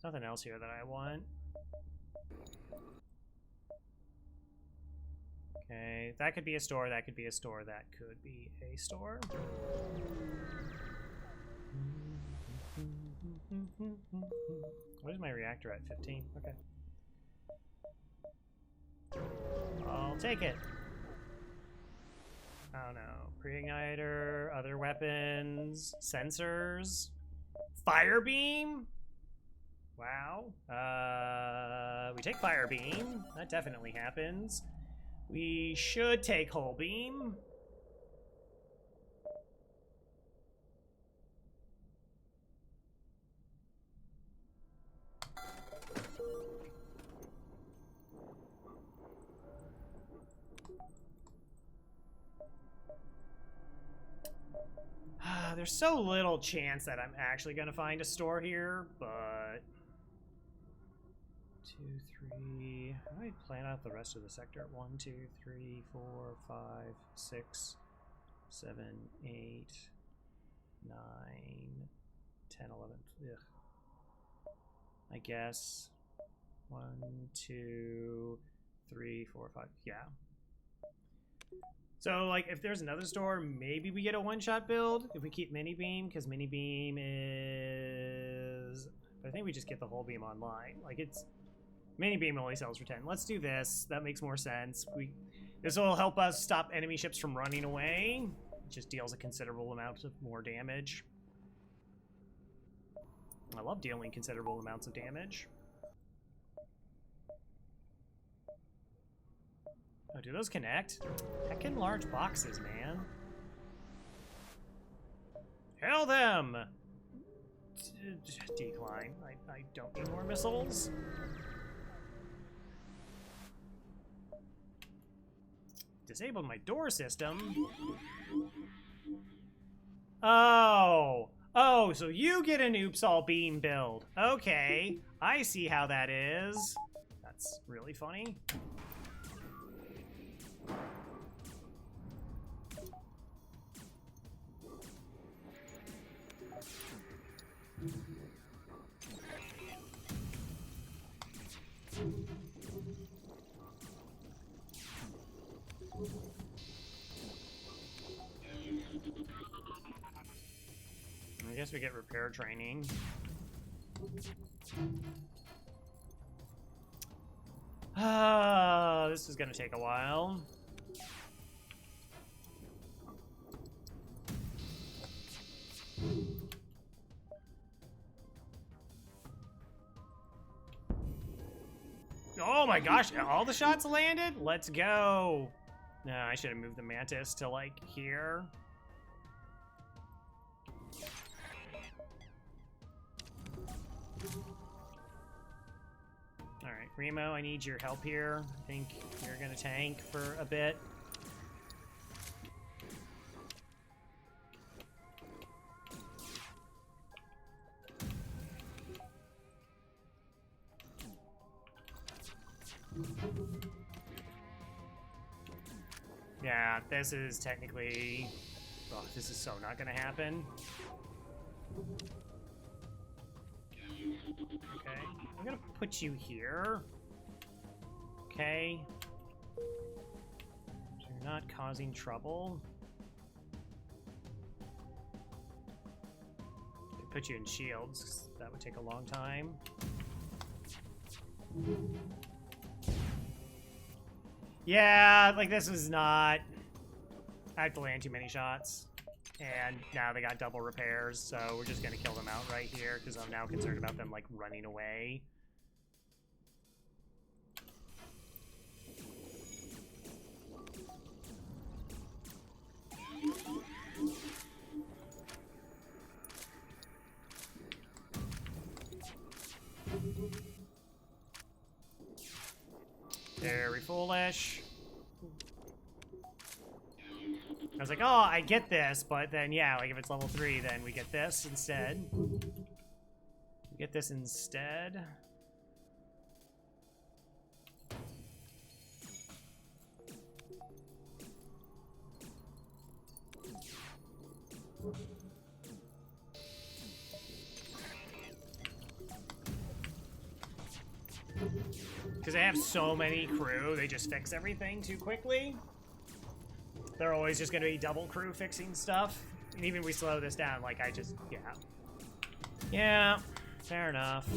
Nothing else here that I want. Okay, that could be a store, that could be a store, that could be a store. What is my reactor at? 15? Okay. I'll take it. I don't know. Pre-igniter, other weapons, sensors, fire beam? Wow. We take fire beam. That definitely happens. We should take hull beam. There's so little chance that I'm actually going to find a store here, but... 2, 3... How do I plan out the rest of the sector? 1, 2, 3, 4, 5, 6, 7, 8, 9, 10, 11... Ugh. I guess... 1, 2, 3, 4, 5... Yeah. So, like, if there's another store, maybe we get a one-shot build if we keep mini beam, because mini beam is... I think we just get the whole beam online. Like, it's... Mini beam only sells for 10. Let's do this. That makes more sense. This will help us stop enemy ships from running away. It just deals a considerable amount of more damage. I love dealing considerable amounts of damage. Oh, do those connect? Heckin' large boxes, man. Hail them! Decline. I don't need more missiles. Disabled my door system. Oh! Oh, so you get an oops all beam build. Okay, I see how that is. That's really funny. I guess we get repair training. This is gonna take a while. Oh my gosh, all the shots landed? Let's go. No, I should have moved the Mantis to like here. Alright, Remo, I need your help here. I think you're gonna tank for a bit. Yeah, this is technically... Oh, this is so not gonna happen. Okay, I'm gonna put you here. Okay. So you're not causing trouble. I could put you in shields, 'cause that would take a long time. Yeah, like this is not... I have to land too many shots. And now they got double repairs, so we're just gonna kill them out right here, because I'm now concerned about them, like, running away. Very foolish. I was like, oh, I get this, but then, yeah, like, if it's level 3, then we get this instead. We get this instead. Because they have so many crew, they just fix everything too quickly. They're always just going to be double crew fixing stuff. And even if we slow this down, like, I just, yeah. Yeah, fair enough.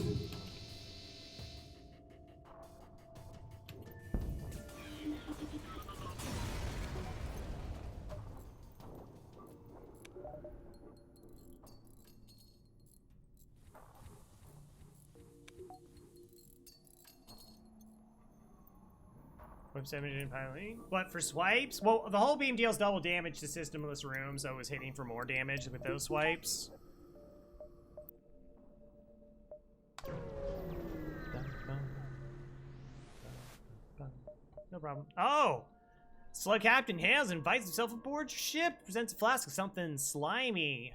Whip 7 in piling. What, for swipes? Well, the whole beam deals double damage to systemless rooms, so it was hitting for more damage with those swipes. No problem. Oh! Slug Captain hails and invites himself aboard your ship. Presents a flask of something slimy.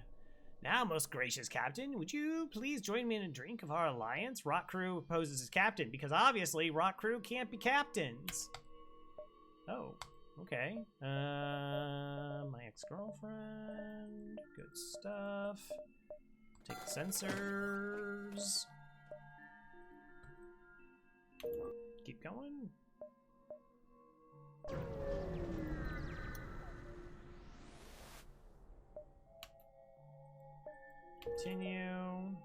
Now, most gracious Captain, would you please join me in a drink of our alliance? Rock Crew poses as captain, because obviously Rock Crew can't be captains. Oh, okay. My ex-girlfriend. Good stuff. Take the sensors. Keep going. Continue.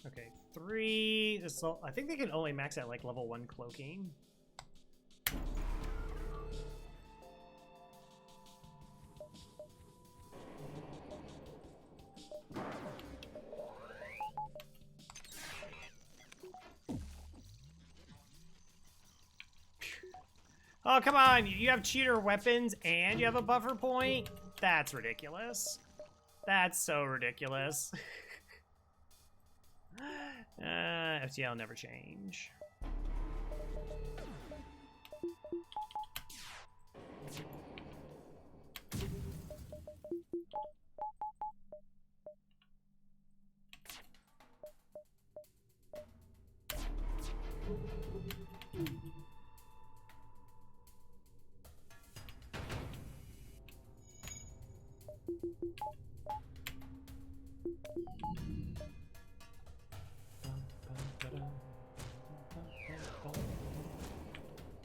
Okay, 3. I think they can only max at like level 1 cloaking. Oh, come on! You have cheater weapons and you have a buffer point? That's ridiculous. That's so ridiculous. FTL never change.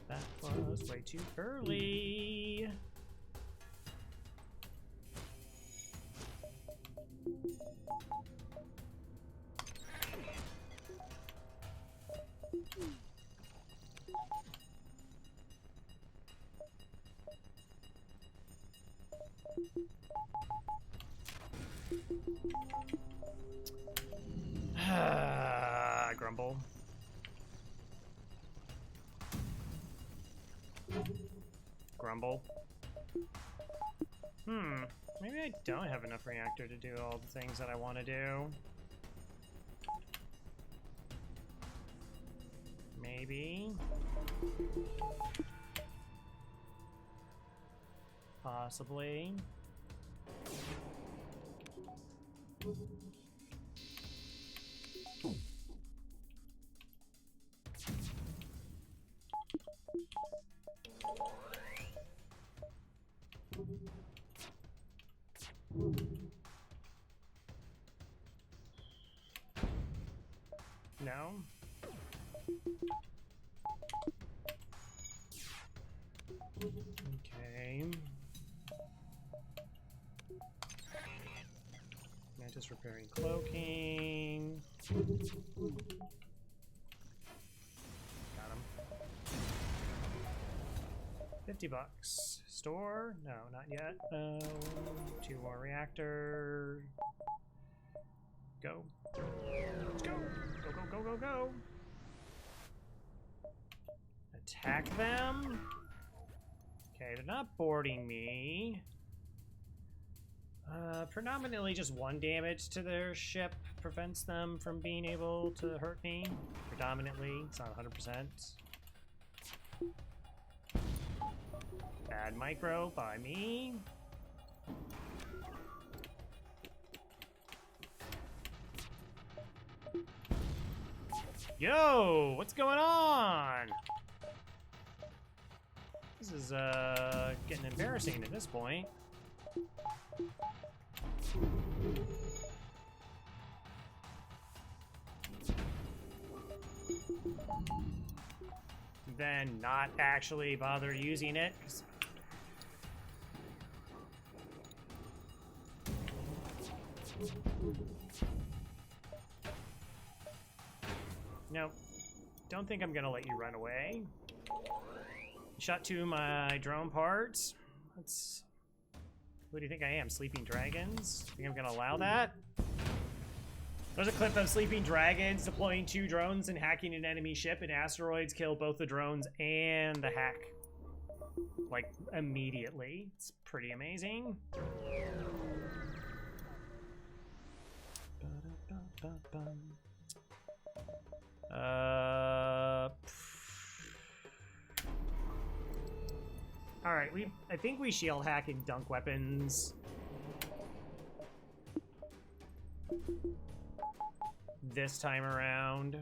That was way too early. Grumble. Grumble. Maybe I don't have enough reactor to do all the things that I want to do. Maybe. Possibly. No. Okay. Mantis repairing cloaking. Got him. $50. Store? No, not yet. 2 more reactor. Go. Let's go. Go, go, go, go, go. Attack them. Okay, they're not boarding me. Predominantly just 1 damage to their ship prevents them from being able to hurt me. Predominantly, it's not 100%. Bad micro by me. Yo, what's going on? This is getting embarrassing at this point. Then not actually bother using it. Nope. Don't think I'm gonna let you run away. Shot 2 of my drone parts. Let's... Who do you think I am? Sleeping dragons? Think I'm gonna allow that? There's a clip of sleeping dragons deploying 2 drones and hacking an enemy ship, and asteroids kill both the drones and the hack. Like, immediately. It's pretty amazing. Alright, I think we shield hack and dunk weapons. This time around.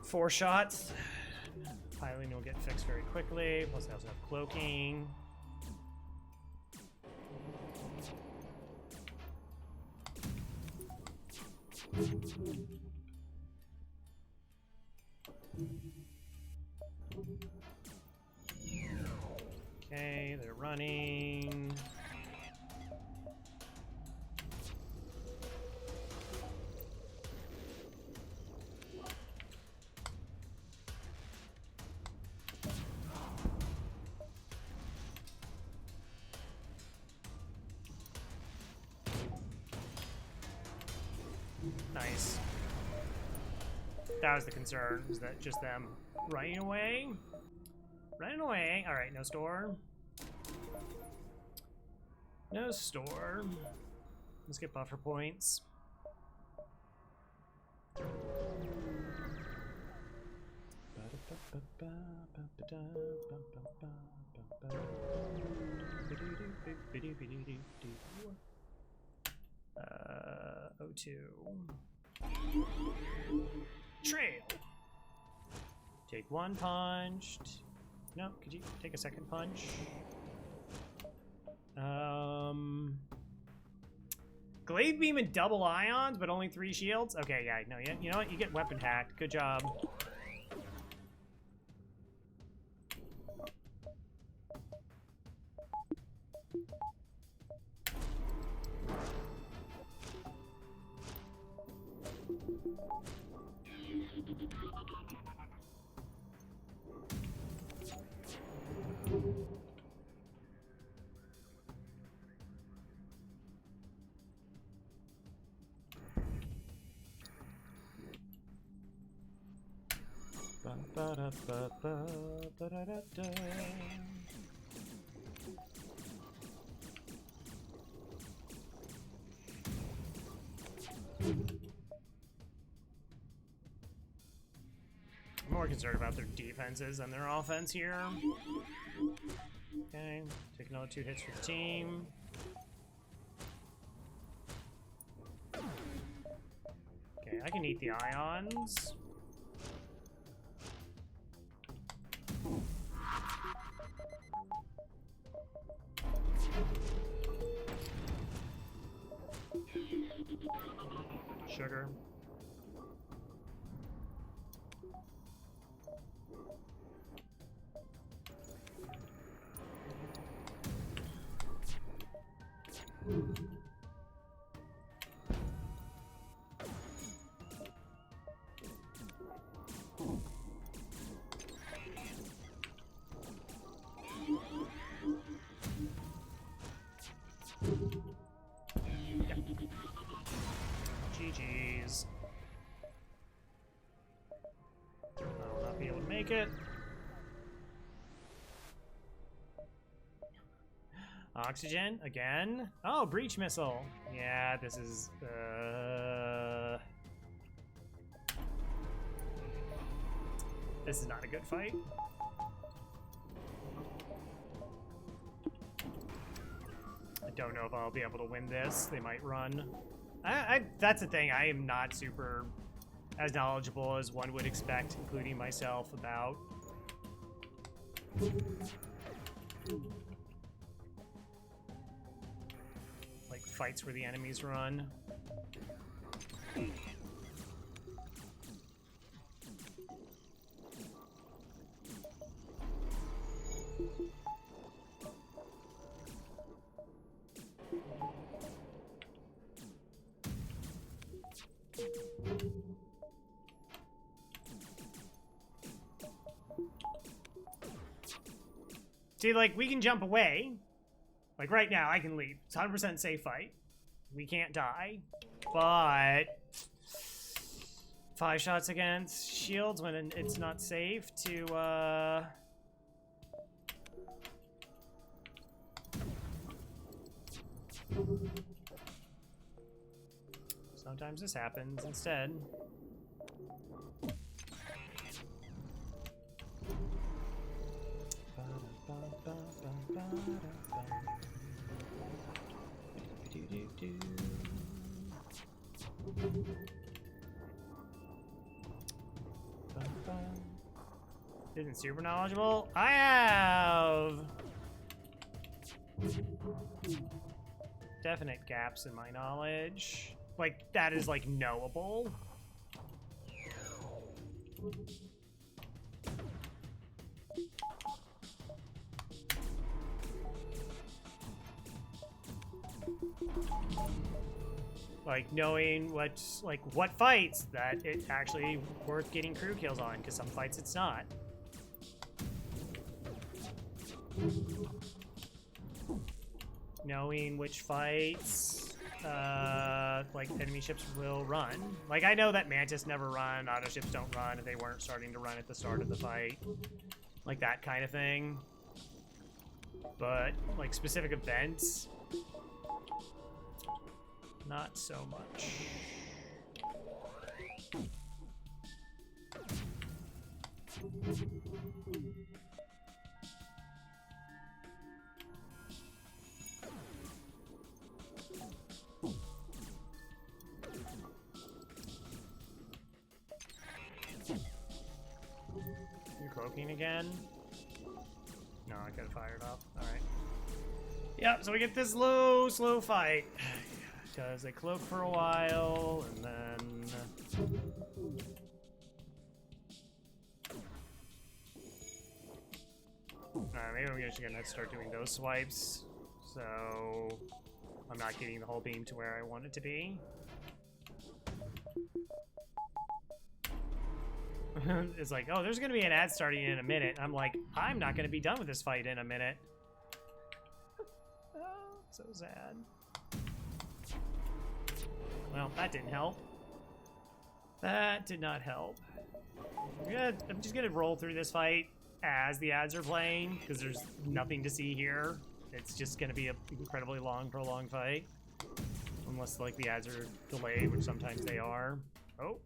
Four shots. Piloting will get fixed very quickly. Plus, I also have cloaking. Okay, they're running. Nice. That was the concern, is that just them running away? Running away. Alright, no store. No store. Let's get buffer points. O2. Trail. Take 1 punch. No, could you take a second punch? Glaive beam and double ions, but only 3 shields? Okay, yeah, no, you know what? You get weapon hacked. Good job. I'm more concerned about their defenses than their offense here. Okay, take another 2 hits for the team. I can eat the ions. Sugar. GG's. I'll not be able to make it. Oxygen again. Oh, breach missile. Yeah, this is not a good fight. I don't know if I'll be able to win this. They might run. That's the thing. I am not super as knowledgeable as one would expect, including myself, about like fights where the enemies run. See, like, we can jump away. Like, right now, I can leave. It's 100% safe fight. We can't die. But 5 shots against shields when it's not safe to, sometimes this happens instead. Isn't super knowledgeable? I have definite gaps in my knowledge. Like, that is, like, knowable. Like, knowing what's, like, what fights that it's actually worth getting crew kills on, because some fights it's not. Knowing which fights, like, enemy ships will run. Like, I know that Mantis never run, auto ships don't run if they weren't starting to run at the start of the fight. Like, that kind of thing. But, like, specific events, not so much. You cloaking again? No, I got it fired up. Alright. Yep, so we get this slow fight. Because they cloak for a while, and then maybe I'm just gonna start doing those swipes, so I'm not getting the whole beam to where I want it to be. It's like, oh, there's gonna be an ad starting in a minute. I'm like, I'm not gonna be done with this fight in a minute. Oh, so sad. Well, that didn't help. That did not help. I'm just gonna roll through this fight as the ads are playing, because there's nothing to see here. It's just gonna be an incredibly long, prolonged fight. Unless, like, the ads are delayed, which sometimes they are. Oh.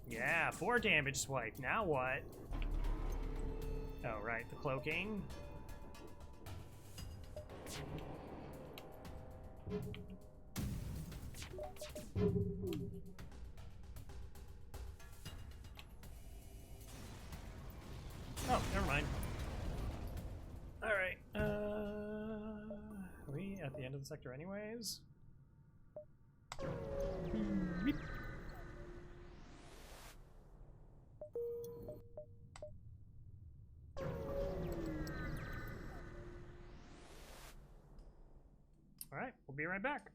Yeah, 4 damage swipe. Now what? Oh, right, the cloaking. Oh, never mind. Alright, are we at the end of the sector anyways? Beep. Alright, we'll be right back.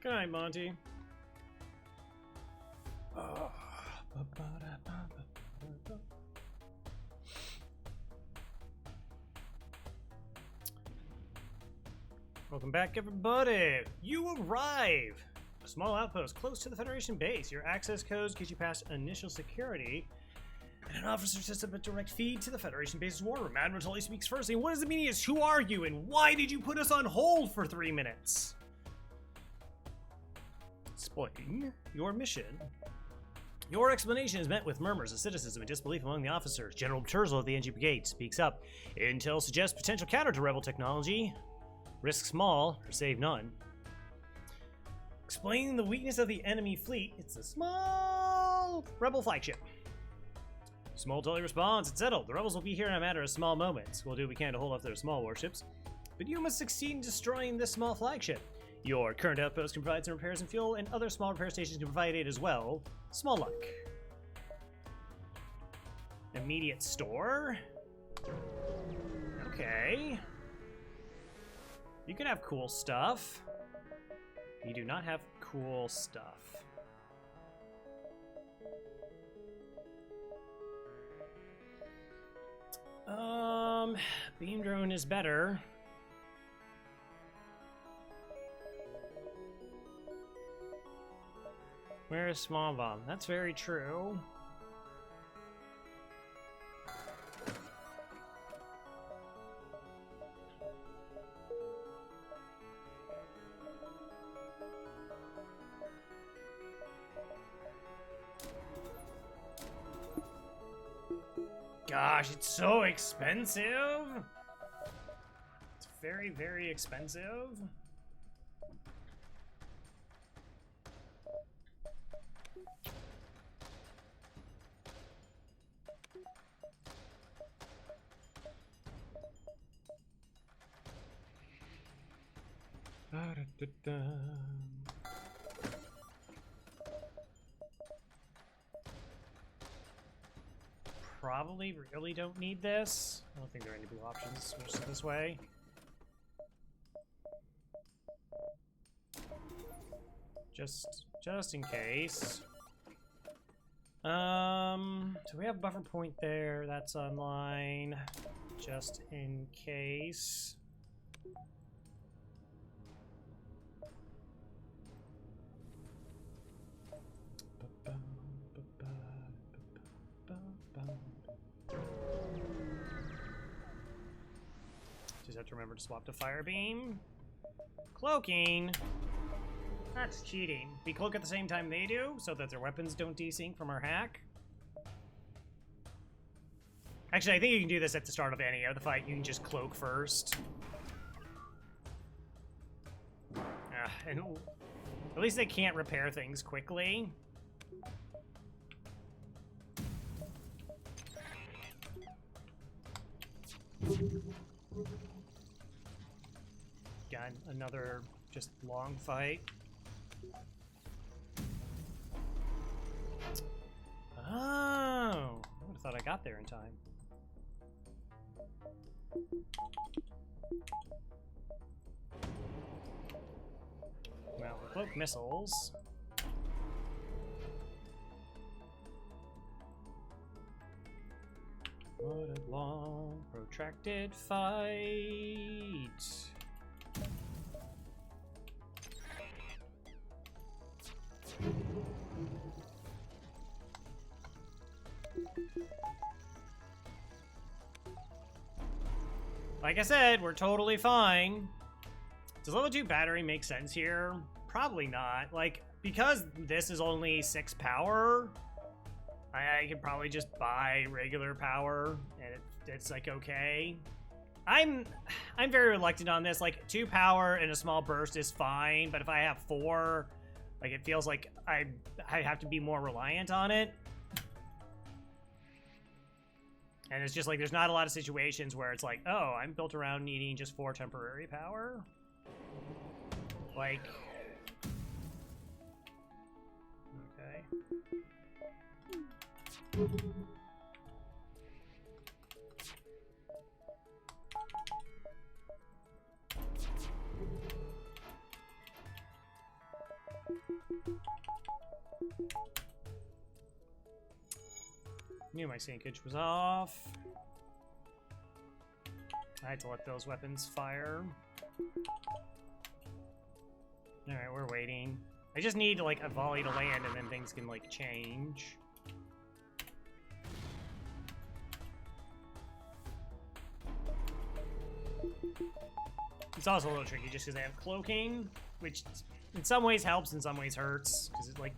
Good night, Monty. Welcome back, everybody. You arrive! A small outpost close to the Federation base. Your access codes get you past initial security, and an officer sets up a direct feed to the Federation base's war room. Admiral Tully speaks first, saying, "What does it mean is who are you, and why did you put us on hold for 3 minutes?" Explain your mission. Your explanation is met with murmurs of cynicism and disbelief among the officers. General Terzel of the NG Brigade speaks up. Intel suggests potential counter to rebel technology. Risk small, or save none. Explain the weakness of the enemy fleet. It's a small rebel flagship. Small Tully responds, "It's settled. The rebels will be here in a matter of small moments. We'll do what we can to hold off their small warships. But you must succeed in destroying this small flagship. Your current outpost can provide some repairs and fuel, and other small repair stations can provide aid as well. Small luck." Immediate store? Okay. You can have cool stuff. You do not have cool stuff. Beam drone is better. Where is small bomb? That's very true. gosh, it's so expensive. It's very, very expensive. Probably really don't need this. I don't think there are any blue options. Switch to this way. Just in case. So we have buffer point there. That's online. Just in case. Just have to remember to swap to fire beam. Cloaking. That's cheating. We cloak at the same time they do, so that their weapons don't desync from our hack. Actually, I think you can do this at the start of any other fight. You can just cloak first. And at least they can't repair things quickly. Got another just long fight. Oh, I would have thought I got there in time. Well, we cloak missiles. What a long, protracted fight. Like I said, we're totally fine. Does level 2 battery make sense here? Probably not. Like, because this is only 6 power, I could probably just buy regular power, and it's like okay. I'm very reluctant on this. Like 2 power and a small burst is fine, but if I have 4, like it feels like I have to be more reliant on it. And it's just like there's not a lot of situations where it's like, oh, I'm built around needing just 4 temporary power. Like, okay. Knew my sinkage was off. I had to let those weapons fire. Alright, we're waiting. I just need like a volley to land and then things can like change. It's also a little tricky just because they have cloaking, which in some ways helps, in some ways hurts, because it like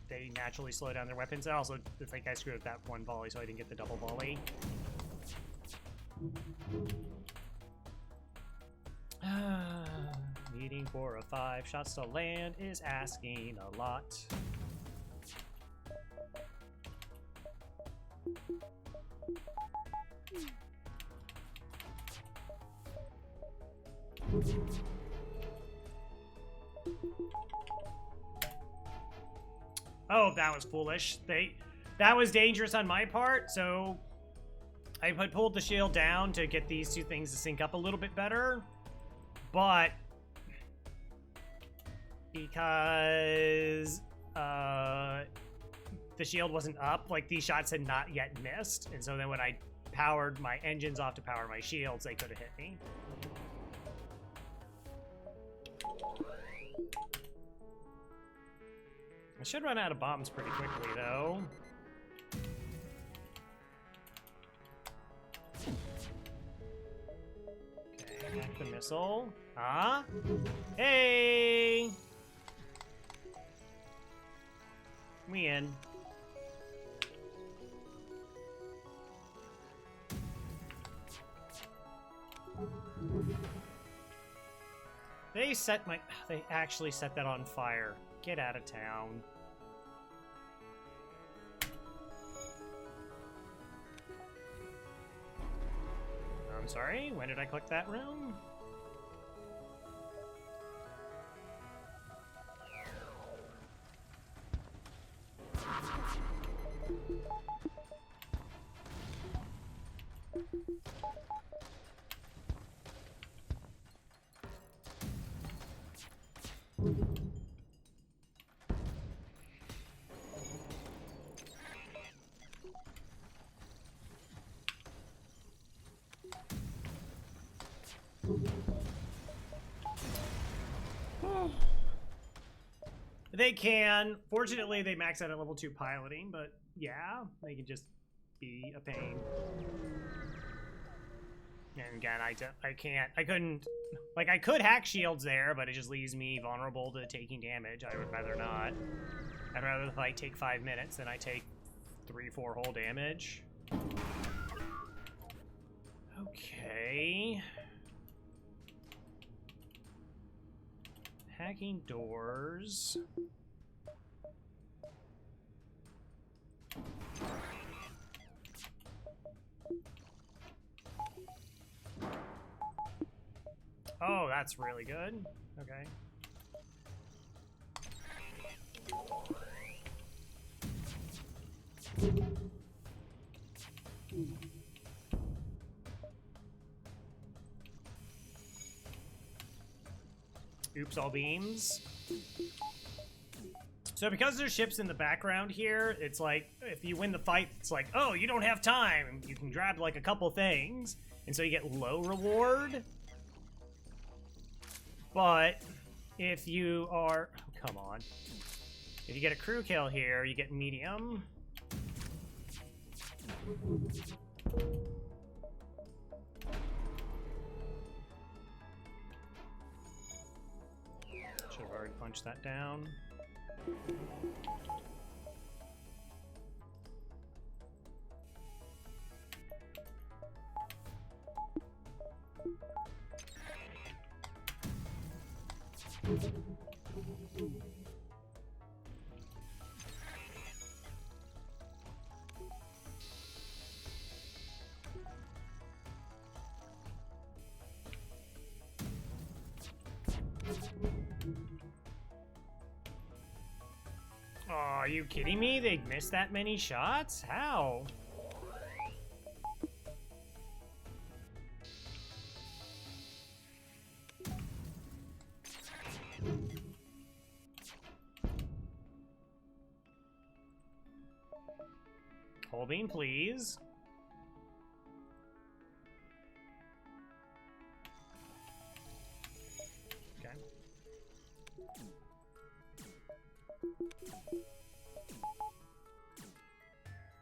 they naturally slow down their weapons. And also, it's like I screwed up that one volley, so I didn't get the double volley. Needing 4 of 5 shots to land is asking a lot. Oh, that was foolish. That was dangerous on my part, so I pulled the shield down to get these two things to sync up a little bit better. But because the shield wasn't up, like these shots had not yet missed, and so then when I powered my engines off to power my shields, they could have hit me. I should run out of bombs pretty quickly, though. Okay, hack the missile. Huh? Hey! We in. They actually set that on fire. Get out of town. I'm sorry, when did I click that room? They can. Fortunately, they max out at level 2 piloting, but yeah, they can just be a pain. And again, I couldn't, like, I could hack shields there, but it just leaves me vulnerable to taking damage. I would rather not. I'd rather, like, take 5 minutes than I take 3-4 whole damage. Okay. Hacking doors. Oh, that's really good. Okay. Oops, all beams. So because there's ships in the background here, it's like, if you win the fight, it's like, oh, you don't have time. You can grab, like, a couple things, and so you get low reward. But if you are... Oh, come on. If you get a crew kill here, you get medium. Should have already punched that down. Oh, are you kidding me? They missed that many shots? How? Holding, please. Okay.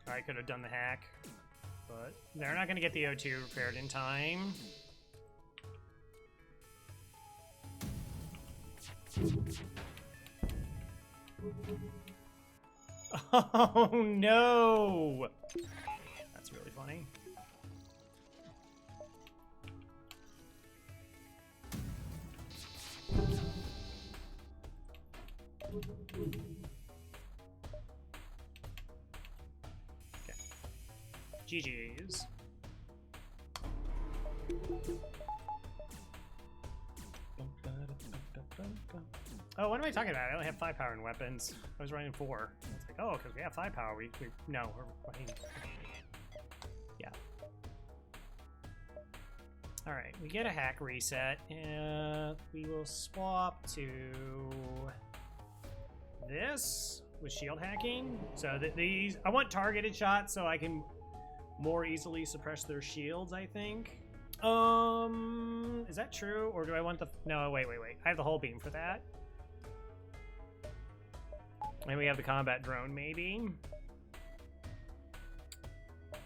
I could have done the hack, but they're not going to get the O2 repaired in time. Oh no! That's really funny. Okay. GG's. Oh, what am I talking about? I only have 5 power in weapons. I was running 4. It's like, oh, because we have 5 power. No, we're running. Yeah. All right, we get a hack reset, and we will swap to this with shield hacking. So that these, I want targeted shots so I can more easily suppress their shields, I think. Is that true? Or do I want the... No, wait. I have the whole beam for that. And we have the combat drone, maybe.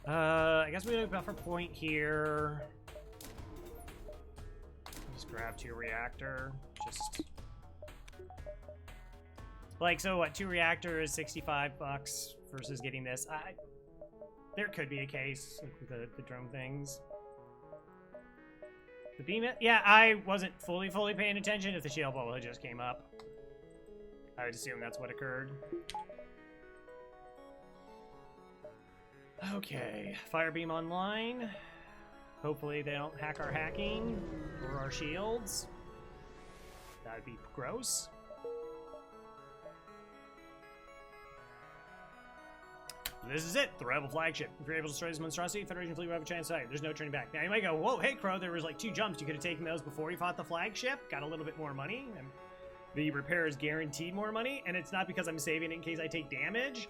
I guess we have a buffer point here. Just grab 2 reactor. Just... Like, so what? 2 reactors, $65 versus getting this. There could be a case with the drone things. The beam, yeah, I wasn't fully paying attention if the shield bubble had just came up. I would assume that's what occurred. Okay, fire beam online. Hopefully they don't hack our hacking or our shields. That'd be gross. This is it, the Rebel flagship. If you're able to destroy this monstrosity, Federation fleet will have a chance to fight. There's no turning back. Now you might go, whoa, hey Crow, there was like 2 jumps. You could have taken those before you fought the flagship, got a little bit more money, and the repair is guaranteed more money, and it's not because I'm saving it in case I take damage.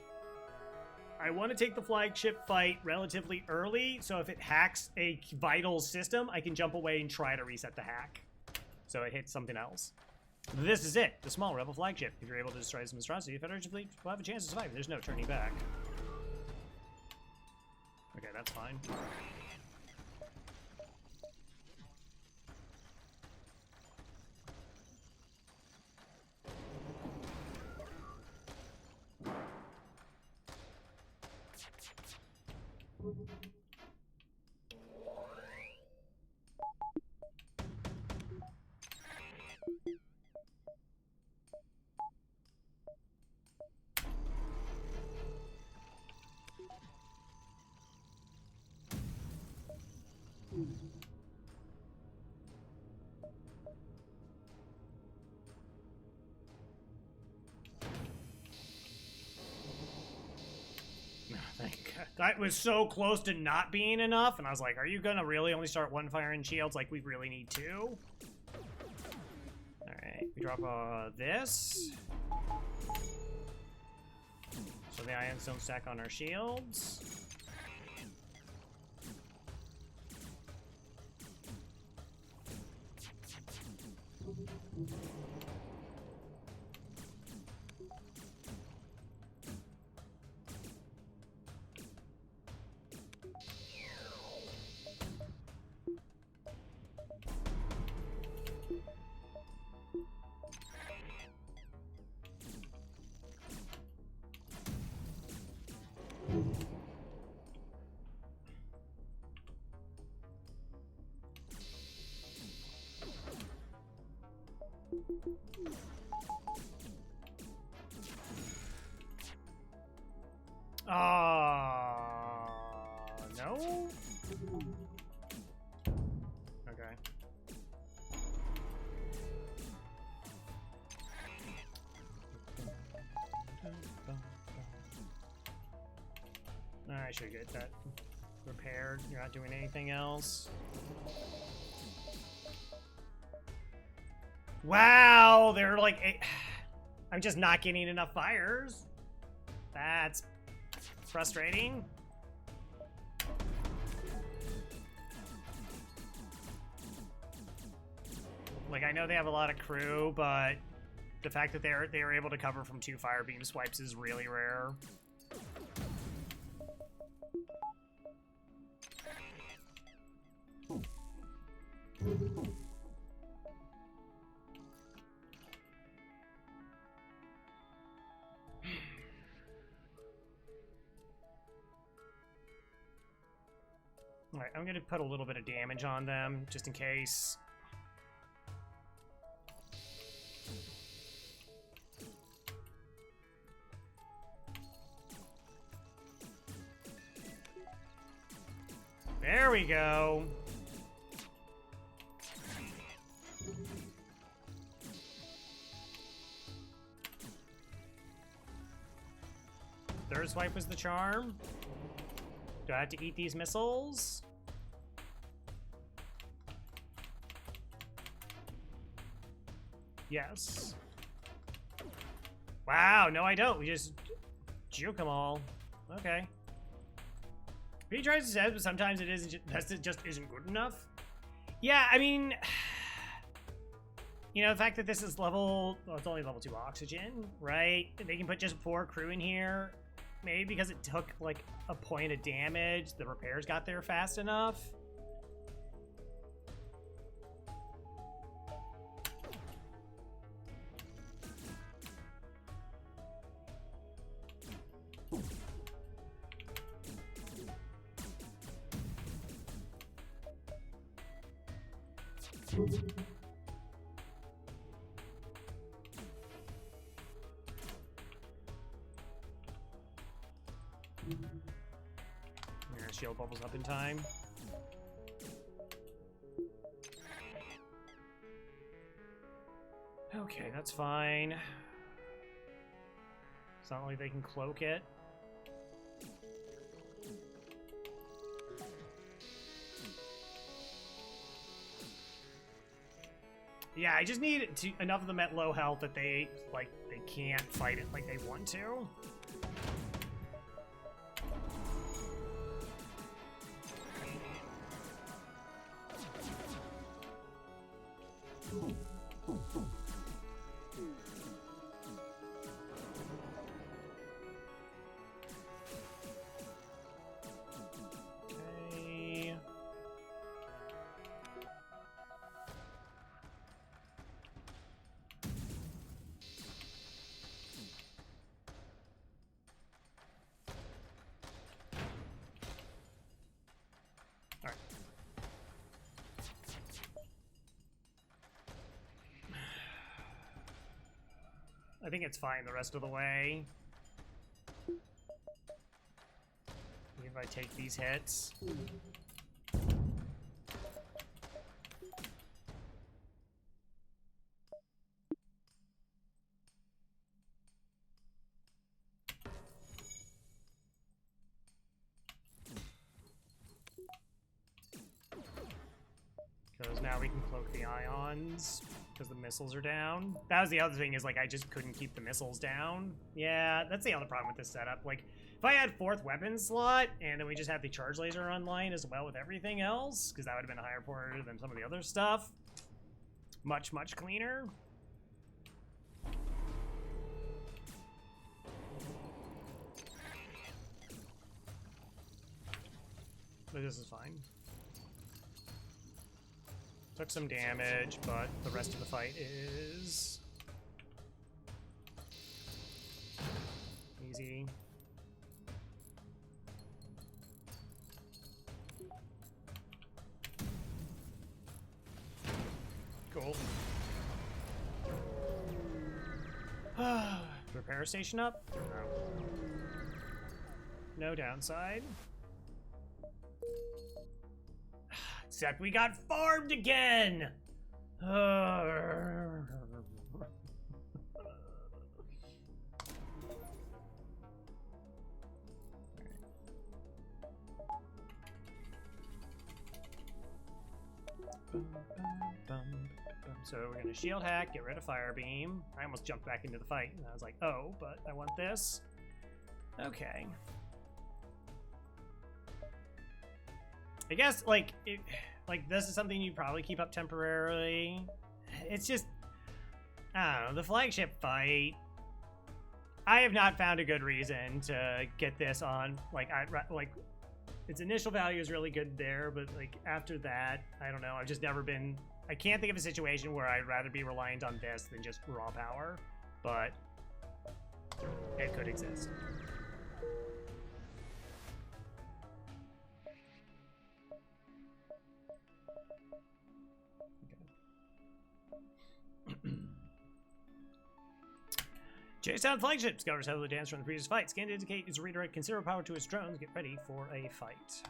I want to take the flagship fight relatively early, so if it hacks a vital system, I can jump away and try to reset the hack. So it hits something else. This is it, the small Rebel flagship. If you're able to destroy this monstrosity, the Federation fleet will have a chance to survive. There's no turning back. Okay, that's fine. That was so close to not being enough, and I was like, are you gonna really only start 1 fire and shields? Like, we really need 2? Alright, we drop this. So the ions don't stack on our shields. No? Okay. I should get that repaired. You're not doing anything else. Wow, they're like... I'm just not getting enough fires. That's frustrating. Like, I know they have a lot of crew, but the fact that they were able to cover from 2 fire beam swipes is really rare. Alright, I'm gonna put a little bit of damage on them, just in case. There we go. Third swipe was the charm. Do I have to eat these missiles? Yes. Wow, no I don't. We just juke them all. Okay. He tries to say, but sometimes it isn't. It just isn't good enough. Yeah, I mean, you know, the fact that this is level, well, it's only level 2 oxygen, right? They can put just 4 crew in here. Maybe because it took like a point of damage, the repairs got there fast enough. Your shield bubbles up in time. Okay, that's fine. It's not like they can cloak it. Yeah, I just need enough of them at low health that they can't fight it like they want to. Okay. All right. I think it's fine the rest of the way. If I take these hits. Because now we can cloak the ions. Because the missiles are down. That was the other thing, is like I just couldn't keep the missiles down. Yeah, that's the other problem with this setup. Like, if I had 4th weapon slot, and then we just had the charge laser online as well with everything else, because that would have been a higher priority than some of the other stuff. Much, much cleaner. But this is fine. Took some damage, but the rest of the fight is easy. Cool. Repair station up? No. No downside. Except we got farmed again! So we're gonna shield hack, get rid of fire beam. I almost jumped back into the fight, and I was like, oh, but I want this. Okay. I guess, like, this is something you probably keep up temporarily. It's just, I don't know, the flagship fight. I have not found a good reason to get this on. Like, its initial value is really good there, but, like, after that, I don't know. I've just never been, I can't think of a situation where I'd rather be reliant on this than just raw power, but it could exist. Chase down flagship. Discovers how the dance from the previous fight. Scan to indicate its redirect considerable power to its drones. Get ready for a fight.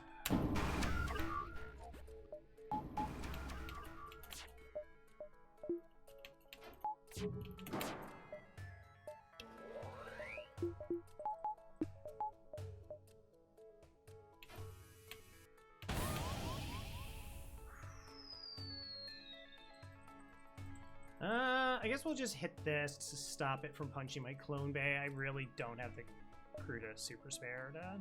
I guess we'll just hit this to stop it from punching my clone bay. I really don't have the crew to super spare to.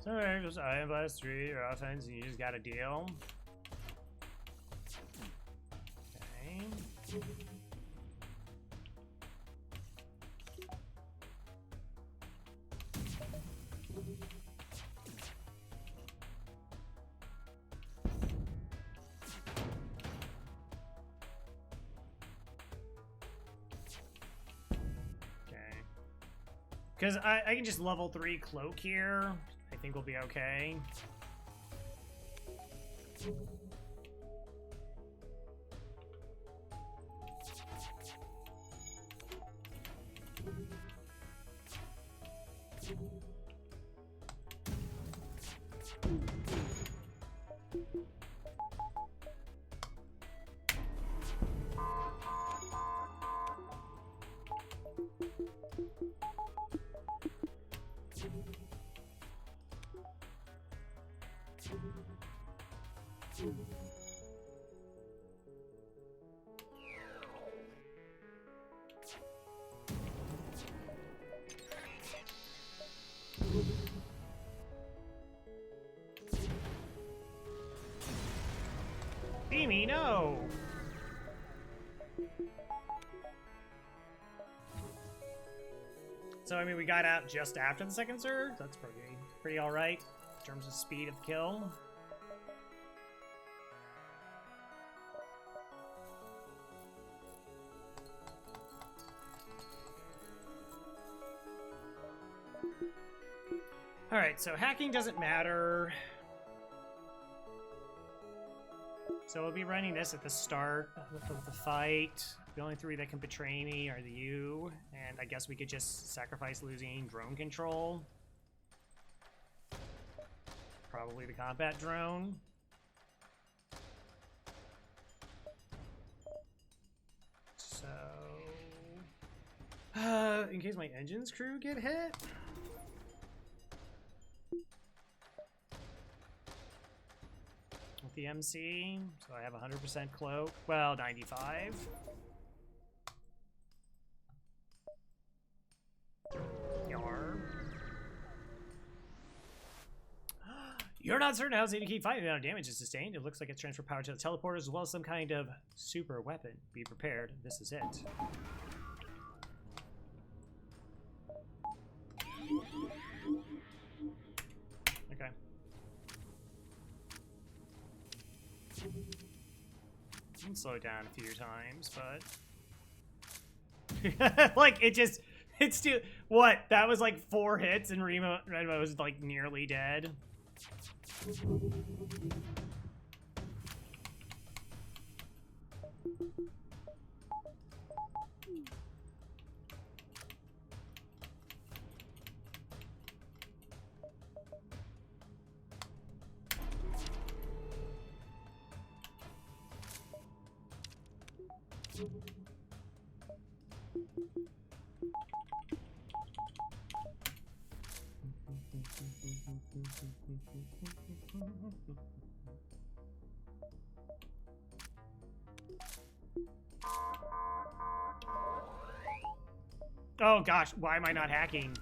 Sorry, just Iron Blast 3 or offense, and you just got a deal. Okay. Because I can just level 3 cloak here. I think we'll be okay. Beamy, no! So, I mean, we got out just after the second surge. That's pretty alright in terms of speed of kill. Alright, so hacking doesn't matter. So we'll be running this at the start of the fight. The only three that can betray me are you, and I guess we could just sacrifice losing drone control. Probably the combat drone. So... in case my engine's crew get hit? With the MC, so I have 100% cloak. Well, 95. Yarm. You're not certain how to keep fighting the amount of damage is sustained. It looks like it's transferred power to the teleporters as well as some kind of super weapon. Be prepared. This is it. Okay. I can slow it down a few times, but like it's still what? That was like 4 hits and Remo was like nearly dead. Oh gosh, why am I not hacking?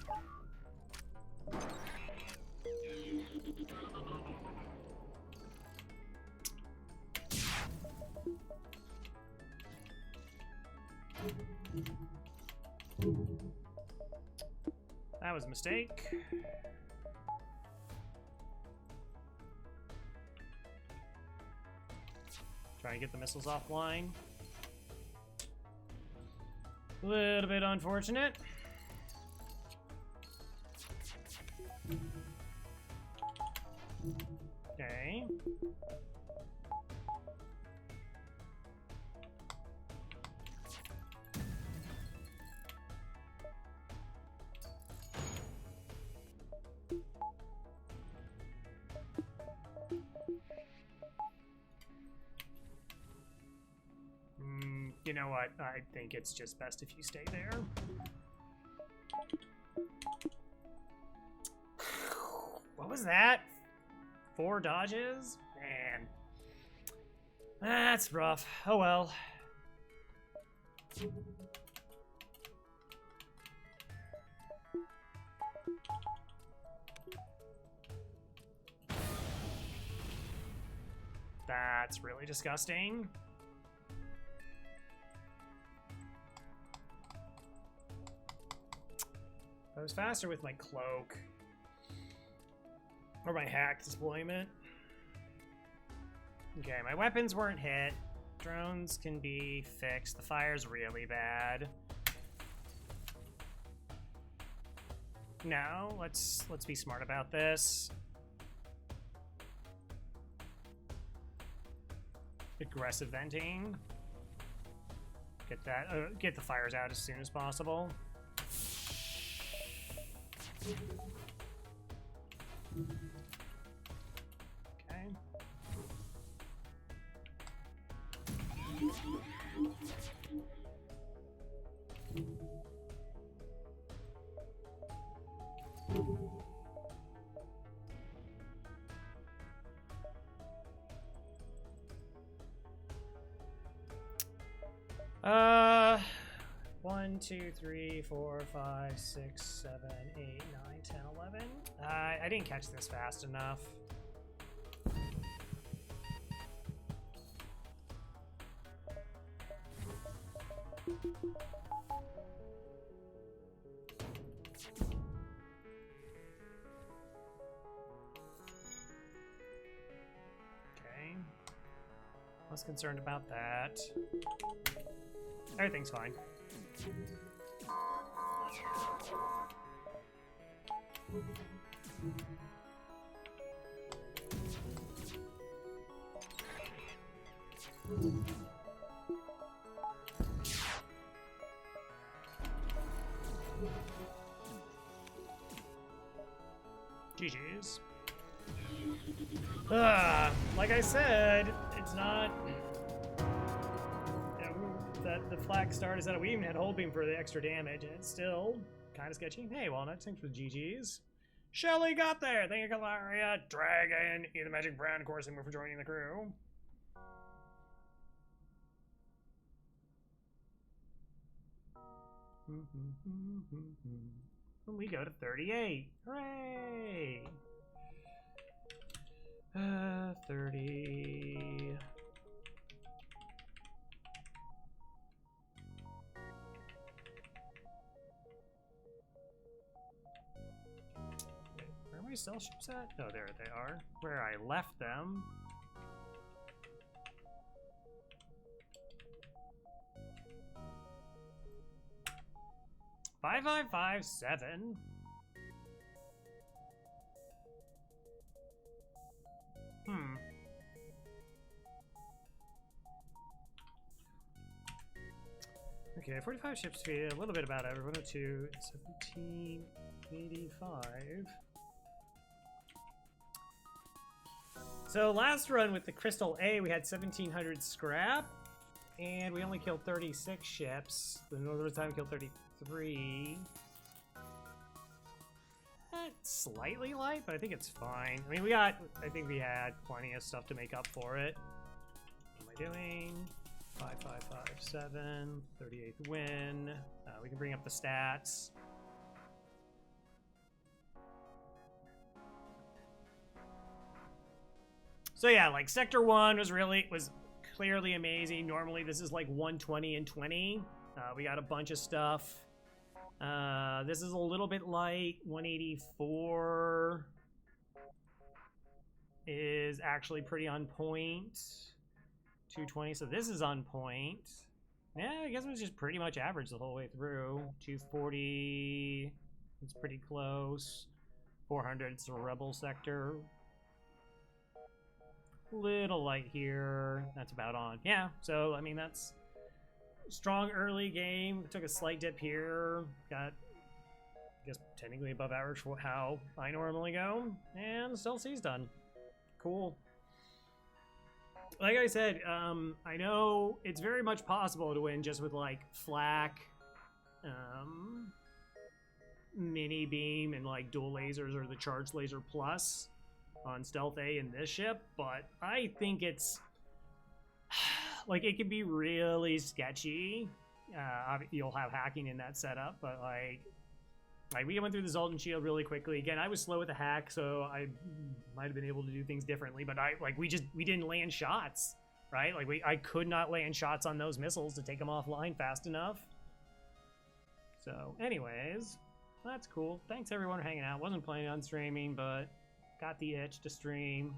That was a mistake. Try to get the missiles offline. A little bit unfortunate. Okay. You know what? I think it's just best if you stay there. What was that? 4 dodges? Man. That's rough. Oh well. That's really disgusting. I was faster with my cloak. Or my hack deployment. Okay, my weapons weren't hit. Drones can be fixed. The fire's really bad. No, let's be smart about this. aggressive venting. Get the fires out as soon as possible. Okay. Uh, 1, 2, 3, 4, 5, 6, 7, 8, 9, 10, 11. I didn't catch this fast enough. Okay. I was concerned about that. Everything's fine. GG's. Like I said, it's not... That the flag start is that we even had hold beam for the extra damage, and it's still kind of sketchy. Hey, Walnut, thanks for the GGs. Shelly got there! Thank you, Galaria, Dragon, Ian the Magic Brown, of course, and we're for joining the crew. We go to 38. Hooray! 30... Where are my cell ships at? Oh, there they are. Where I left them. Five, 7. Okay, 45 ships to be a little bit about every 102, 1785. So last run with the Crystal A, we had 1,700 scrap, and we only killed 36 ships. The Northern time killed 33. That's slightly light, but I think it's fine. I mean, I think we had plenty of stuff to make up for it. What am I doing? 5, 5, 5, 7, 38th win. We can bring up the stats. So yeah, like Sector 1 was clearly amazing. Normally this is like 120 and 20. We got a bunch of stuff. This is a little bit light. 184 is actually pretty on point. 220, so this is on point. Yeah, I guess it was just pretty much average the whole way through. 240, it's pretty close. 400, it's a rebel sector. Little light here, that's about on. Yeah, so I mean that's strong early game. Took a slight dip here. Got, I guess, technically above average for how I normally go, and still C's done. Cool. Like I said, I know it's very much possible to win just with like flak, mini beam, and like dual lasers or the charged laser plus on Stealth A in this ship, but I think it's like it can be really sketchy. You'll have hacking in that setup, but like we went through the Zoltan Shield really quickly. Again, I was slow with the hack, so I might have been able to do things differently, but we didn't land shots, right? Like I could not land shots on those missiles to take them offline fast enough. So anyways, that's cool. Thanks everyone for hanging out. Wasn't planning on streaming, but got the itch to stream.